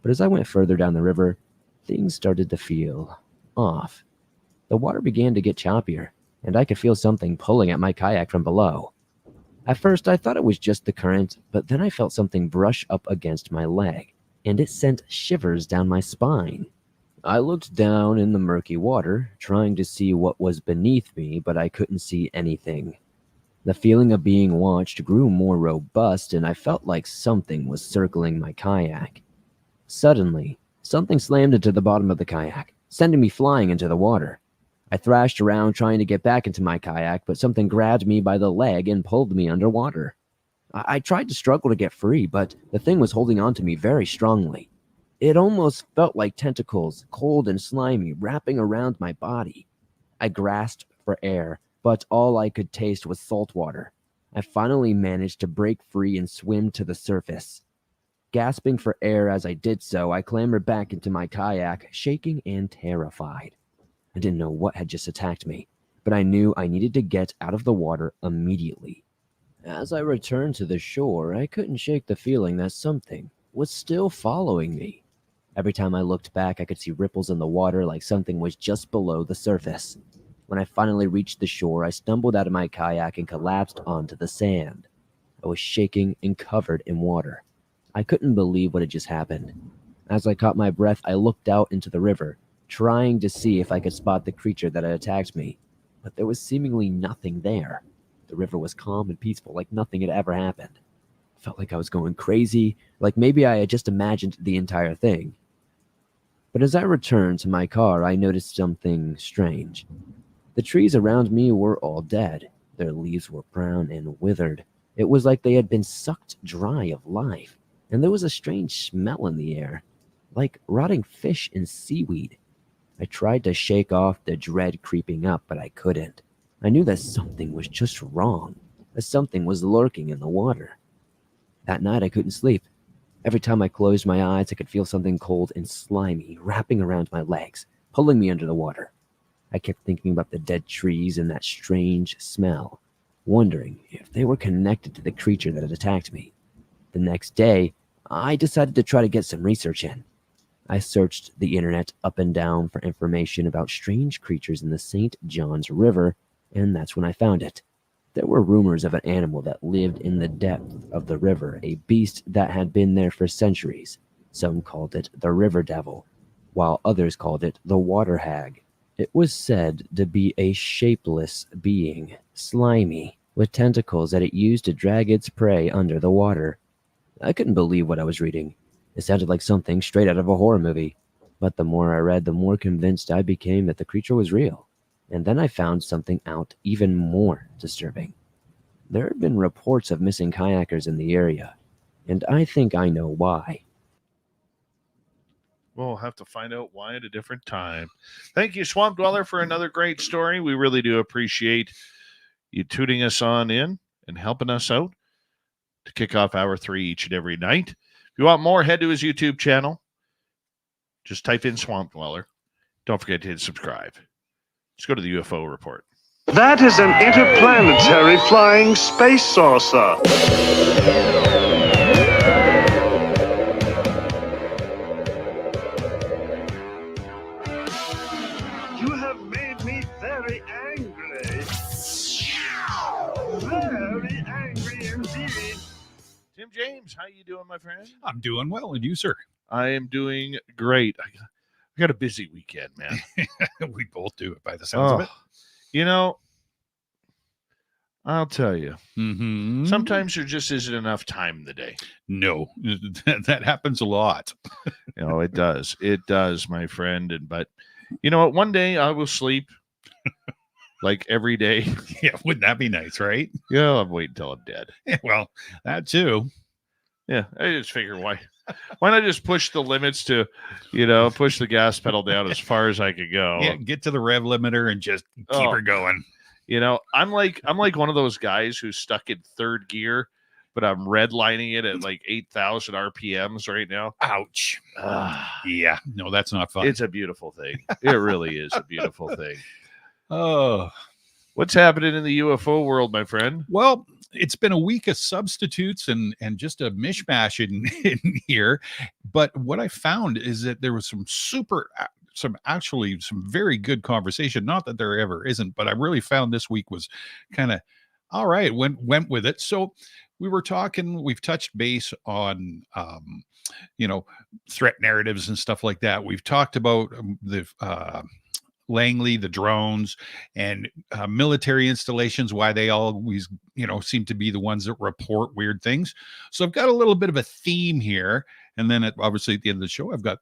But as I went further down the river, things started to feel off. The water began to get choppier, and I could feel something pulling at my kayak from below. At first, I thought it was just the current, but then I felt something brush up against my leg, and it sent shivers down my spine. I looked down in the murky water, trying to see what was beneath me, but I couldn't see anything. The feeling of being watched grew more robust, and I felt like something was circling my kayak. Suddenly, something slammed into the bottom of the kayak, sending me flying into the water. I thrashed around trying to get back into my kayak, but something grabbed me by the leg and pulled me underwater. I tried to struggle to get free, but the thing was holding on to me very strongly. It almost felt like tentacles, cold and slimy, wrapping around my body. I grasped for air, but all I could taste was salt water. I finally managed to break free and swim to the surface. Gasping for air as I did so, I clambered back into my kayak, shaking and terrified. I didn't know what had just attacked me, but I knew I needed to get out of the water immediately. As I returned to the shore, I couldn't shake the feeling that something was still following me. Every time I looked back, I could see ripples in the water like something was just below the surface. When I finally reached the shore, I stumbled out of my kayak and collapsed onto the sand. I was shaking and covered in water. I couldn't believe what had just happened. As I caught my breath, I looked out into the river, trying to see if I could spot the creature that had attacked me, but there was seemingly nothing there. The river was calm and peaceful, like nothing had ever happened. I felt like I was going crazy, like maybe I had just imagined the entire thing. But as I returned to my car, I noticed something strange. The trees around me were all dead. Their leaves were brown and withered. It was like they had been sucked dry of life, and there was a strange smell in the air, like rotting fish and seaweed. I tried to shake off the dread creeping up, but I couldn't. I knew that something was just wrong, that something was lurking in the water. That night I couldn't sleep. Every time I closed my eyes, I could feel something cold and slimy wrapping around my legs, pulling me under the water. I kept thinking about the dead trees and that strange smell, wondering if they were connected to the creature that had attacked me. The next day, I decided to try to get some research in. I searched the internet up and down for information about strange creatures in the St. Johns River, and that's when I found it. There were rumors of an animal that lived in the depth of the river, a beast that had been there for centuries. Some called it the river devil, while others called it the water hag. It was said to be a shapeless being, slimy, with tentacles that it used to drag its prey under the water. I couldn't believe what I was reading. It sounded like something straight out of a horror movie. But the more I read, the more convinced I became that the creature was real. And then I found something out even more disturbing. There had been reports of missing kayakers in the area, and I think I know why. We'll have to find out why at a different time. Thank you, Swamp Dweller, for another great story. We really do appreciate you tuning us on in and helping us out to kick off hour 3 each and every night. If you want more, head to his YouTube channel. Just type in Swamp Dweller. Don't forget to hit subscribe. Let's go to the UFO report. That is an interplanetary flying space saucer. You have made me very angry. Very angry indeed. Tim James, how you doing, my friend? I'm doing well, and you, sir? I am doing great. I I got a busy weekend, man. We both do it by the sounds of it. You know, I'll tell you. Mm-hmm. Sometimes there just isn't enough time in the day. No, that happens a lot. You know, it does. It does, my friend. But you know what? One day I will sleep like every day. Yeah, wouldn't that be nice, right? Yeah, I'll wait until I'm dead. Yeah, well, that too. Yeah, I just figure why not just push the limits to, push the gas pedal down as far as I could go. Yeah, get to the rev limiter and just keep her going. I'm like one of those guys who's stuck in third gear, but I'm redlining it at like 8,000 RPMs right now. Ouch. Yeah, no, that's not fun. It's a beautiful thing. It really is a beautiful thing. Oh, what's happening in the UFO world, my friend? Well, it's been a week of substitutes and just a mishmash in here. But what I found is that there was some very good conversation. Not that there ever isn't, but I really found this week was kind of all right. Went with it. So we were talking. We've touched base on threat narratives and stuff like that. We've talked about the Langley, the drones, and military installations, why they always, seem to be the ones that report weird things. So I've got a little bit of a theme here. And then obviously at the end of the show, I've got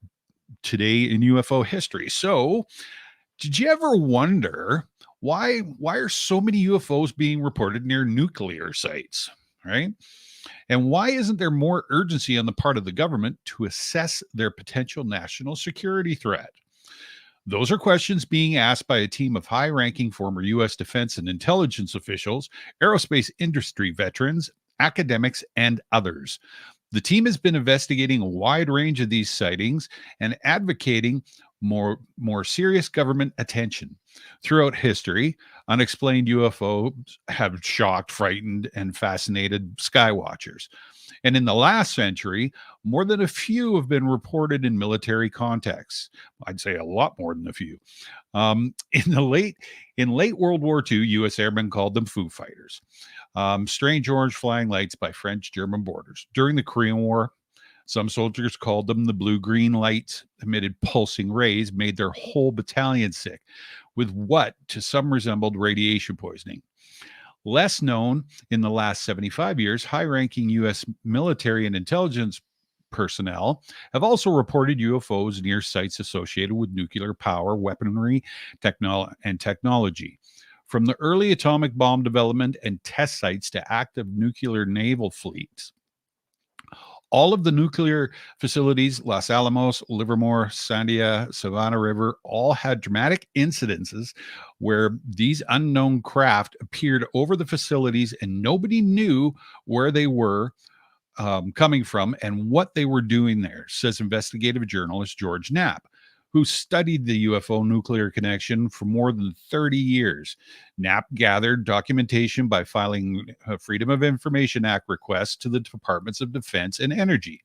today in UFO history. So did you ever wonder why are so many UFOs being reported near nuclear sites, right? And why isn't there more urgency on the part of the government to assess their potential national security threat? Those are questions being asked by a team of high-ranking former U.S. defense and intelligence officials, aerospace industry veterans, academics, and others. The team has been investigating a wide range of these sightings and advocating more serious government attention. Throughout history, unexplained UFOs have shocked, frightened, and fascinated skywatchers. And in the last century, more than a few have been reported in military contexts. I'd say a lot more than a few. In late World War II, U.S. airmen called them Foo Fighters. Strange orange flying lights by French-German borders. During the Korean War, some soldiers called them the blue-green lights, emitted pulsing rays, made their whole battalion sick with what to some resembled radiation poisoning. Less known, in the last 75 years, high-ranking U.S. military and intelligence personnel have also reported UFOs near sites associated with nuclear power, weaponry, and technology. From the early atomic bomb development and test sites to active nuclear naval fleets, all of the nuclear facilities, Los Alamos, Livermore, Sandia, Savannah River, all had dramatic incidences where these unknown craft appeared over the facilities and nobody knew where they were coming from and what they were doing there, says investigative journalist George Knapp, who studied the UFO nuclear connection for more than 30 years. Knapp gathered documentation by filing Freedom of Information Act requests to the Departments of Defense and Energy.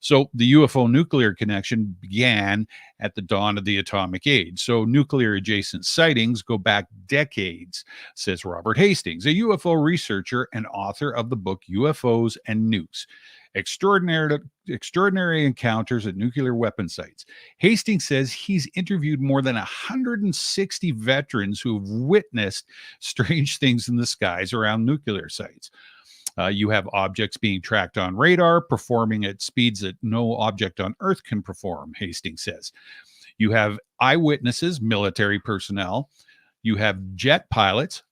So the UFO nuclear connection began at the dawn of the atomic age. So nuclear adjacent sightings go back decades, says Robert Hastings, a UFO researcher and author of the book UFOs and Nukes: Extraordinary Encounters at Nuclear Weapon Sites. Hastings says he's interviewed more than 160 veterans who have witnessed strange things in the skies around nuclear sites. You have objects being tracked on radar, performing at speeds that no object on Earth can perform, Hastings says. You have eyewitnesses, military personnel. You have jet pilots.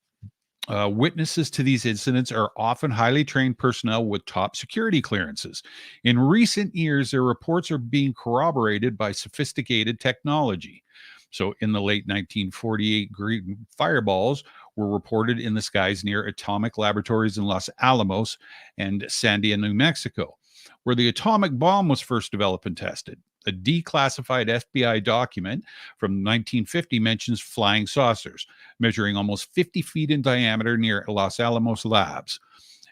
Witnesses to these incidents are often highly trained personnel with top security clearances. In recent years, their reports are being corroborated by sophisticated technology. So in the late 1948, green fireballs were reported in the skies near atomic laboratories in Los Alamos and Sandia, New Mexico, where the atomic bomb was first developed and tested. A declassified FBI document from 1950 mentions flying saucers, measuring almost 50 feet in diameter near Los Alamos labs.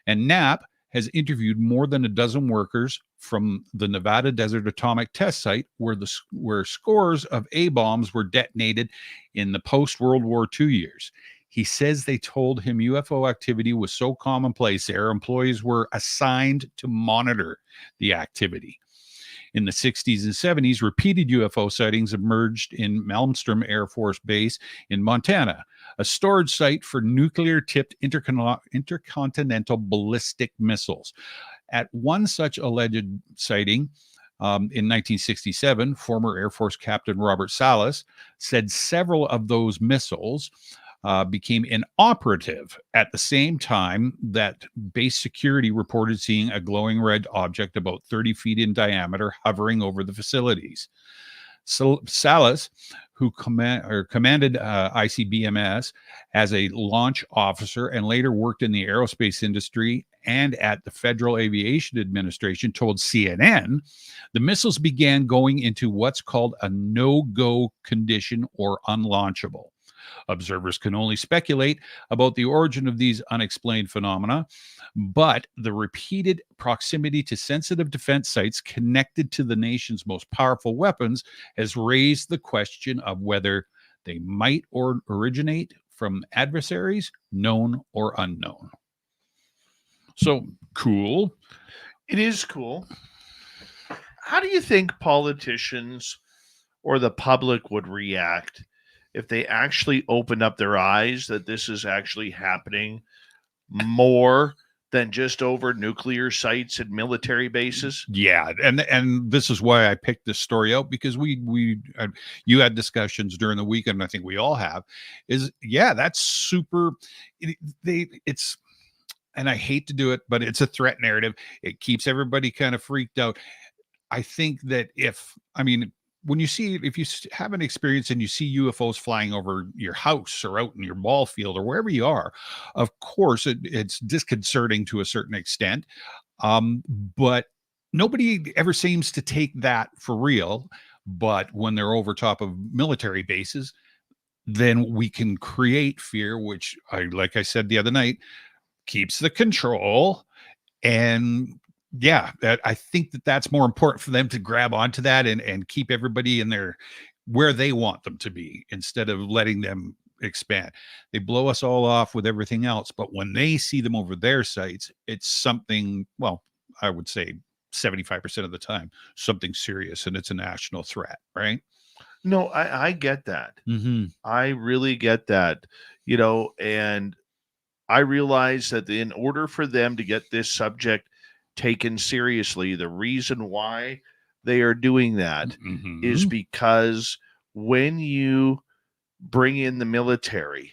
And Knapp has interviewed more than a dozen workers from the Nevada Desert Atomic Test Site, where scores of A-bombs were detonated in the post-World War II years. He says they told him UFO activity was so commonplace there, employees were assigned to monitor the activity. In the 60s and 70s, repeated UFO sightings emerged in Malmstrom Air Force Base in Montana, a storage site for nuclear-tipped intercontinental ballistic missiles. At one such alleged sighting, in 1967, former Air Force Captain Robert Salas said several of those missiles became inoperative at the same time that base security reported seeing a glowing red object about 30 feet in diameter hovering over the facilities. So Salas, who commanded ICBMS as a launch officer and later worked in the aerospace industry and at the Federal Aviation Administration, told CNN the missiles began going into what's called a no-go condition or unlaunchable. Observers can only speculate about the origin of these unexplained phenomena, but the repeated proximity to sensitive defense sites connected to the nation's most powerful weapons has raised the question of whether they might originate from adversaries, known or unknown. So cool. It is cool. How do you think politicians or the public would react if they actually opened up their eyes that this is actually happening more than just over nuclear sites and military bases? Yeah, and this is why I picked this story out, because you had discussions during the weekend, and I think we all have. That's super. It's. And I hate to do it, but it's a threat narrative. It keeps everybody kind of freaked out. I think that if you have an experience and you see UFOs flying over your house or out in your ball field or wherever you are, of course, it's disconcerting to a certain extent. But nobody ever seems to take that for real. But when they're over top of military bases, then we can create fear, which like I said the other night, keeps the control. And I think that's more important for them to grab onto that and keep everybody in there where they want them to be instead of letting them expand. They blow us all off with everything else, but when they see them over their sites, it's something, well, I would say 75% of the time, something serious, and it's a national threat, right? No, I get that. Mm-hmm. I really get that, and I realize that in order for them to get this subject taken seriously, the reason why they are doing that is because when you bring in the military,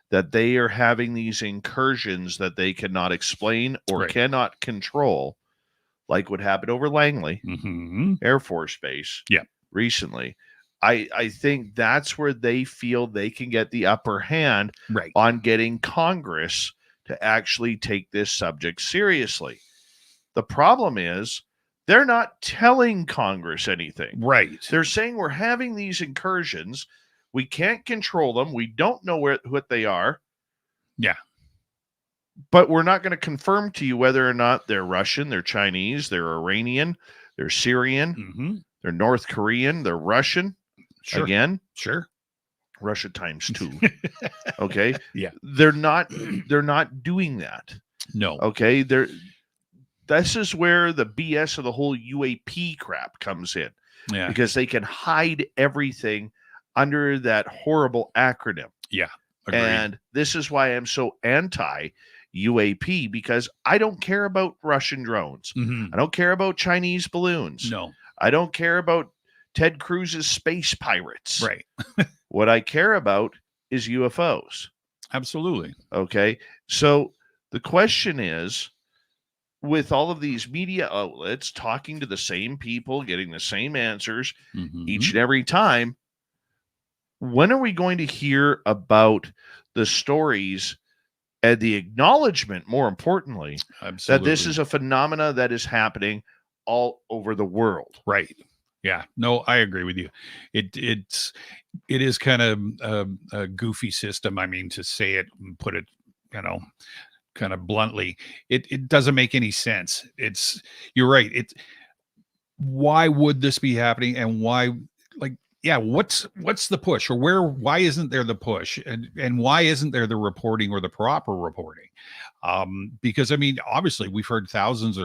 that they are having these incursions that they cannot explain or cannot control, like what happened over Langley Air Force Base recently. I think that's where they feel they can get the upper hand on getting Congress to actually take this subject seriously. The problem is they're not telling Congress anything. Right. They're saying we're having these incursions. We can't control them. We don't know what they are. Yeah. But we're not going to confirm to you whether or not they're Russian, they're Chinese, they're Iranian, they're Syrian, they're North Korean, they're Russian. Sure. Again, sure. Russia times 2. Okay. Yeah. They're not doing that. No. Okay. This is where the BS of the whole UAP crap comes in. Yeah. Because they can hide everything under that horrible acronym. Yeah. Agreed. And this is why I'm so anti UAP, because I don't care about Russian drones. I don't care about Chinese balloons. No. I don't care about Ted Cruz's space pirates. Right. What I care about is UFOs. Absolutely. Okay. So the question is, with all of these media outlets talking to the same people, getting the same answers each and every time, when are we going to hear about the stories and the acknowledgement, more importantly, that this is a phenomena that is happening all over the world? Right. Yeah, no, I agree with you. It is kind of a goofy system. I mean, to say it and put it, kind of bluntly, it doesn't make any sense. You're right. Why would this be happening, and why? What's the push, or why isn't there the push, and why isn't there the reporting or the proper reporting? Because I mean, obviously, we've heard thousands.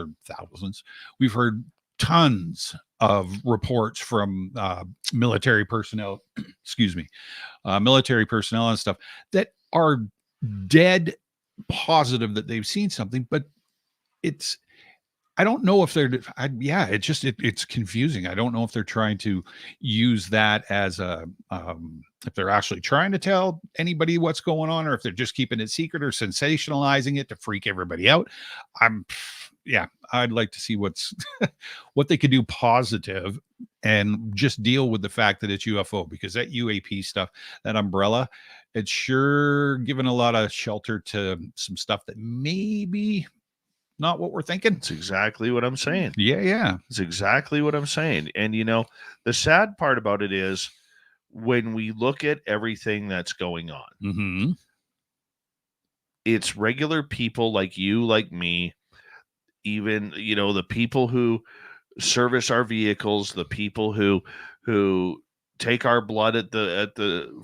We've heard tons of reports from military personnel, excuse me, military personnel and stuff that are dead positive that they've seen something, but I don't know if it's confusing. I don't know if they're trying to use that as if they're actually trying to tell anybody what's going on, or if they're just keeping it secret or sensationalizing it to freak everybody out. I'd like to see what they could do positive and just deal with the fact that it's UFO, because that UAP stuff, that umbrella, it's sure given a lot of shelter to some stuff that maybe not what we're thinking. That's exactly what I'm saying. Yeah. It's exactly what I'm saying. And, the sad part about it is when we look at everything that's going on, Mm-hmm. it's regular people like you, like me, even, the people who service our vehicles, the people who take our blood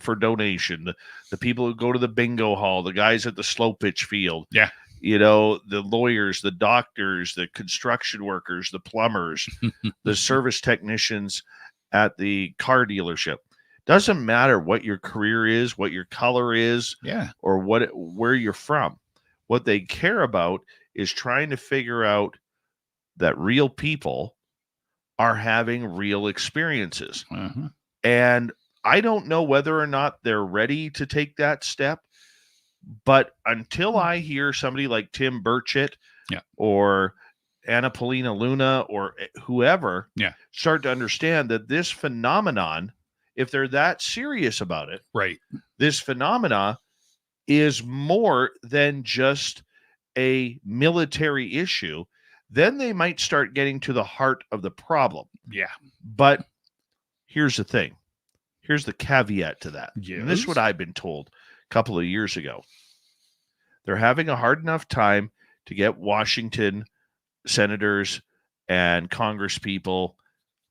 for donation, the people who go to the bingo hall, the guys at the slow pitch field. Yeah. The lawyers, the doctors, the construction workers, the plumbers, the service technicians at the car dealership. Doesn't matter what your career is, what your color is, or where you're from. What they care about is trying to figure out that real people are having real experiences. Uh-huh. And I don't know whether or not they're ready to take that step. But until I hear somebody like Tim Burchett or Anna Paulina Luna or whoever start to understand that this phenomenon, if they're that serious about it, right, this phenomena is more than just a military issue, then they might start getting to the heart of the problem. Yeah. But here's the thing. Here's the caveat to that. Yes. And this is what I've been told a couple of years ago. They're having a hard enough time to get Washington senators and Congress people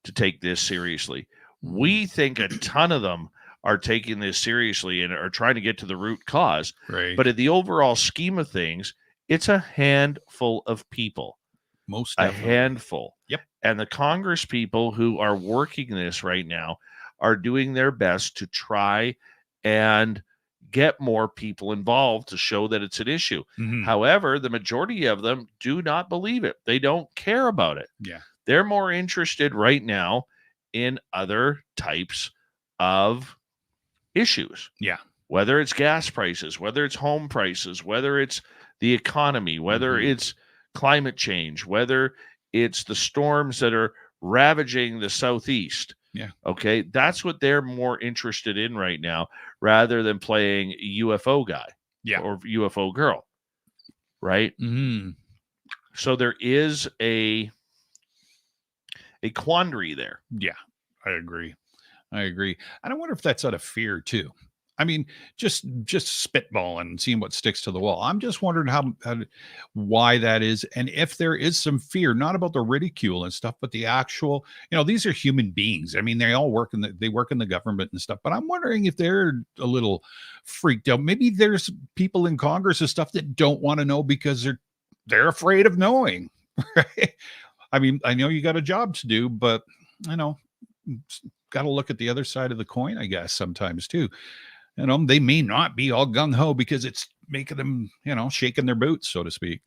to take this seriously. We think a ton of them are taking this seriously and are trying to get to the root cause. Right. But in the overall scheme of things, it's a handful of people. Most definitely. A handful. Yep. And the Congress people who are working this right now are doing their best to try and get more people involved to show that it's an issue. Mm-hmm. However, the majority of them do not believe it. They don't care about it. Yeah. They're more interested right now in other types of issues. Yeah. Whether it's gas prices, whether it's home prices, whether it's the economy, whether it's climate change, whether it's the storms that are ravaging the Southeast. Yeah. Okay. That's what they're more interested in right now, rather than playing UFO guy or UFO girl. Right. Mm-hmm. So there is a quandary there. Yeah, I agree. And I wonder if that's out of fear too. I mean, just spitballing and seeing what sticks to the wall. I'm just wondering why that is, and if there is some fear, not about the ridicule and stuff, but the actual, these are human beings. I mean, they all work in the government and stuff. But I'm wondering if they're a little freaked out. Maybe there's people in Congress and stuff that don't want to know because they're afraid of knowing. Right? I mean, I know you got a job to do, but got to look at the other side of the coin, I guess, sometimes too. They may not be all gung-ho because it's making them, shaking their boots, so to speak.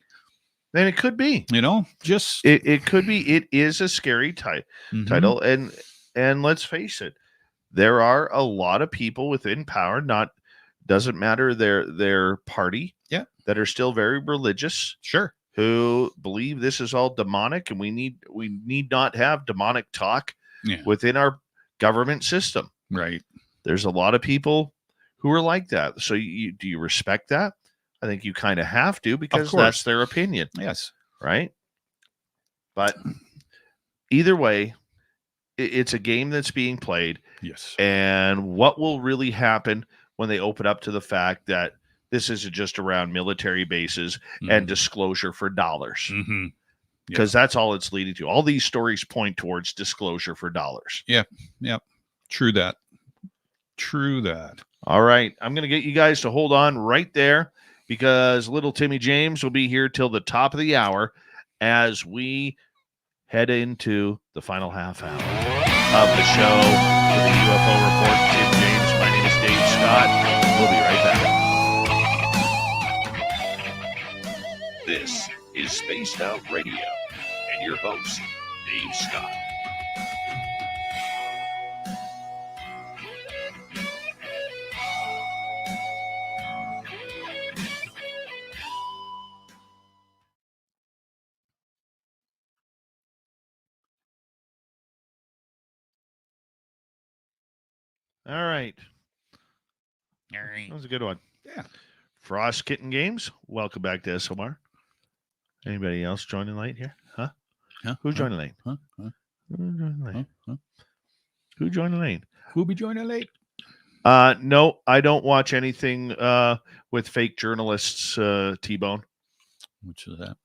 And it could be, it could be. It is a scary title. And let's face it, there are a lot of people within power, doesn't matter their party, that are still very religious. Sure. Who believe this is all demonic, and we need not have demonic talk within our government system. Right. There's a lot of people who are like that. So do you respect that? I think you kind of have to, because that's their opinion. Yes. Right. But either way, it's a game that's being played. Yes. And what will really happen when they open up to the fact that this isn't just around military bases and disclosure for dollars. Mm-hmm. Because that's all it's leading to. All these stories point towards disclosure for dollars. Yeah. Yep. True that. All right. I'm going to get you guys to hold on right there, because little Timmy James will be here till the top of the hour as we head into the final half hour of the show with the UFO Report. Tim James. My name is Dave Scott. We'll be right back. This is Spaced Out Radio and your host, Dave Scott. All right. That was a good one. Yeah. Frost Kitten Games, welcome back to SOMR. Anybody else joining late here? Huh? Who's joining late? Huh? Who's joining late? Huh? Who joining late? Who'll be joining late? No, I don't watch anything with fake journalists, T-Bone. Which is that?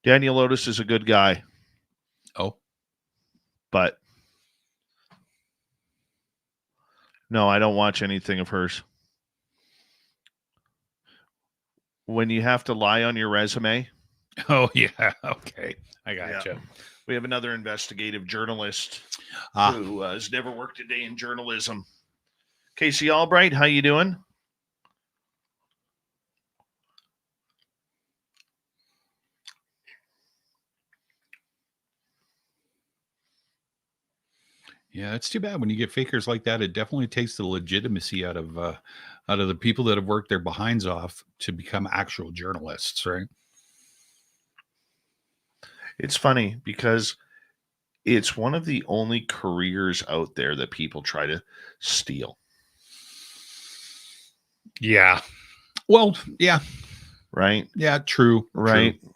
Daniel Otis is a good guy, Oh, but no, I don't watch anything of hers. When you have to lie on your resume. oh yeah. Okay, I gotcha. We have another investigative journalist who has never worked a day in journalism. Casey Albright, how you doing? Yeah, it's too bad when you get fakers like that. It definitely takes the legitimacy out of the people that have worked their behinds off to become actual journalists, right? It's funny because it's one of the only careers out there that people try to steal. Yeah. Well, yeah. Right? Yeah, true. Right. True.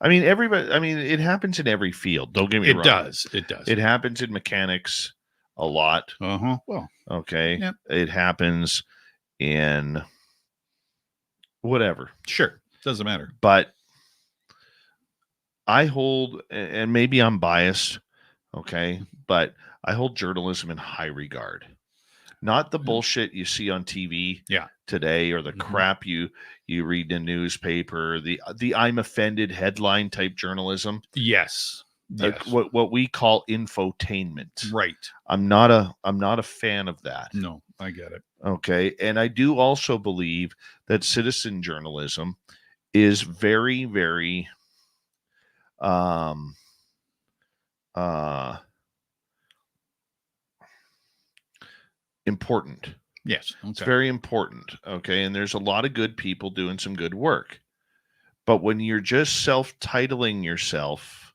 I mean, it happens in every field. Don't get me wrong. It does. It does. It happens in mechanics a lot. Uh-huh. Well, okay. Yep. It happens in whatever. Sure. Doesn't matter. But I hold, and maybe I'm biased, okay, but I hold journalism in high regard. Not the bullshit you see on TV today or the crap you read in the newspaper, the I'm offended headline type journalism. Yes. Yes. What we call infotainment. Right. I'm not a fan of that. No, I get it. Okay. And I do also believe that citizen journalism is very, very important. Yes. Okay. It's very important. Okay. And there's a lot of good people doing some good work. But when you're just self-titling yourself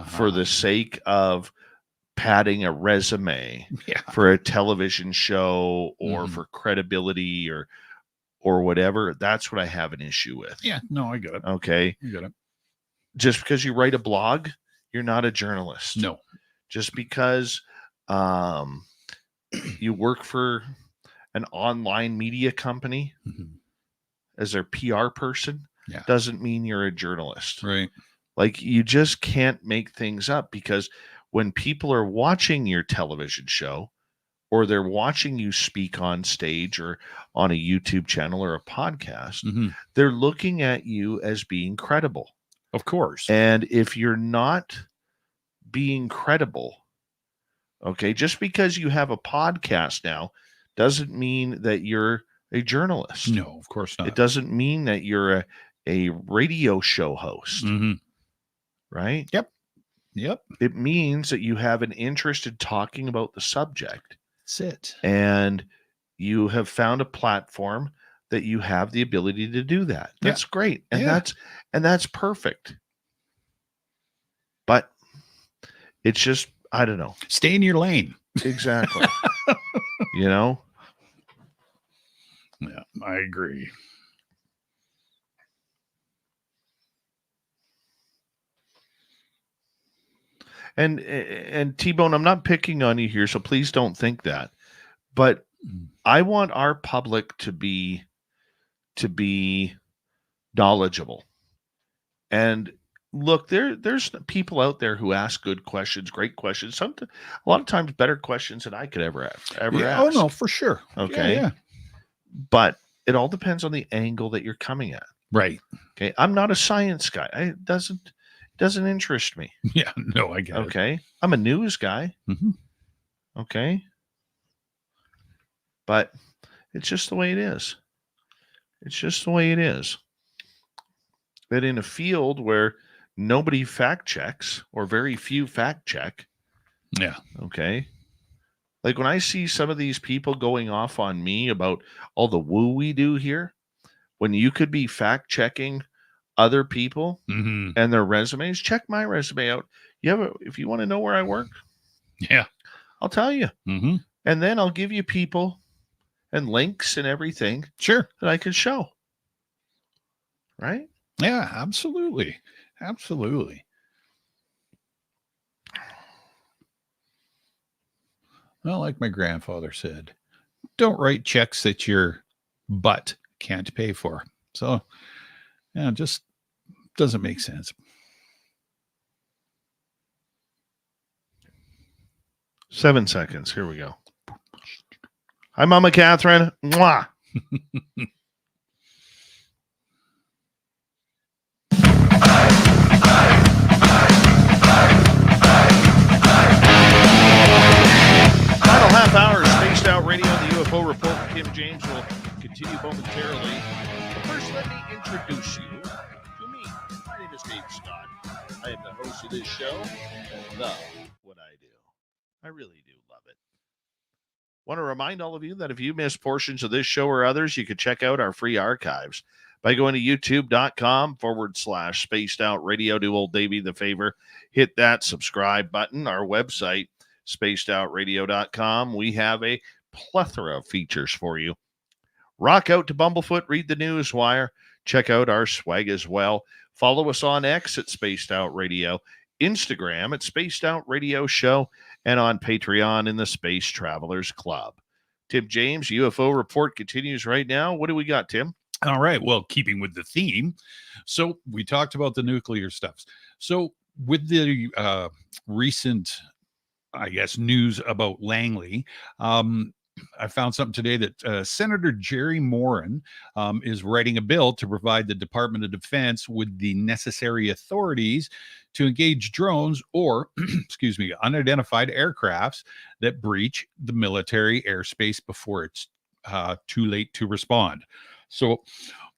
for the sake of padding a resume for a television show or for credibility or whatever, that's what I have an issue with. Yeah. No, I get it. Okay. I get it. Just because you write a blog, you're not a journalist. No. Just because you work for an online media company as their PR person doesn't mean you're a journalist. Right. Like, you just can't make things up, because when people are watching your television show or they're watching you speak on stage or on a YouTube channel or a podcast, they're looking at you as being credible. Of course. And if you're not being credible, okay, just because you have a podcast now doesn't mean that you're a journalist. No, of course not. It doesn't mean that you're a radio show host. Right? Yep. Yep. It means that you have an interest in talking about the subject. That's it. And you have found a platform that you have the ability to do that. That's great. And that's perfect. But it's just, I don't know. Stay in your lane. Exactly. You know? Yeah, I agree. And T-Bone, I'm not picking on you here, so please don't think that. But I want our public to be knowledgeable. And look, there's people out there who ask good questions, great questions. A lot of times better questions than I could ever ask. Oh no, for sure. Okay. Yeah. But it all depends on the angle that you're coming at. Right. Okay. I'm not a science guy. doesn't interest me. Yeah, no, I get it. Okay. I'm a news guy. Mhm. Okay. But it's just the way it is. It's just the way it is. That in a field where nobody fact checks or very few fact check, Yeah. okay, like when I see some of these people going off on me about all the woo we do here, when you could be fact checking other people Mhm. and their resumes, check my resume out. If you want to know where I work, Yeah. I'll tell you. Mm-hmm. And then I'll give you people and links and everything Sure. that I can show. Right? Yeah, absolutely. Absolutely. Well, like my grandfather said, don't write checks that your butt can't pay for. So, yeah, just doesn't make sense. 7 seconds. Here we go. Hi, Mama Catherine. Mwah. Final half hour of Spaced Out Radio and the UFO Report with Tim James will continue momentarily. But first, let me introduce you to me. My name is Dave Scott. I am the host of this show and love what I do. I really do love it. Want to remind all of you that if you missed portions of this show or others, you can check out our free archives by going to youtube.com/spaced out radio. Do old Davey the favor. Hit that subscribe button. Our website, spacedoutradio.com. We have a plethora of features for you. Rock out to Bumblefoot, read the news wire, check out our swag as well. Follow us on X at Spaced Out Radio, Instagram at Spaced Out Radio Show, and on Patreon in the Space Travelers Club. Tim James, UFO Report continues right now. What do we got, Tim? All right. Well, keeping with the theme. So we talked about the nuclear stuff. So with the recent, I guess, news about Langley, I found something today that Senator Jerry Moran is writing a bill to provide the Department of Defense with the necessary authorities to engage drones or, excuse me, unidentified aircrafts that breach the military airspace before it's too late to respond. So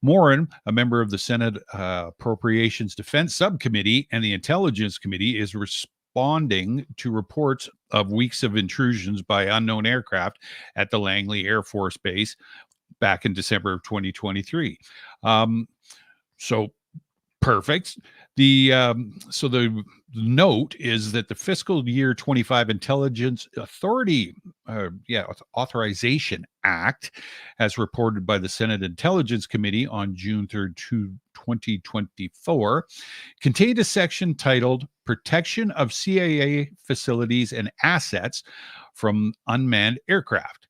Moran, a member of the Senate Appropriations Defense Subcommittee and the Intelligence Committee, is responding to reports of weeks of intrusions by unknown aircraft at the Langley Air Force Base back in December of 2023. So perfect. The note is that the fiscal year 25 Intelligence Authority Authorization Act, as reported by the Senate Intelligence Committee on June 3rd, 2024, contained a section titled Protection of CIA Facilities and Assets from Unmanned Aircraft.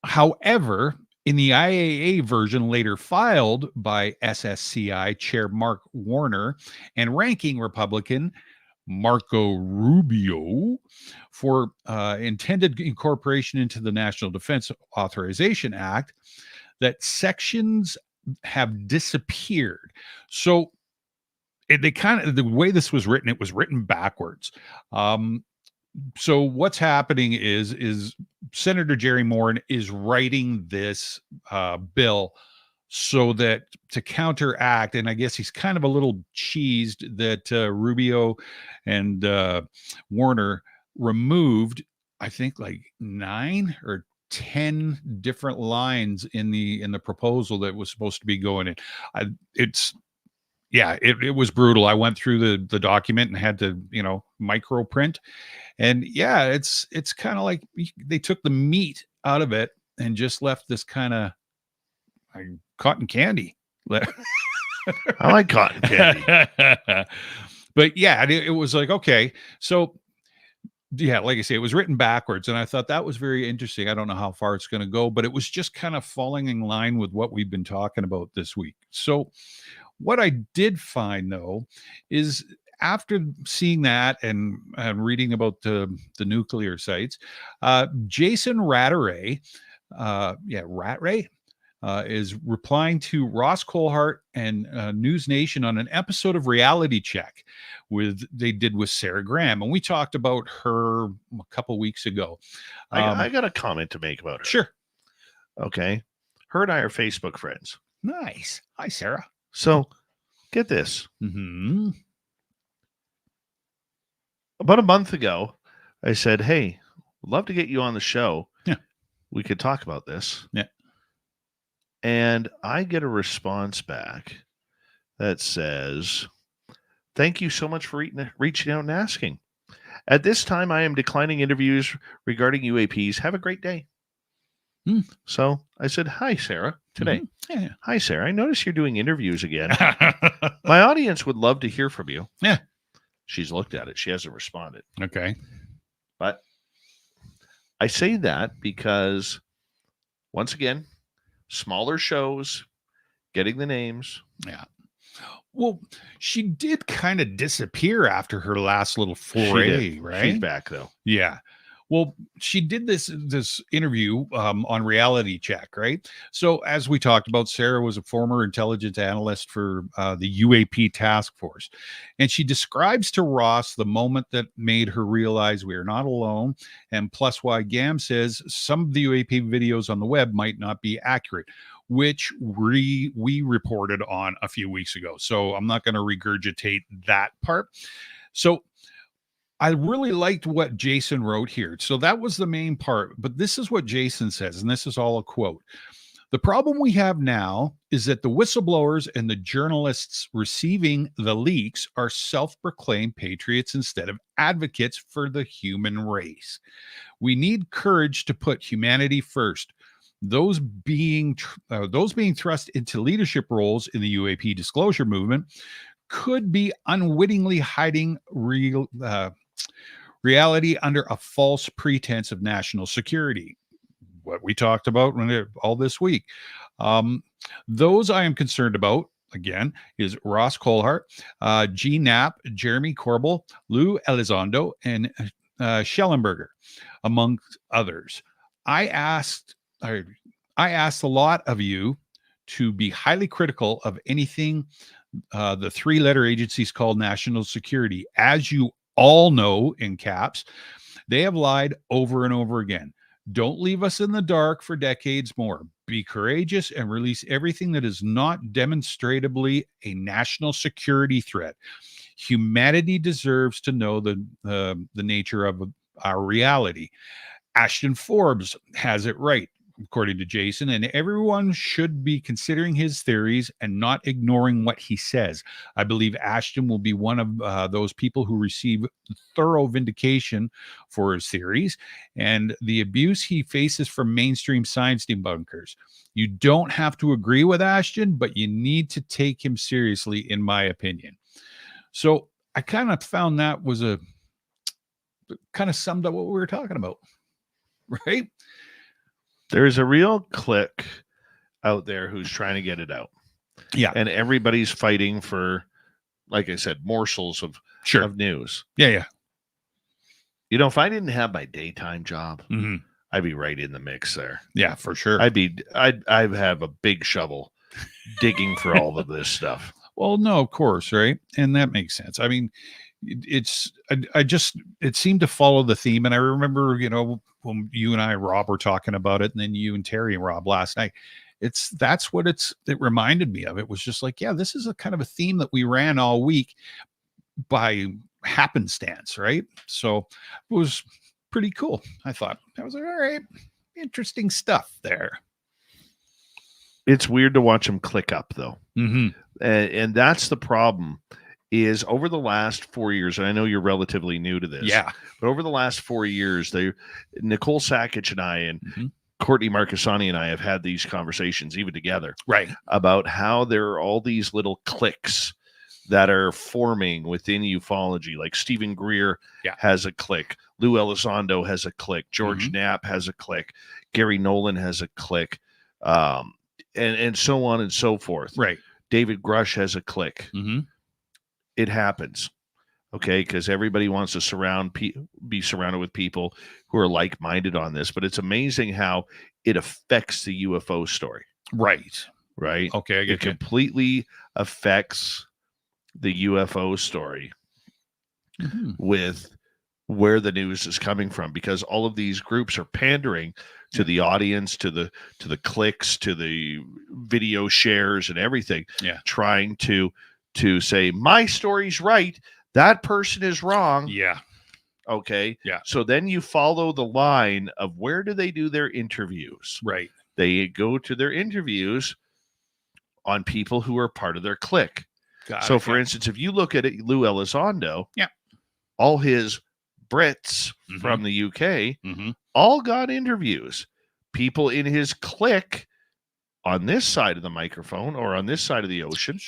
However, in the IAA version later filed by SSCI Chair Mark Warner and Ranking Republican Marco Rubio for intended incorporation into the National Defense Authorization Act, that sections have disappeared. So the way this was written, it was written backwards. So what's happening is Senator Jerry Moran is writing this bill so that to counteract, and I guess he's kind of a little cheesed that Rubio and Warner removed, I think, like 9 or 10 different lines in the proposal that was supposed to be going in. It was brutal. I went through the document and had to, micro print. And yeah, it's kind of like they took the meat out of it and just left this kind of cotton candy. I like cotton candy. But yeah, it was like, okay. So yeah, like I say, it was written backwards. And I thought that was very interesting. I don't know how far it's going to go, but it was just kind of falling in line with what we've been talking about this week. So what I did find, though, is after seeing that and reading about the nuclear sites, Jason Rattray, is replying to Ross Colehart and News Nation on an episode of Reality Check they did with Sarah Graham, and we talked about her a couple weeks ago. I got a comment to make about her. Sure. Okay. Her and I are Facebook friends. Nice. Hi, Sarah. So get this. Mm-hmm. About a month ago, I said, hey, would love to get you on the show. Yeah. We could talk about this. Yeah. And I get a response back that says, thank you so much for reaching out and asking. At this time, I am declining interviews regarding UAPs. Have a great day. So I said, hi, Sarah, today. Yeah. Hi, Sarah. I notice you're doing interviews again. My audience would love to hear from you. Yeah. She's looked at it. She hasn't responded. Okay. But I say that because, once again, smaller shows, getting the names. Yeah. Well, she did kind of disappear after her last little foray, right? She's back, though. Yeah. Well, she did this interview on Reality Check, right? So as we talked about, Sarah was a former intelligence analyst for the UAP task force. And she describes to Ross the moment that made her realize we are not alone. And plus why Gam says some of the UAP videos on the web might not be accurate, which we reported on a few weeks ago. So I'm not going to regurgitate that part. So I really liked what Jason wrote here. So that was the main part. But this is what Jason says, and this is all a quote. The problem we have now is that the whistleblowers and the journalists receiving the leaks are self-proclaimed patriots instead of advocates for the human race. We need courage to put humanity first. Those being thrust into leadership roles in the UAP disclosure movement could be unwittingly hiding reality under a false pretense of national security. What we talked about all this week. Those I am concerned about, again, is Ross Colehart, G. Knapp, Jeremy Corbell, Lou Elizondo, and Schellenberger, amongst others. I asked a lot of you to be highly critical of anything the three-letter agencies called national security. As you all know, in caps, they have lied over and over again. Don't leave us in the dark for decades more. Be courageous and release everything that is not demonstrably a national security threat. Humanity deserves to know the nature of our reality. Ashton Forbes has it right, according to Jason, and everyone should be considering his theories and not ignoring what he says. I believe Ashton will be one of those people who receive thorough vindication for his theories and the abuse he faces from mainstream science debunkers. You don't have to agree with Ashton, but you need to take him seriously, in my opinion. So I kind of found that was kind of summed up what we were talking about, right? There's a real clique out there who's trying to get it out. Yeah. And everybody's fighting for, like I said, morsels of news. Yeah. You know, if I didn't have my daytime job, I'd be right in the mix there. Yeah, for sure. I'd have a big shovel digging for all of this stuff. Well, no, of course, right? And that makes sense. I mean, it seemed to follow the theme. And I remember, when you and I, Rob, were talking about it, and then you and Terry and Rob last night, that's what it reminded me of. It was just like, yeah, this is a kind of a theme that we ran all week by happenstance, right? So it was pretty cool. I thought I was like, all right, interesting stuff there. It's weird to watch them click up, though. And that's the problem. Is over the last 4 years, and I know you're relatively new to this, but over the last 4 years, Nicole Sakic and I and Courtney Marcassani and I have had these conversations, even together, right, about how there are all these little cliques that are forming within ufology. Like Stephen Greer has a clique, Lou Elizondo has a clique, George Knapp has a clique, Gary Nolan has a clique, and so on and so forth. Right. David Grush has a clique. It happens, okay, because everybody wants to be surrounded with people who are like-minded on this. But it's amazing how it affects the UFO story. Right. right? Okay, I It get you. completely affects the UFO story Mhm. with where the news is coming from, because all of these groups are pandering to the audience, to the clicks, to the video shares and everything, trying to say my story's right, that person is wrong. Yeah. Okay. Yeah. So then you follow the line of where do they do their interviews? Right. They go to their interviews on people who are part of their clique. Got it, For yeah. instance, if you look at it, Lou Elizondo, Yeah. all his Brits from the UK all got interviews. People in his clique on this side of the microphone or on this side of the ocean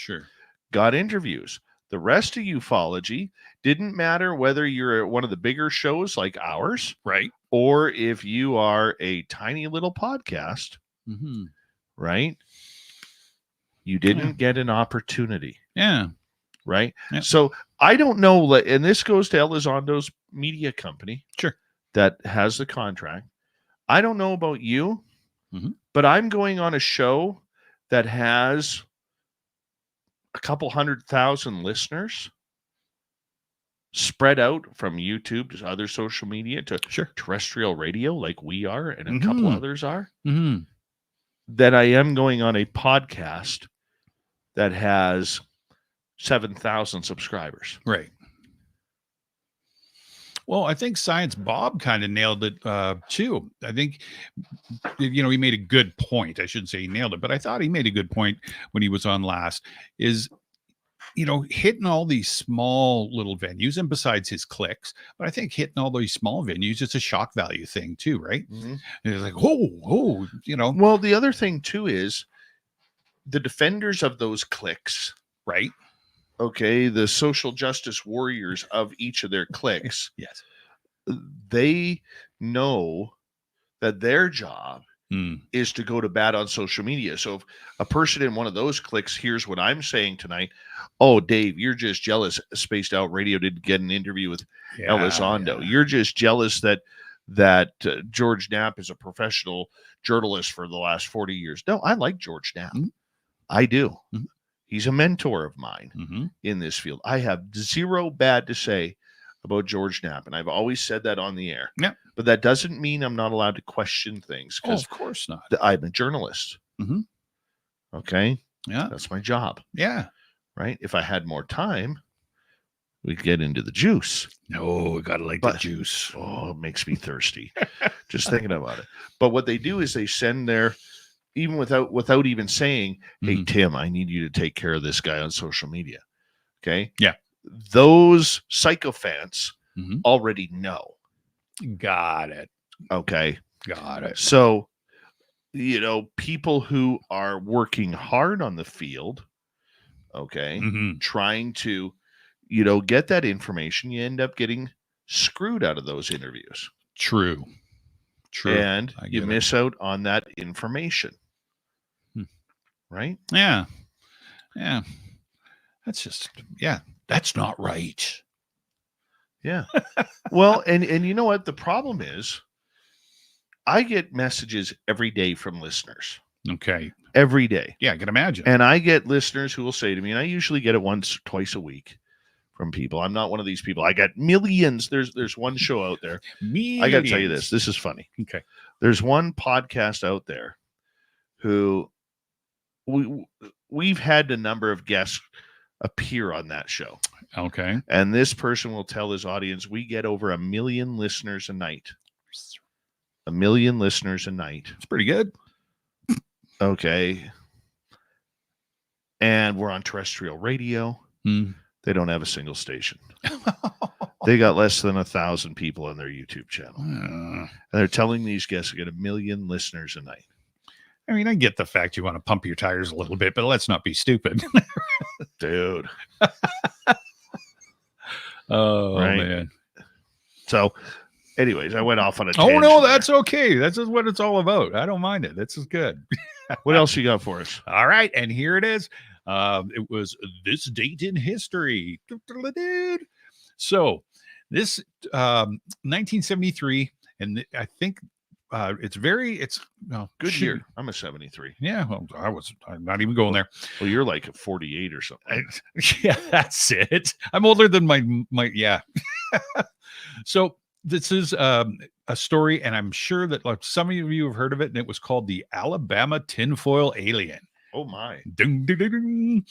got interviews. The rest of ufology didn't matter whether you're at one of the bigger shows like ours, right, or if you are a tiny little podcast, right? You didn't get an opportunity. Yeah. Right? Yeah. So I don't know, and this goes to Elizondo's media company that has the contract. I don't know about you, but I'm going on a show that has a couple 100,000 listeners spread out from YouTube to other social media to terrestrial radio like we are and a couple others are, that I am going on a podcast that has 7,000 subscribers. Right. Well, I think Science Bob kind of nailed it too. I think, he made a good point. I shouldn't say he nailed it, but I thought he made a good point when he was on last, is, hitting all these small little venues, and besides his clicks, but I think hitting all these small venues, it's a shock value thing too, right? It's like, whoa, Well, the other thing too is the defenders of those cliques, right? Okay, the social justice warriors of each of their cliques. Yes. They know that their job is to go to bat on social media. So if a person in one of those cliques hears what I'm saying tonight, oh, Dave, you're just jealous Spaced Out Radio didn't get an interview with Elizondo. Yeah. You're just jealous that George Knapp is a professional journalist for the last 40 years. No, I like George Knapp. I do. He's a mentor of mine in this field. I have zero bad to say about George Knapp, and I've always said that on the air. Yeah. But that doesn't mean I'm not allowed to question things. Oh, of course not. I'm a journalist. Okay? Yeah. That's my job. Yeah. Right? If I had more time, we'd get into the juice. No, we got to like the juice. Oh, it makes me thirsty. Just thinking about it. But what they do is they send their, even without even saying, hey, Tim, I need you to take care of this guy on social media. Okay? Yeah. Those sycophants already know. Got it. Okay. Got it. So, people who are working hard on the field, okay, trying to, get that information, you end up getting screwed out of those interviews. True. And you miss out on that information. Right? Yeah. Yeah. That's not right. Yeah. Well, and you know what? The problem is I get messages every day from listeners. Okay. Every day. Yeah, I can imagine. And I get listeners who will say to me, and I usually get it once, twice a week from people. I'm not one of these people. I got millions. There's one show out there. Millions. I got to tell you this. This is funny. Okay. There's one podcast out there who we've had a number of guests appear on that show. Okay. And this person will tell his audience, we get over 1 million listeners a night. 1 million listeners a night. It's pretty good. Okay. And we're on terrestrial radio. They don't have a single station. They got less than 1,000 people on their YouTube channel. And they're telling these guests to get 1 million listeners a night. I mean, I get the fact you want to pump your tires a little bit, but let's not be stupid. Dude. Oh, right? Man. So, anyways, I went off on a tangent. Oh, no, that's okay. That's just what it's all about. I don't mind it. This is good. What else you got for us? All right. And here it is. It was this date in history. So, this 1973, and I think it's no Good shoot. year. I'm a 73. Yeah, well, I'm not even going there. Well, you're like a 48 or something. Yeah, that's it. I'm older than my yeah. So this is a story, and I'm sure that like some of you have heard of it, and it was called the Alabama tinfoil alien. Oh my. Ding, ding, ding, ding.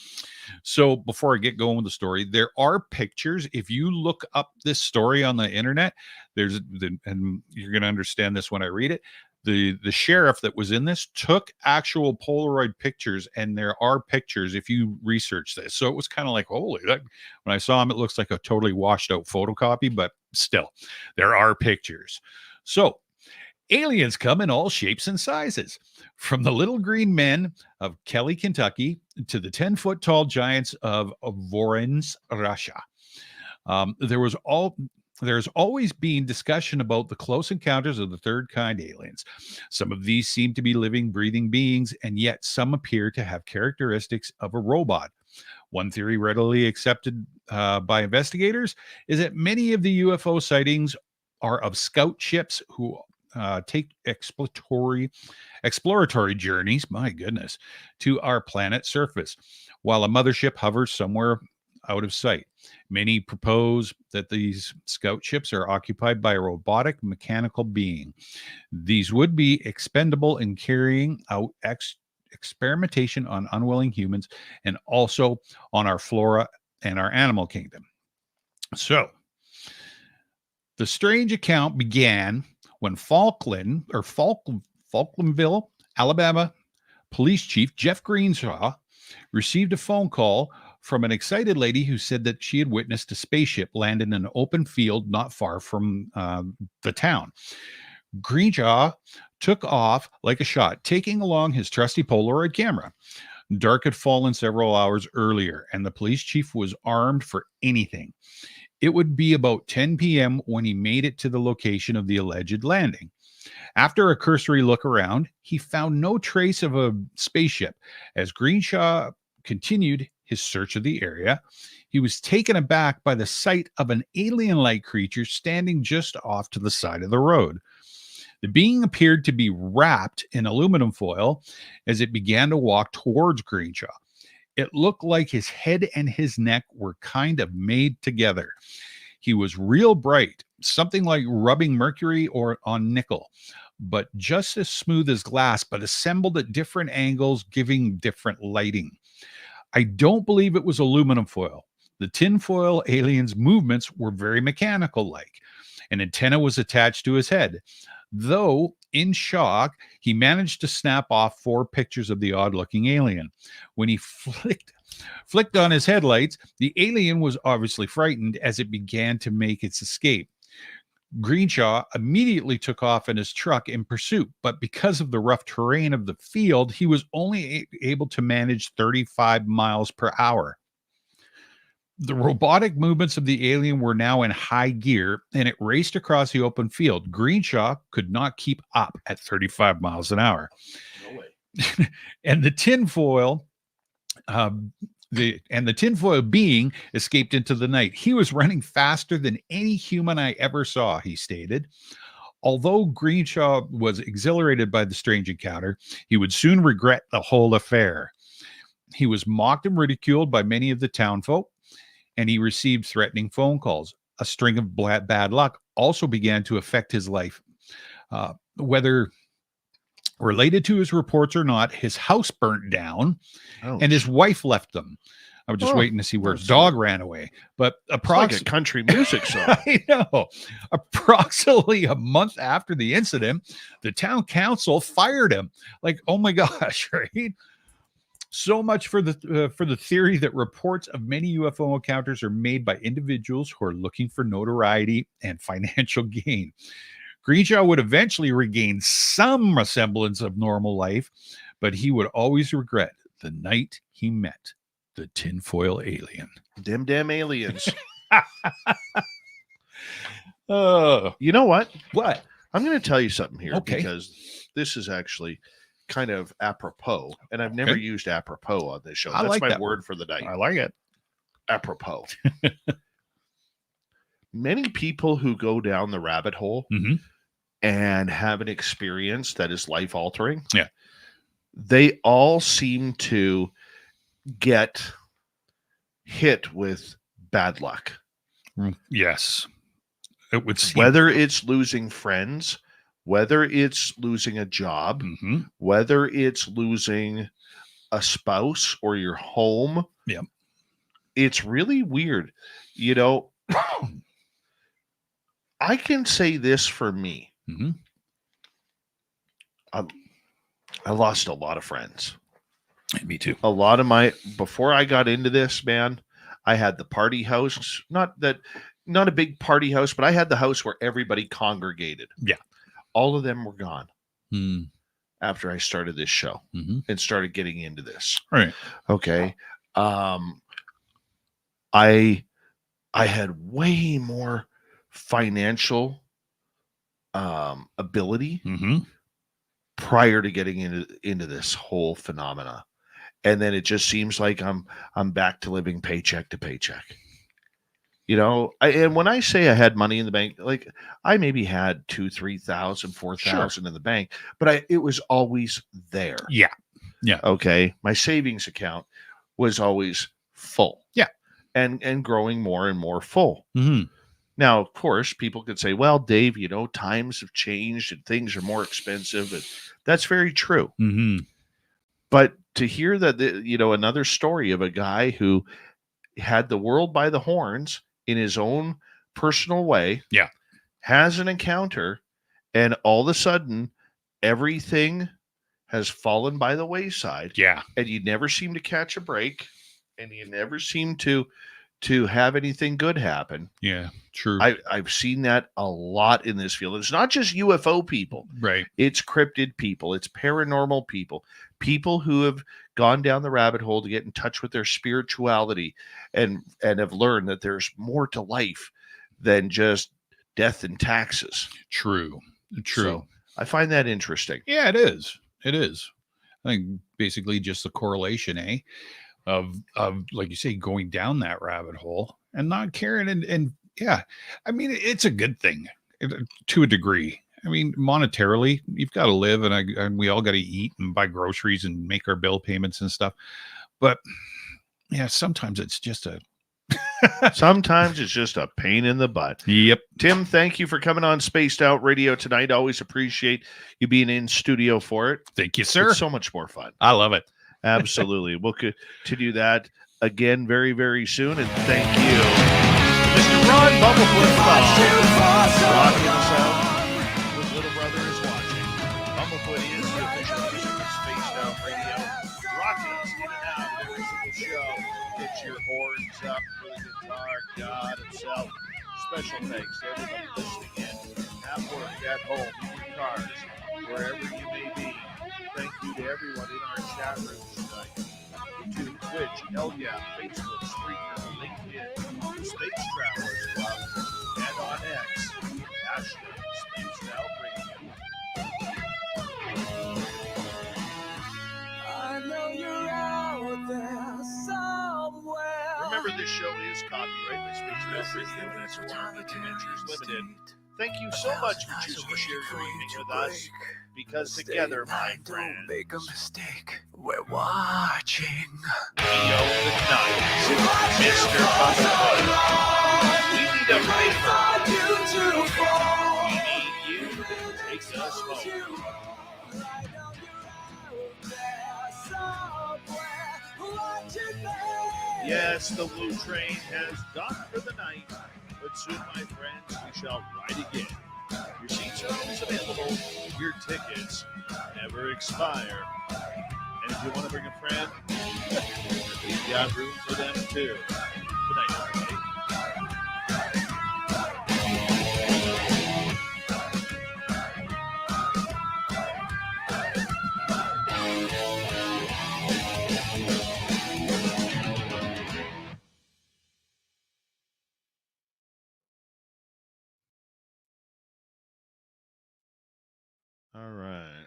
So before I get going with the story, there are pictures. If you look up this story on the internet, and you're going to understand this when I read it. The sheriff that was in this took actual Polaroid pictures, and there are pictures if you research this. So it was kind of like, holy, when I saw him, it looks like a totally washed out photocopy, but still, there are pictures. So aliens come in all shapes and sizes, from the little green men of Kelly, Kentucky, to the 10-foot tall giants of Voronezh, Russia. There's always been discussion about the close encounters of the third kind aliens. Some of these seem to be living, breathing beings, and yet some appear to have characteristics of a robot. One theory readily accepted by investigators is that many of the UFO sightings are of scout ships who take exploratory journeys, my goodness, to our planet's surface, while a mothership hovers somewhere out of sight. Many propose that these scout ships are occupied by a robotic mechanical being. These would be expendable in carrying out experimentation on unwilling humans and also on our flora and our animal kingdom. So, the strange account began when Falklandville, Alabama Police Chief Jeff Greenshaw received a phone call from an excited lady who said that she had witnessed a spaceship land in an open field not far from the town. Greenshaw took off like a shot, taking along his trusty Polaroid camera. Dark had fallen several hours earlier, and the police chief was armed for anything. It would be about 10 p.m. when he made it to the location of the alleged landing. After a cursory look around, he found no trace of a spaceship. As Greenshaw continued his search of the area, he was taken aback by the sight of an alien-like creature standing just off to the side of the road. The being appeared to be wrapped in aluminum foil as it began to walk towards Greenshaw. It looked like his head and his neck were kind of made together. He was real bright, something like rubbing mercury or on nickel, but just as smooth as glass, but assembled at different angles, giving different lighting. I don't believe it was aluminum foil. The tinfoil alien's movements were very mechanical-like. An antenna was attached to his head. Though, in shock, he managed to snap off 4 pictures of the odd-looking alien. When he flicked on his headlights, the alien was obviously frightened as it began to make its escape. Greenshaw immediately took off in his truck in pursuit, but because of the rough terrain of the field, he was only able to manage 35 miles per hour. The robotic movements of the alien were now in high gear, and it raced across the open field. Greenshaw could not keep up at 35 miles an hour. No way. And the tinfoil being escaped into the night. He was running faster than any human I ever saw, he stated. Although Greenshaw was exhilarated by the strange encounter, he would soon regret the whole affair. He was mocked and ridiculed by many of the townfolk, and he received threatening phone calls. A string of bad luck also began to affect his life. Whether related to his reports or not, his house burnt down and his wife left them. I was just waiting to see where his dog ran away. But like a country music song. I know. Approximately a month after the incident, the town council fired him. Like, oh my gosh, right? So much for the theory that reports of many UFO encounters are made by individuals who are looking for notoriety and financial gain. Greenshaw would eventually regain some semblance of normal life, but he would always regret the night he met the tinfoil alien. Them damn aliens. You know what? What? I'm going to tell you something here, Okay. because this is actually kind of apropos, and I've never used apropos on this show. I That's like my that word for the night. I like it. Apropos. Many people who go down the rabbit hole and have an experience that is life altering. Yeah. They all seem to get hit with bad luck. Yes. It would seem. Whether it's losing friends, whether it's losing a job, Mhm. whether it's losing a spouse or your home. Yeah. It's really weird. You know, I can say this for me. Mhm. I lost a lot of friends. Me too. A lot of before I got into this, man, I had the party house, not a big party house, but I had the house where everybody congregated. Yeah. All of them were gone Mm. after I started this show and started getting into this. Right. Okay. I had way more financial ability prior to getting into this whole phenomena. And then it just seems like I'm back to living paycheck to paycheck. You know, and when I say I had money in the bank, like I maybe had 2,000, 3,000, 4,000 in the bank, but it was always there. Yeah. Yeah. Okay. My savings account was always full. Yeah. And growing more and more full. Mm-hmm. Now, of course, people could say, well, Dave, you know, times have changed and things are more expensive. And that's very true. Mm-hmm. But to hear that, another story of a guy who had the world by the horns in his own personal way, yeah, has an encounter, and all of a sudden, everything has fallen by the wayside. Yeah. And you never seem to catch a break, and you never seem to have anything good happen. Yeah, true. I've seen that a lot in this field. It's not just UFO people. Right. It's cryptid people. It's paranormal people. People who have gone down the rabbit hole to get in touch with their spirituality and have learned that there's more to life than just death and taxes. True. So I find that interesting. Yeah, it is. It is. I think basically just the correlation, of like you say, going down that rabbit hole and not caring. And yeah, I mean, it's a good thing to a degree. I mean, monetarily, you've got to live, and we all got to eat and buy groceries and make our bill payments and stuff. But yeah, sometimes it's just sometimes it's just a pain in the butt. Yep. Tim, thank you for coming on Spaced Out Radio tonight. Always appreciate you being in studio for it. Thank you, sir. It's so much more fun. I love it. Absolutely. We'll continue that again very, very soon. And thank you, Mr. Ron Bumblefoot, rocking us out with Little Brother is Watching. Bumblefoot is the official music of Spaced Out Radio, rocking us in and out of every single show. Get your horns up for the guitar god himself. Special thanks to everybody listening in, at work, at home, in your cars, wherever you may be. Thank you to everyone in our chat room tonight. YouTube, Twitch, Facebook, Spreaker, LinkedIn, the Space Travelers Club, and on X, #SpacedOutRadio. I know you're out there somewhere. Remember, this show is copyright by Space Out Radio and its Adventures Limited. Thank you so much for choosing to share your evening with us. Because together, my friends, don't make a mistake. We're watching. We own the night. Mr. Bumblefoot. We need a favor. We need you to take us home. Yes, the blue train has gone for the night, but soon, my friends, we shall ride again. Your seats are always available. Your tickets never expire. And if you want to bring a friend, we've got room for them too. Good night, everybody. All right.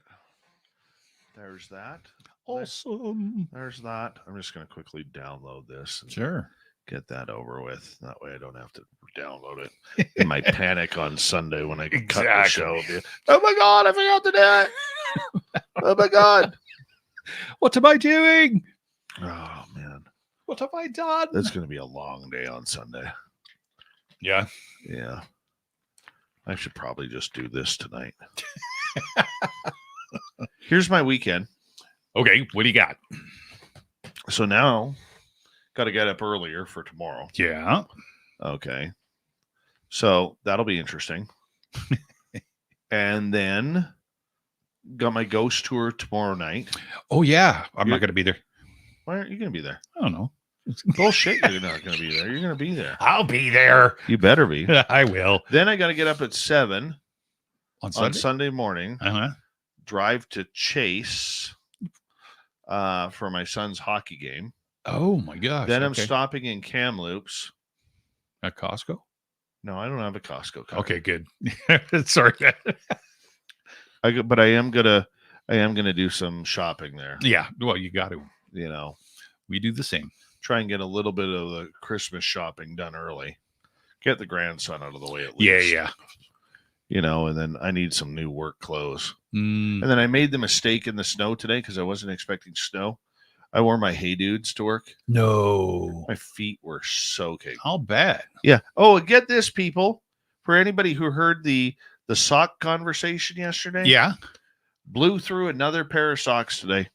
There's that. Awesome. There's that. I'm just going to quickly download this. Sure. get that over with. That way I don't have to download it in my panic on Sunday when I cut the show. Oh my God, I forgot to do it. Oh my God. What am I doing? Oh man. What have I done? It's going to be a long day on Sunday. Yeah. Yeah. I should probably just do this tonight. Here's my weekend. Okay, what do you got? So now, got to get up earlier for tomorrow. Yeah. Okay. So that'll be interesting. And then got my ghost tour tomorrow night. Oh, yeah. I'm not going to be there. Why aren't you going to be there? I don't know. Bullshit, you're not going to be there. You're going to be there. I'll be there. You better be. I will. Then I got to get up at 7 On on Sunday morning, Uh-huh. drive to Chase for my son's hockey game. Oh, my gosh. Then I'm okay. stopping in Kamloops. At Costco? No, I don't have a Costco card. Okay, good. Sorry. But I am gonna do some shopping there. Yeah. Well, you got to. You know, We do the same. try and get a little bit of the Christmas shopping done early. Get the grandson out of the way at Yeah, least. yeah. You know, and then I need some new work clothes. Mm. And then I made the mistake in the snow today because I wasn't expecting snow. I wore my Hey Dudes to work. No. My feet were soaking. I'll bet. Yeah. Oh, and get this, people. For anybody who heard the sock conversation yesterday, Yeah. blew through another pair of socks today.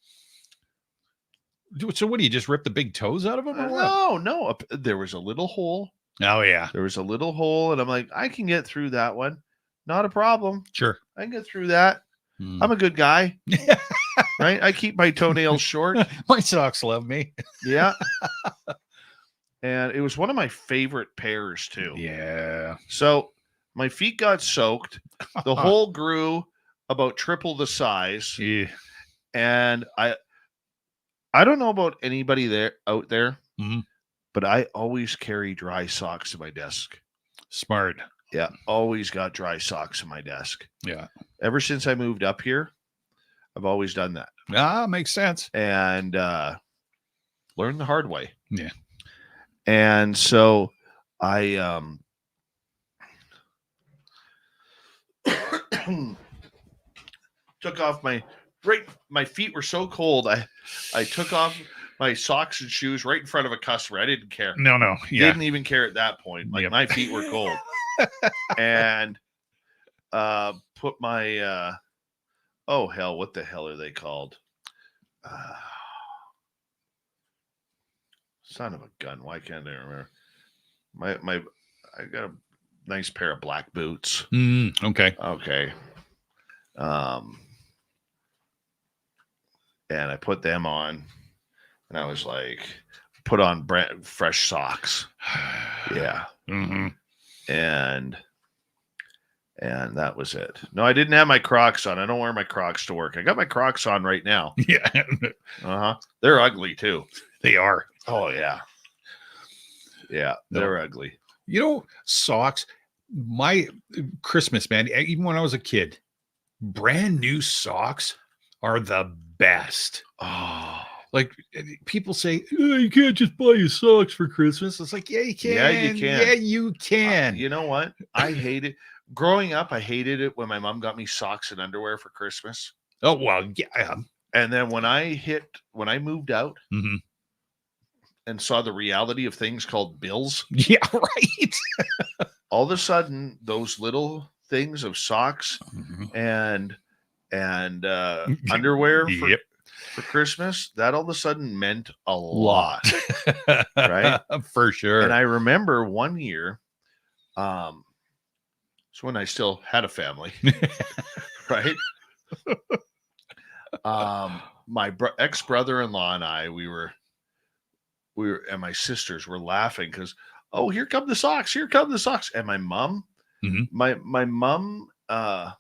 So what do you just rip the big toes out of them or what? No. There was a little hole. Oh, yeah. There was a little hole, and I'm like, I can get through that one. Not a problem. Sure. I can get through that. I'm a good guy, right? I keep my toenails short. My socks love me. Yeah. And it was one of my favorite pairs, too. Yeah. So my feet got soaked. The hole grew about triple the size. Yeah. And I don't know about anybody out there, Mhm. but I always carry dry socks at my desk. Smart. Yeah, always got dry socks at my desk. Yeah. Ever since I moved up here, I've always done that. Ah, makes sense. And learned the hard way. Yeah. And so I took off my feet were so cold. I took off my socks and shoes right in front of a customer. I didn't care. No. Yeah. Didn't even care at that point. Like my feet were cold. And put my oh hell, what the hell are they called? Son of a gun. Why can't I remember? I got a nice pair of black boots. Okay. Okay. And I put them on, and I was like, put on fresh socks. Yeah. Mm-hmm. And that was it. No, I didn't have my Crocs on. I don't wear my Crocs to work. I got my Crocs on right now. Yeah. They're ugly too. They are. Oh yeah. Yeah, they're ugly. You know, socks, my Christmas, man, even when I was a kid, brand new socks are the best. Oh, like people say, oh, you can't just buy your socks for Christmas. It's like, yeah, you can. Yeah, you can. Yeah, you can. You know what? I hate it. Growing up, I hated it when my mom got me socks and underwear for Christmas. Oh, well, yeah. And then when I moved out Mm-hmm. and saw the reality of things called bills. Yeah, right. All of a sudden, those little things of socks and underwear for Christmas, that all of a sudden meant a lot. Right? For sure. And I remember one year, so when I still had a family, right? My ex-brother-in-law and I, we were, and my sisters were laughing because, oh, here come the socks, and my mom, my mom, I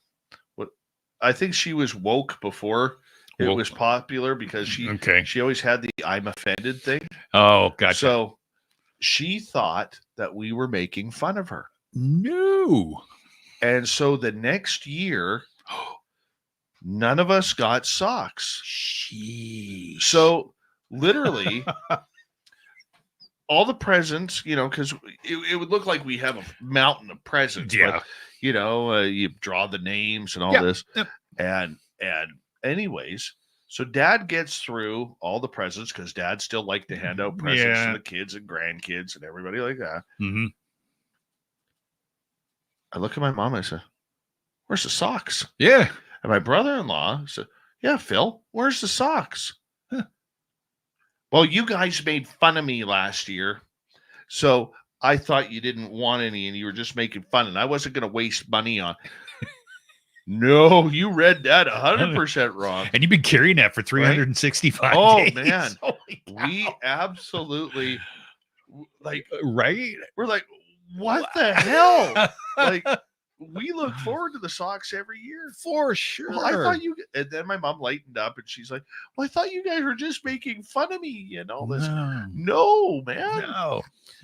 think she was woke before it was popular because she always had the I'm offended thing. Oh, gotcha. So she thought that we were making fun of her. No. And so the next year, none of us got socks. Sheesh. So literally, all the presents, because it would look like we have a mountain of presents. Yeah. But, you draw the names and all Yep, this. yep. And anyways, so Dad gets through all the presents because Dad still liked to hand out presents to the kids and grandkids and everybody like that. Mm-hmm. I look at my mom. I said, "Where's the socks?" Yeah. And my brother-in-law said, "Yeah, Phil, where's the socks?" Huh. Well, you guys made fun of me last year, so I thought you didn't want any, and you were just making fun, and I wasn't going to waste money on. No, you read that 100% wrong. And you've been carrying that for 365 Oh, days. man. Holy cow. We absolutely, right? We're like, what the hell? Like, we look forward to the socks every year. For sure. Well, I thought and then my mom lightened up and she's like, well, I thought you guys were just making fun of me and all this. No, man.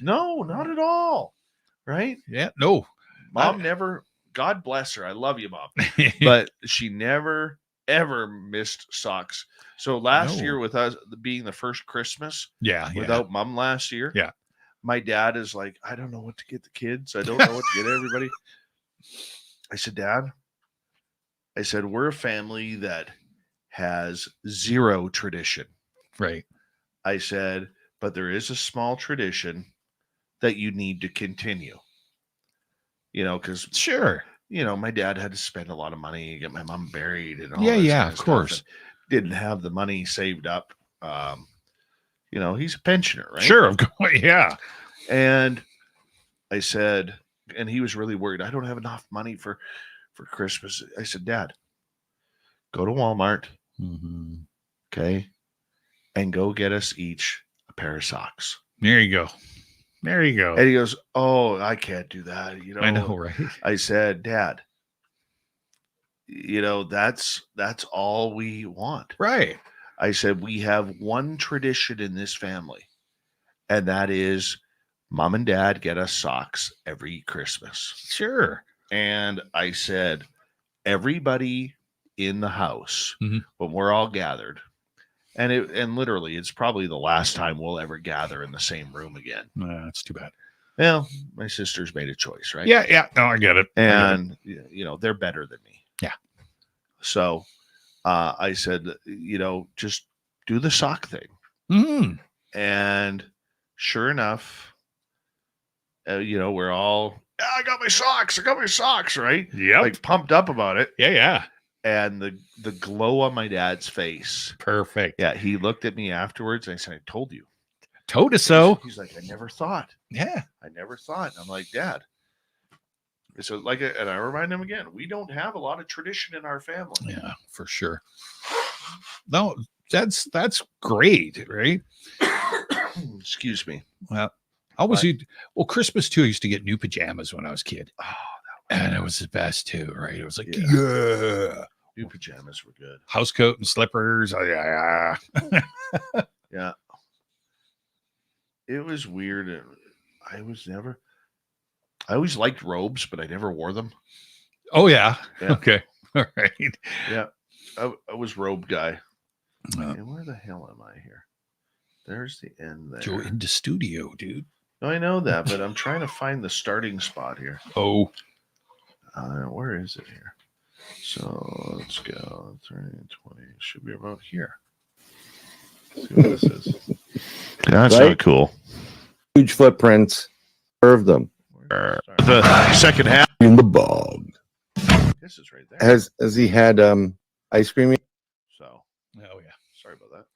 No, not at all. Right? Yeah, no. Mom never, God bless her. I love you, Mom. But she never, ever missed socks. So last year with us being the first Christmas without Mom last year, my dad is like, I don't know what to get the kids. I don't know what to get everybody. I said, Dad, we're a family that has zero tradition. Right. I said, but there is a small tradition that you need to continue. Because sure. My dad had to spend a lot of money to get my mom buried and all that. Of course. Didn't have the money saved up. He's a pensioner, right? Sure, of course. Yeah. And I said, and he was really worried. I don't have enough money for Christmas. I said, Dad, go to Walmart. Mm-hmm. Okay. And go get us each a pair of socks. There you go. There you go. And he goes, oh, I can't do that. I know, right? I said, Dad, that's all we want. Right. I said, we have one tradition in this family, and that is Mom and Dad get us socks every Christmas. Sure. And I said, everybody in the house, when we're all gathered, and literally, it's probably the last time we'll ever gather in the same room again. That's too bad. Well, my sister's made a choice, right? Yeah. No, I get it. And, they're better than me. Yeah. So I said, just do the sock thing. Mm-hmm. And sure enough, we're all, I got my socks, right? Yeah. Like pumped up about it. Yeah. And the glow on my dad's face. Perfect. Yeah. He looked at me afterwards and I said, I told you. Told us so. He's like, I never thought. Yeah. I never thought. And I'm like, Dad. So and I remind him again, we don't have a lot of tradition in our family. Yeah, for sure. No, that's great, right? Excuse me. Well, Christmas too. I used to get new pajamas when I was a kid. Oh, and it was the best too, right? It was like, yeah. New pajamas were good. House coat and slippers. Oh, yeah. Yeah. It was weird. I always liked robes, but I never wore them. Oh, yeah. Okay. All right. Yeah. I was robe guy. And where the hell am I here? There's the end there. You're in the studio, dude. No, I know that, but I'm trying to find the starting spot here. Oh. Where is it here? So let's go. 30, 20. Should be about here. Let's see what this is. That's Right? really cool. Huge footprints. Curve them. The second half. In the bog. This is right there. Has he had ice cream? So. Oh, yeah. Sorry about that.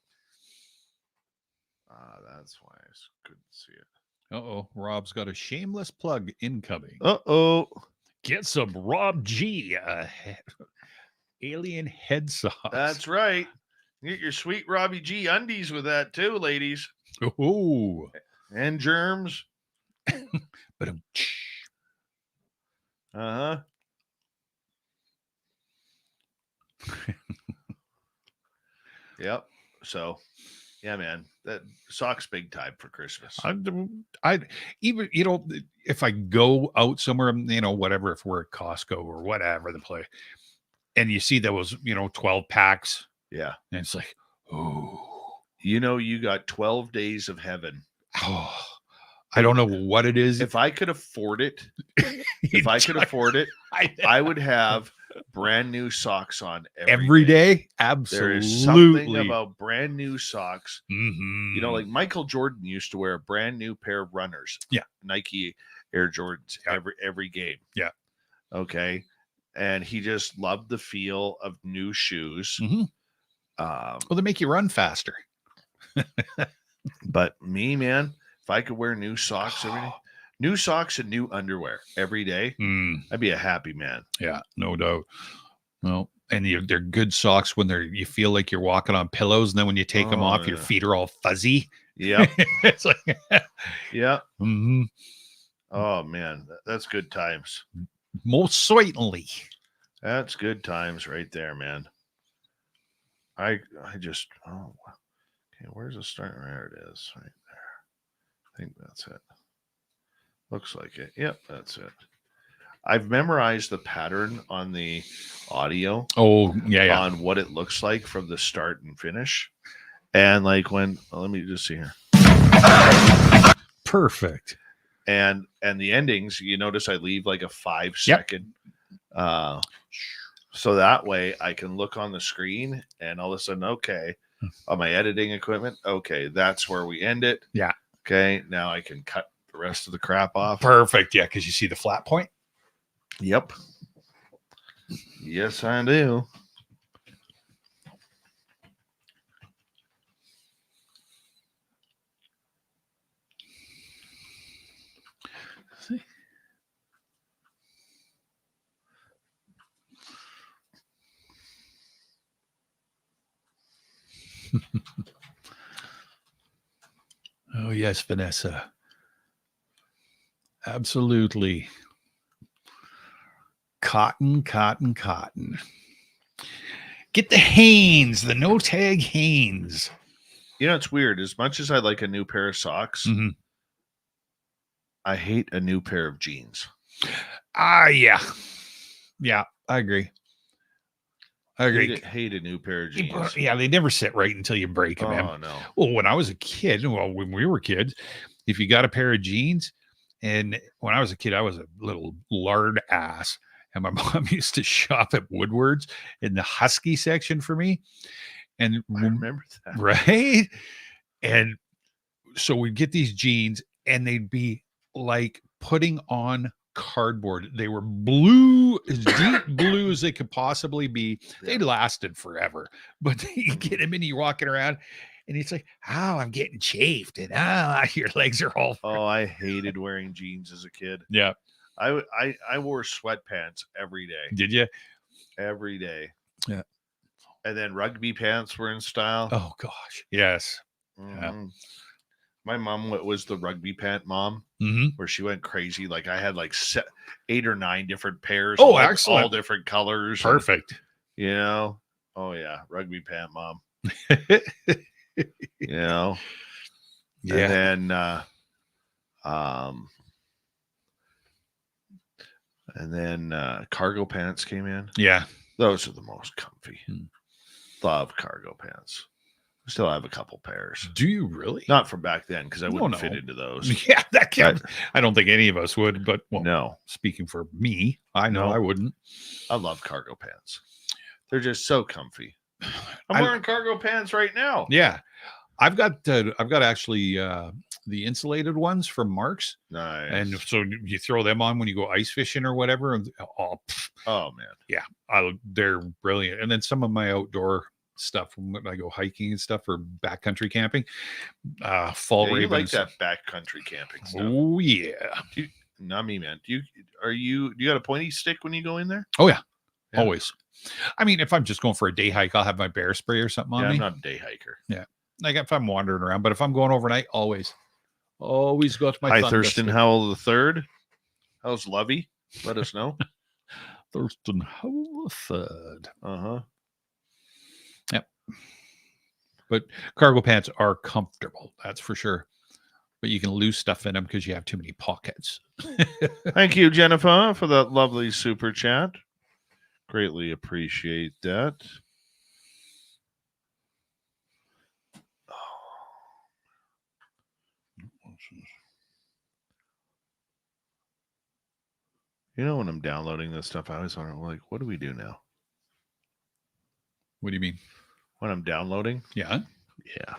That's why I couldn't see it. Uh-oh. Rob's got a shameless plug incoming. Uh-oh. Get some Rob G. Alien head sauce. That's right. Get your sweet Robbie G undies with that too, ladies. Oh. And germs. But Uh-huh. Yep. So, yeah, man, that socks big time for Christmas. I even, if I go out somewhere, whatever, if we're at Costco or whatever the place, and you see those, 12 packs. Yeah. And it's like, oh. You got 12 days of heaven. Oh. I don't know what it is. If I could afford it, I would have brand new socks on every day. There is Absolutely. something about brand new socks. Mhm. You know, like Michael Jordan used to wear a brand new pair of runners. Yeah. Nike Air Jordans Yeah. every game. Yeah. Okay. And he just loved the feel of new shoes. Mhm. Well, they make you run faster. But me, man, if I could wear new socks every day, new socks and new underwear every day, I'd be a happy man. Yeah, no doubt. Well, and they're good socks when you feel like you're walking on pillows, and then when you take them off, your feet are all fuzzy. Yeah. It's like, yeah. Mm-hmm. Oh man, that's good times. Most certainly. That's good times right there, man. I just okay, where's the start? There it is, right there. I think that's it. Looks like it. Yep, that's it. I've memorized the pattern on the audio. Oh, yeah. On what it looks like from the start and finish. And like let me just see here. Perfect. And the endings, you notice I leave like a 5-second. So that way I can look on the screen and all of a sudden, okay, on my editing equipment, okay, that's where we end it. Yeah. Okay, now I can cut the rest of the crap off. Perfect. Yeah, because you see the flat point. Yep. Yes, I do. Oh, yes, Vanessa. Absolutely. Cotton. Get the Hanes, the no tag Hanes. You know, it's weird. As much as I like a new pair of socks, I hate a new pair of jeans. Yeah. Yeah, I agree. Hate a new pair of jeans. Yeah, they never sit right until you break them. Oh, no. Well, when I was a kid, when we were kids, if you got a pair of jeans, and when I was a kid, I was a little lard ass, and my mom used to shop at Woodward's in the Husky section for me. And I remember that. Right? And so we'd get these jeans, and they'd be like putting on cardboard. They were blue, as deep blue as they could possibly be. They lasted forever, but you get them and you're walking around and it's like, oh, I'm getting chafed, and your legs are all. Oh, I hated wearing jeans as a kid. Yeah. I wore sweatpants every day. Did you? Every day. Yeah. And then rugby pants were in style. Oh gosh. Yes. Yeah. My mom was the rugby pant mom, where she went crazy. Like I had like 8 or 9 different pairs. Oh, excellent. All different colors. Perfect. And, you know. Oh yeah, rugby pant mom. You know. Yeah. And then cargo pants came in. Yeah. Those are the most comfy. Love cargo pants. Still have a couple pairs. Do you really? Not from back then, because I wouldn't fit into those. Yeah, that can't. I don't think any of us would, but no. Speaking for me, I know I wouldn't. I love cargo pants. They're just so comfy. I'm wearing cargo pants right now. Yeah, I've got actually the insulated ones from Mark's. Nice. And so you throw them on when you go ice fishing or whatever. And oh man, yeah, they're brilliant. And then some of my outdoor stuff when I go hiking and stuff or backcountry camping. Fall Ravens. You like that backcountry camping stuff? Oh yeah. Not me, man. Do you got a pointy stick when you go in there? Oh yeah. Always. I mean, if I'm just going for a day hike, I'll have my bear spray or something on me. I'm not a day hiker. Yeah. Like if I'm wandering around, but if I'm going overnight, always got my. Hi, Thurston Howell III. How's Lovey? Let us know. Thurston Howell III. Yep. But cargo pants are comfortable, that's for sure. But you can lose stuff in them because you have too many pockets. Thank you, Jennifer, for that lovely super chat. Greatly appreciate that. You know, when I'm downloading this stuff, I always wonder, like, what do we do now? What do you mean? When I'm downloading? Yeah. Yeah.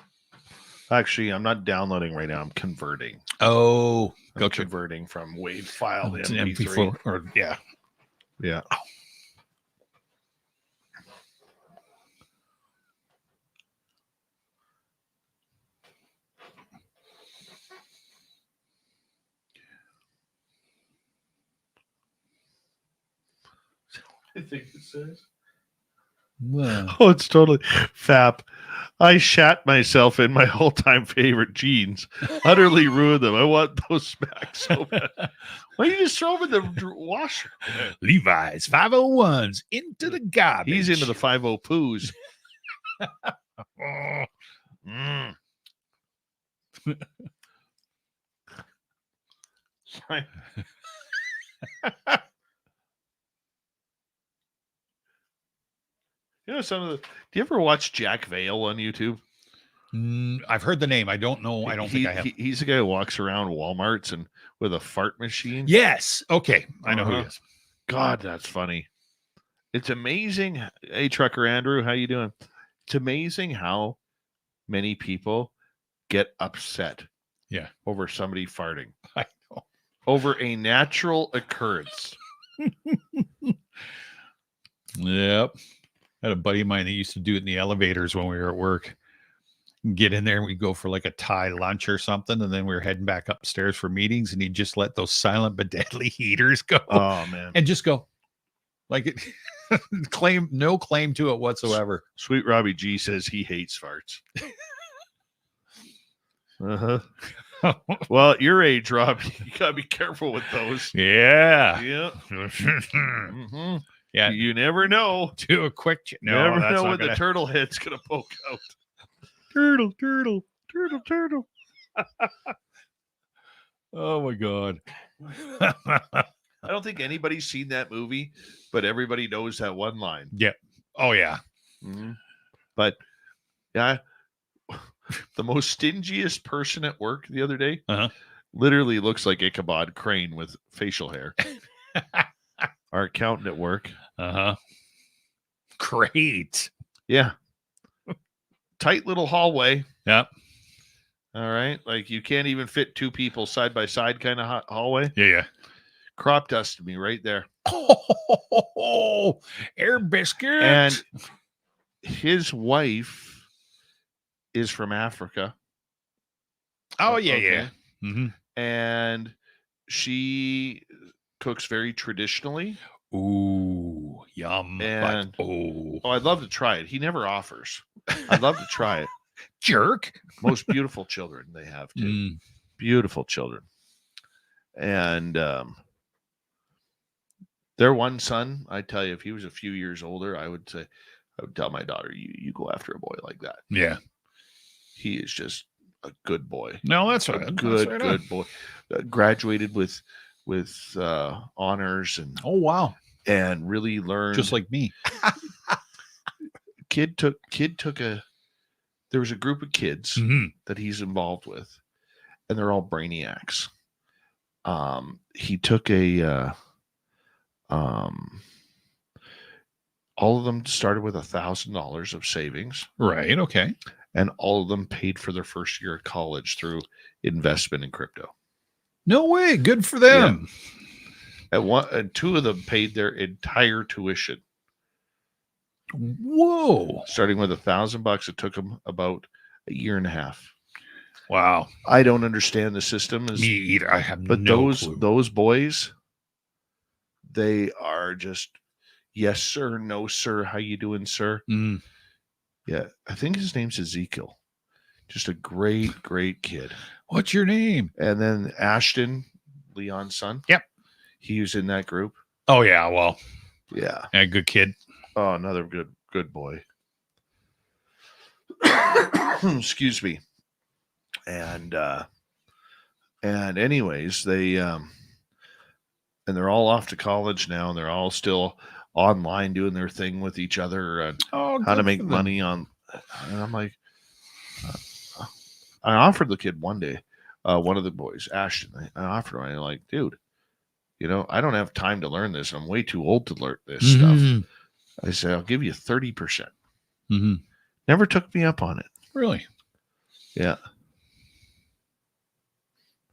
Actually, I'm not downloading right now. I'm converting. Oh, I'm converting from WAV file to to MP3. or yeah. Yeah. I think it says. Wow. Oh, it's totally fap. I shat myself in my all-time favorite jeans. Utterly ruined them. I want those back so bad. Why don't you just throw them in the washer? Levi's 501s into the garbage. He's into the 50 poos. Mm. You know, some of the. Do you ever watch Jack Vale on YouTube? I've heard the name. I don't know. I don't think I have. He's the guy who walks around Walmarts and with a fart machine. Yes. Okay. I know who he is. God, that's funny. It's amazing. Hey, Trucker Andrew, how you doing? It's amazing how many people get upset. Yeah. Over somebody farting. I know. Over a natural occurrence. Yep. I had a buddy of mine that used to do it in the elevators when we were at work. Get in there and we'd go for like a Thai lunch or something, and then we were heading back upstairs for meetings, and he'd just let those silent but deadly heaters go. Oh man. And just go. Like it no claim to it whatsoever. Sweet Robbie G says he hates farts. Well, at your age, Rob, you gotta be careful with those. Yeah. Yeah. Mm-hmm. Yeah. You never know. Do a quick Never know when the turtle head's gonna poke out. Turtle. Oh my God. I don't think anybody's seen that movie, but everybody knows that one line. Yeah. Oh yeah. Mm-hmm. But yeah, the most stingiest person at work the other day literally looks like Ichabod Crane with facial hair. Our accountant at work. Great. Yeah. Tight little hallway. Yep. All right. Like you can't even fit two people side by side kind of hallway. Yeah. Crop dusted me right there. Oh, air biscuit. And his wife is from Africa. Oh, yeah, yeah. Mm-hmm. And she cooks very traditionally. Ooh, yum. And I'd love to try it. He never offers. I'd love to try it. Jerk. Most beautiful children they have too. Beautiful children. And their one son, I tell you, if he was a few years older, I would tell my daughter, you go after a boy like that. Yeah. He is just a good boy. No, that's right. A good boy. Graduated with honors and and really learned just like me. Kid took there was a group of kids that he's involved with, and they're all brainiacs. He took all of them started with $1,000 of savings. Right. Okay. And all of them paid for their first year of college through investment in crypto. No way. Good for them. Yeah. And two of them paid their entire tuition. Whoa. Starting with $1,000, it took them about a year and a half. Wow. I don't understand the system. Me either. I have but no clue. Those boys, they are just, yes, sir, no, sir. How you doing, sir? Yeah. I think his name's Ezekiel. Just a great, great kid. What's your name? And then Ashton, Leon's son. Yep. He was in that group. Oh, yeah. Well, yeah. Good kid. Oh, another good boy. Excuse me. And anyways, they and they're all off to college now, and they're all still online doing their thing with each other and how to make money on. And I'm like, I offered the kid one day, one of the boys, Ashton. I offered him. I'm like, dude, you know, I don't have time to learn this. I'm way too old to learn this stuff. I said, I'll give you 30%. Never took me up on it. Really? Yeah.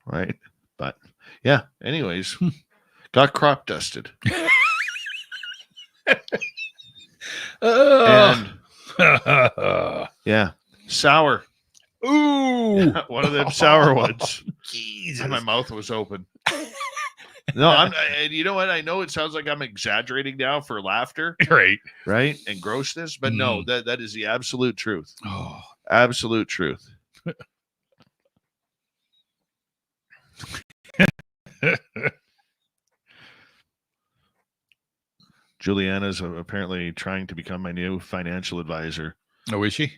Right. But yeah, anyways, got crop dusted. And yeah, sour. Ooh. Yeah, one of them sour ones. Jesus. And my mouth was open. No, and you know what? I know it sounds like I'm exaggerating now for laughter, right, and grossness, but no, that is the absolute truth. Oh, absolute truth. Juliana's apparently trying to become my new financial advisor. Oh, is she?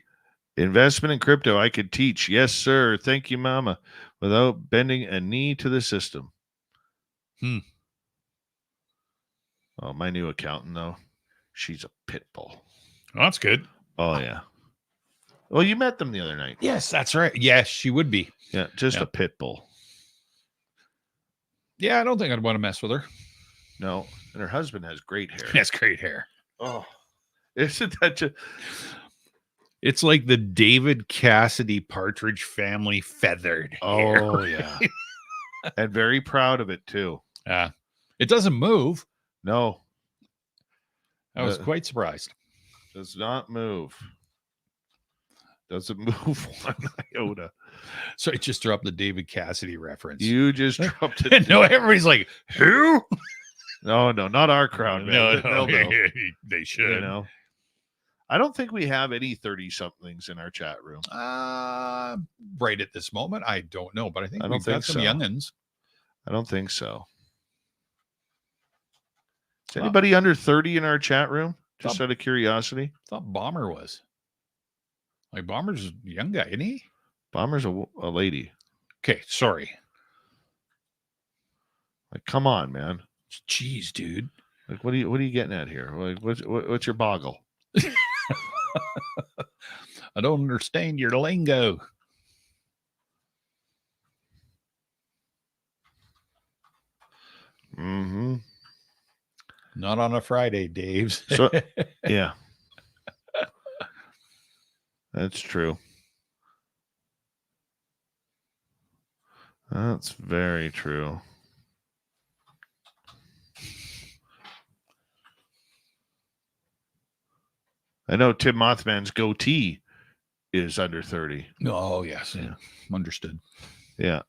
Investment in crypto, I could teach. Yes, sir. Thank you, Mama. Without bending a knee to the system. Oh, my new accountant, though, she's a pit bull. Oh, that's good. Oh, yeah. Well, you met them the other night. Yes, that's right. Yes, she would be. Yeah, just a pit bull. Yeah, I don't think I'd want to mess with her. No, and her husband has great hair. He has great hair. Oh, isn't that just... It's like the David Cassidy Partridge Family feathered hair. Oh, yeah. And very proud of it, too. It doesn't move. No. I was quite surprised. Does not move. Doesn't move one iota. So I just dropped the David Cassidy reference. You just dropped it. No, everybody's like, who? No, not our crowd, man. No, No. They should. You know, I don't think we have any 30-somethings in our chat room. Right at this moment, I don't know, but I think I don't we've got think some so. youngins. I don't think so. Is anybody under 30 in our chat room? Just out of curiosity. I thought Bomber was. Like, Bomber's a young guy, isn't he? Bomber's a lady. Okay, sorry. Like, come on, man. Jeez, dude. Like, what are you getting at here? Like, what's your boggle? I don't understand your lingo. Mm-hmm. Not on a Friday, Dave's. So, yeah. That's true. That's very true. I know Tim Mothman's goatee is under 30. Oh, yes. Yeah. Understood. Yeah.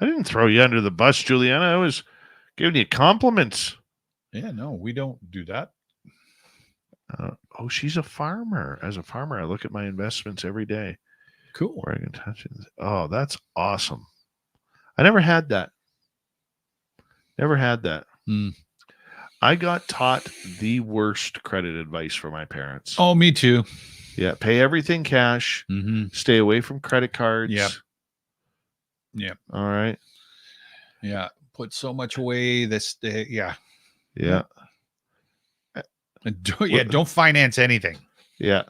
I didn't throw you under the bus, Juliana. I was giving you compliments. Yeah, no, we don't do that. Oh, she's a farmer. As a farmer, I look at my investments every day. Cool. Where I can touch it. Oh, that's awesome. I never had that. Never had that. I got taught the worst credit advice from my parents. Oh, me too. Yeah, pay everything cash. Stay away from credit cards. Yep. All right. Yeah. Put so much away. Yeah. Don't finance anything. Yeah.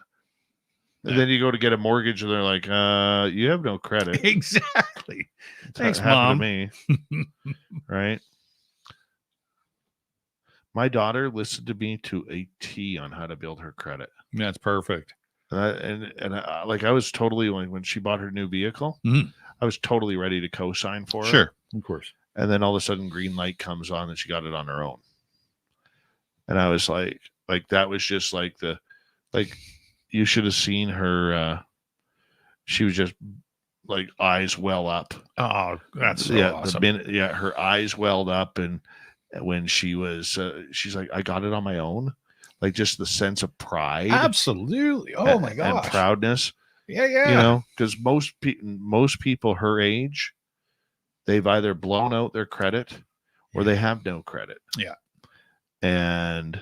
And then you go to get a mortgage and they're like, you have no credit. Exactly. Thanks, happened Mom. to me. Right. My daughter listened to me to a T on how to build her credit. That's perfect. And I was totally, like, when she bought her new vehicle, I was totally ready to co-sign for her. Sure, of course. And then all of a sudden, green light comes on, and she got it on her own. And I was like that was just like you should have seen her. She was just like eyes well up. Oh, that's so awesome. Her eyes welled up, and when she was, she's like, I got it on my own. Like, just the sense of pride. Absolutely. Oh my gosh. And proudness. Yeah. You know, because most people her age, they've either blown out their credit or they have no credit. Yeah. And,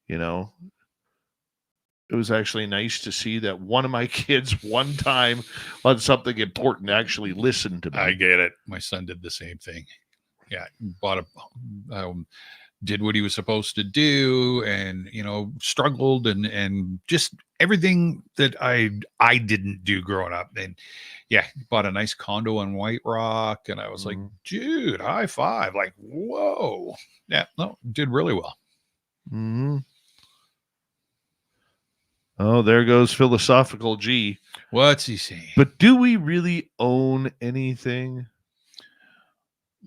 you know, it was actually nice to see that one of my kids one time on something important actually listened to me. I get it. My son did the same thing. Yeah. did what he was supposed to do, and struggled and just everything that I didn't do growing up. And yeah, bought a nice condo on White Rock, and I was like, dude, high five. Like, whoa. Yeah, no, did really well. Mm-hmm. Oh, there goes philosophical G. What's he saying? But do we really own anything?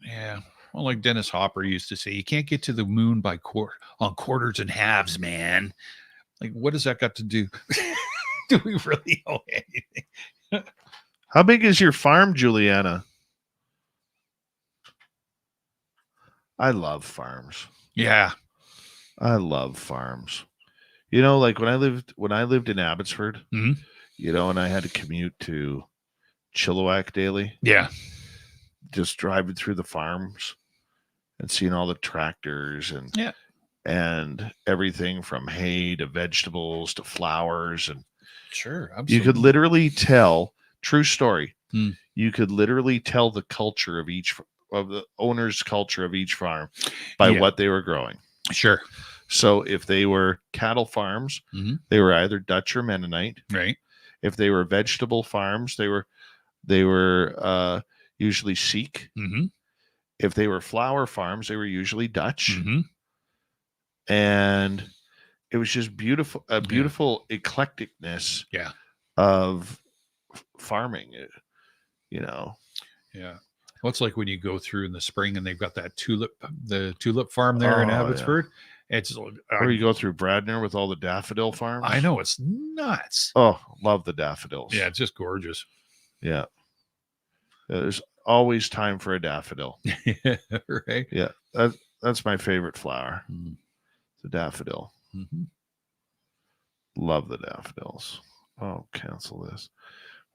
Yeah. Well, like Dennis Hopper used to say, you can't get to the moon by on quarters and halves, man. Like, what does that got to do? Do we really own anything? How big is your farm, Juliana? I love farms. Yeah. I love farms. You know, like when I lived in Abbotsford, Mhm. you know, and I had to commute to Chilliwack daily. Yeah. Just driving through the farms and seeing all the tractors and everything from hay to vegetables to flowers, and Sure, absolutely. you could literally tell, true story. Hmm. You could literally tell the culture of the owner's culture of each farm by what they were growing. Sure. So if they were cattle farms, they were either Dutch or Mennonite. Right. If they were vegetable farms, they were usually Sikh. Mm-hmm. If they were flower farms, they were usually Dutch. Mm-hmm. And it was just beautiful, a beautiful eclecticness of farming, you know. Yeah. Well, it's like when you go through in the spring and they've got that tulip farm there in Abbotsford. It's or you go through Bradner with all the daffodil farms. I know, it's nuts. Oh, love the daffodils. Yeah, it's just gorgeous. Yeah. There's always time for a daffodil. Right. Yeah. That's my favorite flower. The daffodil. Mm-hmm. Love the daffodils. Oh, cancel this.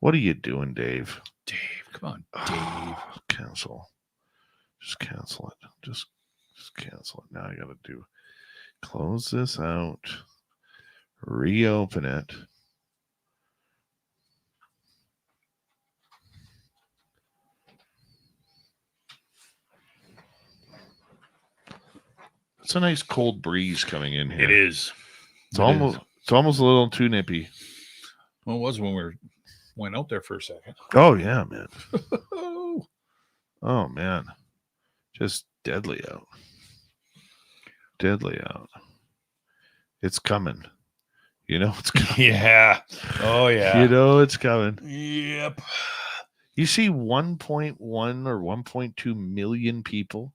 What are you doing, Dave? Dave, come on, Dave. Cancel. Just cancel it. Just cancel it. Now I got to close this out. Reopen it. It's a nice cold breeze coming in here. It is. It's almost a little too nippy. Well, it was when we went out there for a second. Oh yeah, man. Oh man. Just deadly out. Deadly out. It's coming. You know it's coming. Yeah. Oh yeah. You know it's coming. Yep. You see 1.1 or 1.2 million people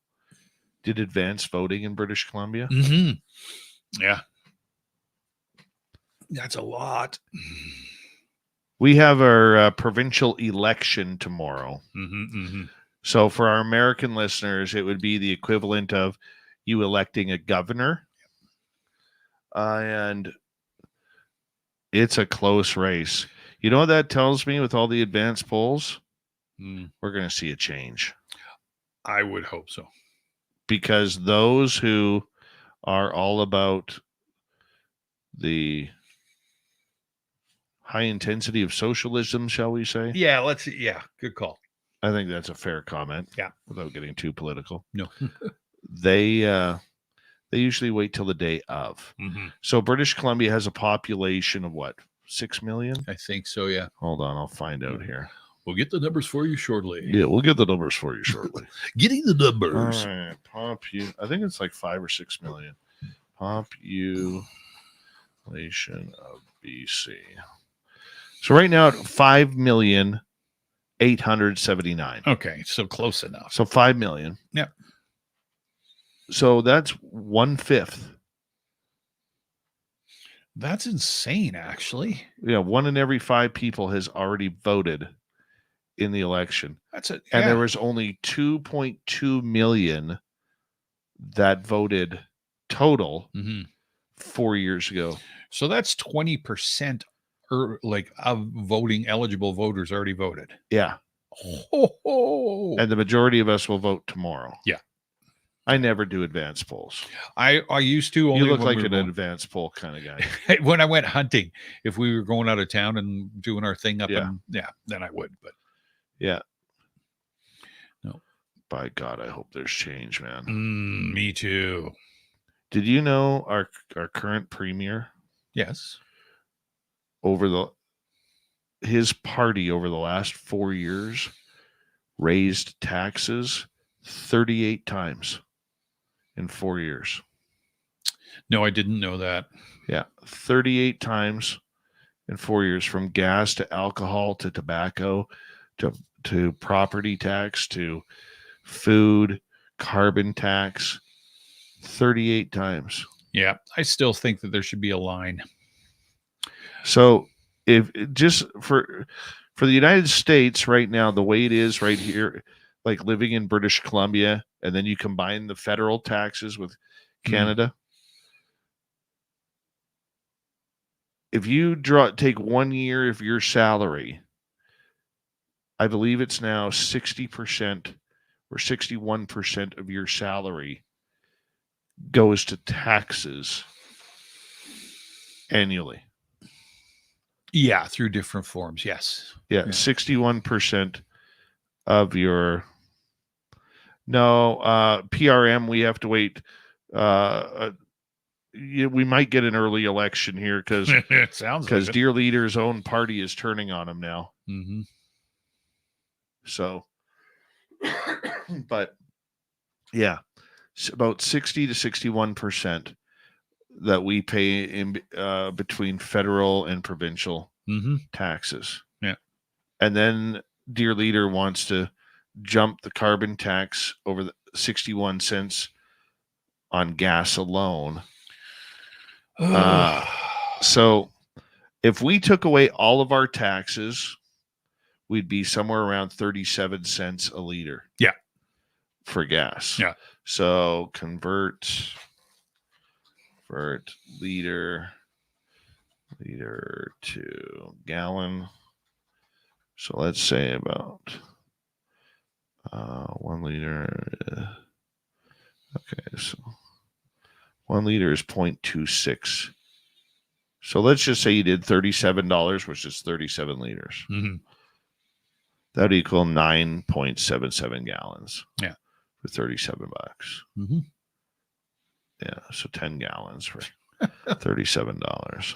did advanced voting in British Columbia. Mm-hmm. Yeah. That's a lot. We have our provincial election tomorrow. Mm-hmm, mm-hmm. So for our American listeners, it would be the equivalent of you electing a governor. And it's a close race. You know what that tells me with all the advanced polls? We're going to see a change. I would hope so. Because those who are all about the high intensity of socialism, shall we say? Yeah, good call. I think that's a fair comment. Yeah. Without getting too political. No. They usually wait till the day of. Mm-hmm. So British Columbia has a population of what? 6 million? I think so, yeah. Hold on, I'll find out here. We'll get the numbers for you shortly. Yeah, we'll get the numbers for you shortly. Getting the numbers. All right, I think it's like 5 or 6 million. Population of BC. So right now, 5,879,000. Okay, so close enough. So 5 million. Yep. So that's 1/5. That's insane, actually. Yeah, 1 in every 5 people has already voted in the election. That's it. And there was only 2.2 million that voted total 4 years ago. So that's 20% of voting eligible voters already voted. Yeah. Oh. And the majority of us will vote tomorrow. Yeah. I never do advanced polls. I used to. Only you look when like we an going. Advanced poll kind of guy. When I went hunting, if we were going out of town and doing our thing up then I would. But yeah. No. By God, I hope there's change, man. Me too. Did you know our current premier? Yes. his party over the last 4 years raised taxes 38 times in 4 years. No, I didn't know that. Yeah, 38 times in 4 years, from gas to alcohol to tobacco to property tax to food, carbon tax, 38 times. Yeah, I still think that there should be a line. So if just for the United States right now, the way it is right here, like living in British Columbia, and then you combine the federal taxes with Canada. If you take 1 year of your salary, I believe it's now 60% or 61% of your salary goes to taxes annually. Yeah, through different forms. Yes. Yeah. 61% of your PRM. We have to wait. We might get an early election here because Dear Leader's own party is turning on him now. Mm-hmm. So, but yeah, about 60 to 61% that we pay in between federal and provincial taxes. Yeah. And then Dear Leader wants to jump the carbon tax over the 61 cents on gas alone. So if we took away all of our taxes, we'd be somewhere around 37 cents a liter. Yeah. For gas. Yeah. So convert liter to gallon. So let's say about 1 liter. Okay, so 1 liter is 0.26. So let's just say you did $37, which is 37 liters. Mm-hmm. That would equal 9.77 gallons. Yeah. For $37. Mm-hmm. Yeah, so 10 gallons for $37.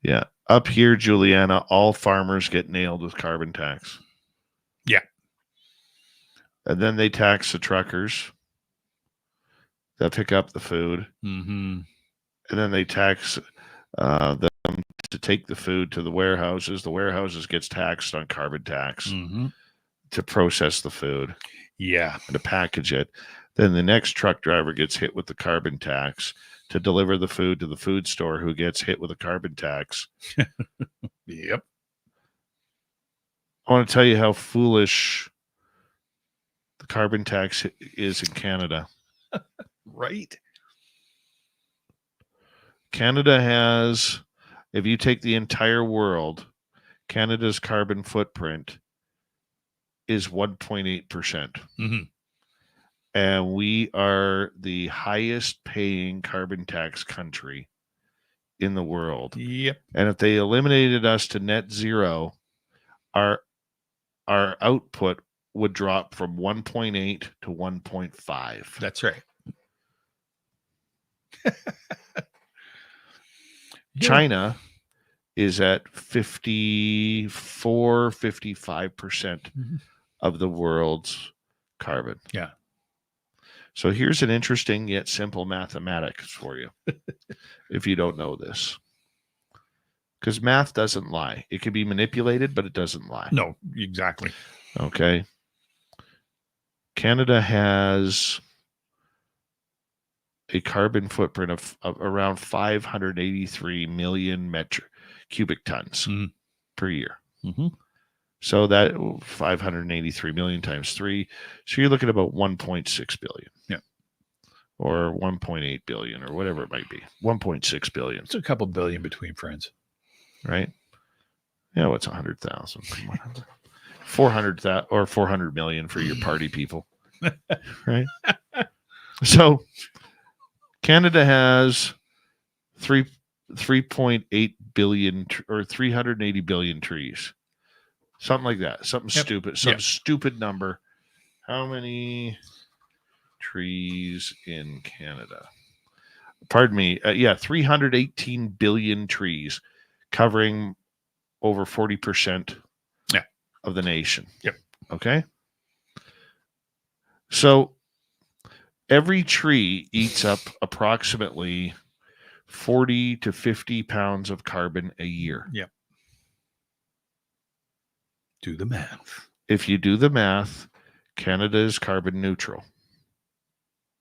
Yeah. Up here, Juliana, all farmers get nailed with carbon tax. Yeah. And then they tax the truckers that pick up the food. Mm-hmm. And then they tax them to take the food to the warehouses. The warehouses gets taxed on carbon tax to process the food. Yeah. And to package it. Then the next truck driver gets hit with the carbon tax to deliver the food to the food store, who gets hit with a carbon tax. Yep. I want to tell you how foolish the carbon tax is in Canada. Right. Canada has, if you take the entire world, Canada's carbon footprint is 1.8%. Mm-hmm. And we are the highest paying carbon tax country in the world. Yep. And if they eliminated us to net zero, our output would drop from 1.8 to 1.5. That's right. China is at 55% of the world's carbon. Yeah. So here's an interesting yet simple mathematics for you, if you don't know this. Because math doesn't lie. It can be manipulated, but it doesn't lie. No, exactly. Okay. Canada has a carbon footprint of around 583 million cubic tons per year. Mm-hmm. So that 583 million times 3. So you're looking at about 1.6 billion. Yeah. Or 1.8 billion or whatever it might be. 1.6 billion. It's a couple billion between friends. Right? Yeah, what's 100,000? 400,000 or 400 million for your party people. Right? So Canada has 3.8 billion or 380 billion trees. Something like that. Something stupid. Some stupid number. How many trees in Canada? pardon me. 318 billion trees, covering over 40% of the nation. Yep. Okay. So every tree eats up approximately 40 to 50 pounds of carbon a year. Yep. Do the math. If you do the math, Canada is carbon neutral.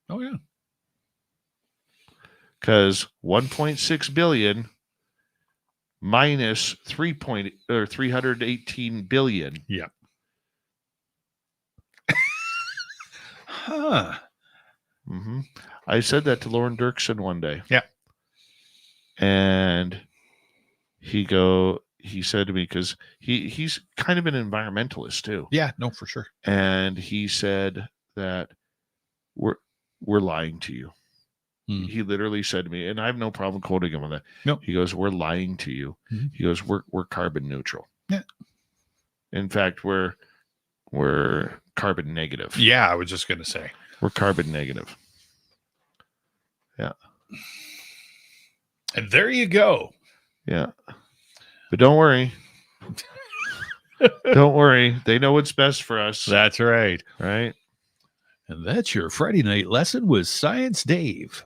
Oh, yeah. Because 1.6 billion minus 318 billion. Yep. Huh. Mm-hmm. I said that to Lauren Dirksen one day. Yeah. And he said to me, because he's kind of an environmentalist too. Yeah, no, for sure. And he said that we're lying to you. He literally said to me, and I have no problem quoting him on that. No. He goes, we're lying to you. Mm-hmm. He goes, we're carbon neutral. Yeah. In fact, we're carbon negative. Yeah, I was just going to say. We're carbon negative. Yeah. And there you go. Yeah. But don't worry. Don't worry. They know what's best for us. That's right. Right? And that's your Friday night lesson with Science Dave.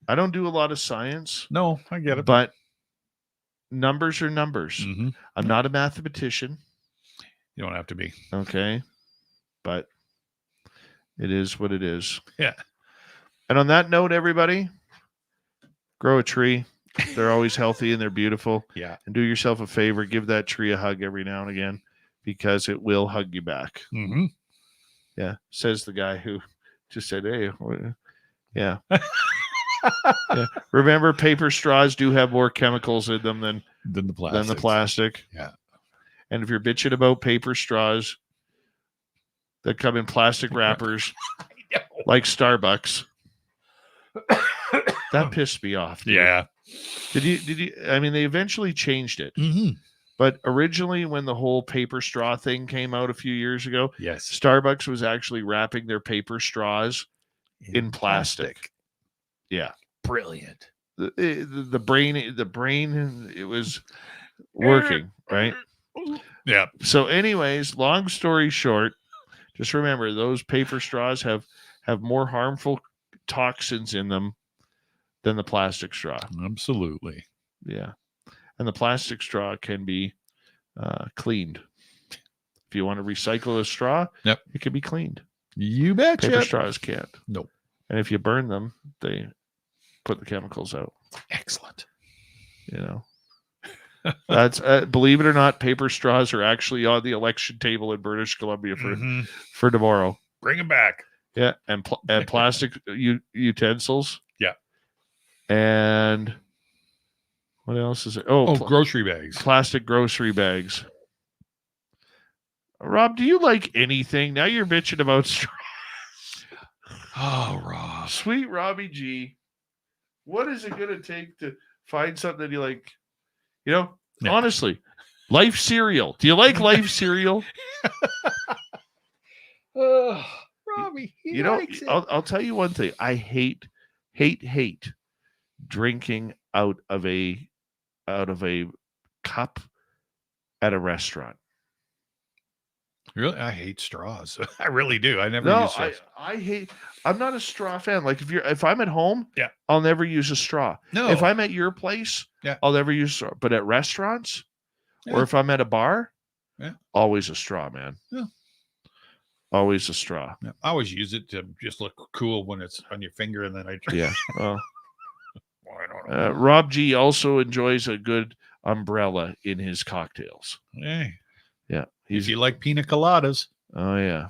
I don't do a lot of science. No, I get it. But numbers are numbers. Mm-hmm. I'm not a mathematician. You don't have to be. Okay. But it is what it is. Yeah. And on that note, everybody, grow a tree. They're always healthy and they're beautiful. Yeah. And do yourself a favor. Give that tree a hug every now and again, because it will hug you back. Mm-hmm. Yeah. Says the guy who just said, hey, yeah. Yeah. Remember, paper straws do have more chemicals in them than the plastic. Yeah. And if you're bitching about paper straws that come in plastic wrappers like Starbucks, that pissed me off. Dude. Yeah. Did you? I mean, they eventually changed it. Mm-hmm. But originally, when the whole paper straw thing came out a few years ago, yes, Starbucks was actually wrapping their paper straws in plastic. Yeah. Brilliant. The brain, it was working, right? Yeah. So anyways, long story short, just remember those paper straws have more harmful toxins in them than the plastic straw. Absolutely. Yeah. And the plastic straw can be cleaned. If you want to recycle a straw, yep, it can be cleaned. You betcha. Paper straws can't. Nope. And if you burn them, they put the chemicals out. Excellent. You know, that's believe it or not, paper straws are actually on the election table in British Columbia for tomorrow. Bring them back. Yeah, and plastic utensils. Yeah. And what else is it? Grocery bags. Plastic grocery bags. Rob, do you like anything? Now you're bitching about straws. Oh, Rob. Sweet Robbie G. What is it going to take to find something that you like? You know, honestly, Life cereal. Do you like Life cereal? Robbie, he you know, likes it. I'll tell you one thing. I hate drinking out of a cup at a restaurant. Really, I hate straws. I really do. I never use straws. I'm not a straw fan. Like if I'm at home, yeah, I'll never use a straw. No. If I'm at your place, yeah, I'll never use a straw. But at restaurants, or if I'm at a bar, always a straw, man. Yeah. Always a straw. Yeah. I always use it to just look cool when it's on your finger, and then I drink. Yeah. Well, I don't know. Rob G also enjoys a good umbrella in his cocktails. Hey. Yeah. If you like pina coladas. Oh, yeah.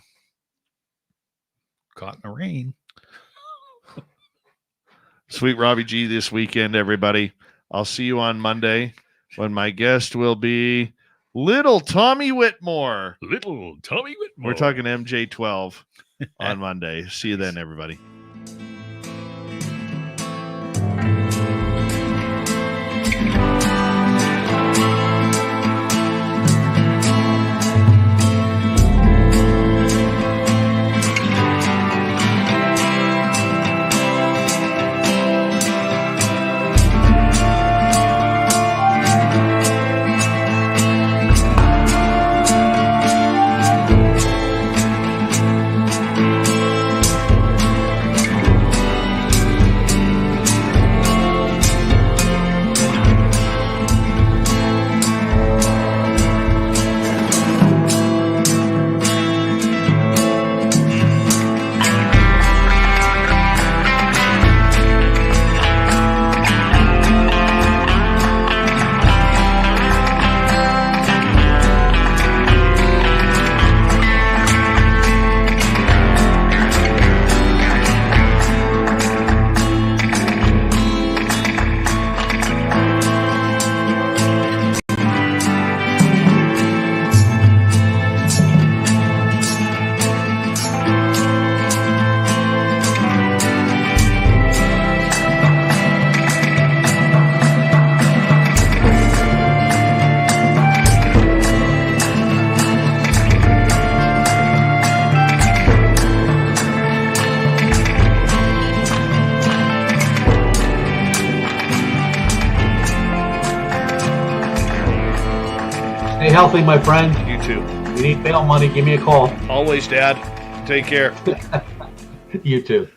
Caught in the rain. Sweet Robbie G this weekend, everybody. I'll see you on Monday when my guest will be Little Tommy Whitmore. Little Tommy Whitmore. We're talking MJ12 on Monday. See you then, everybody. healthy, my friend. You too. If you need bail money, give me a call. Always, Dad. Take care. You too.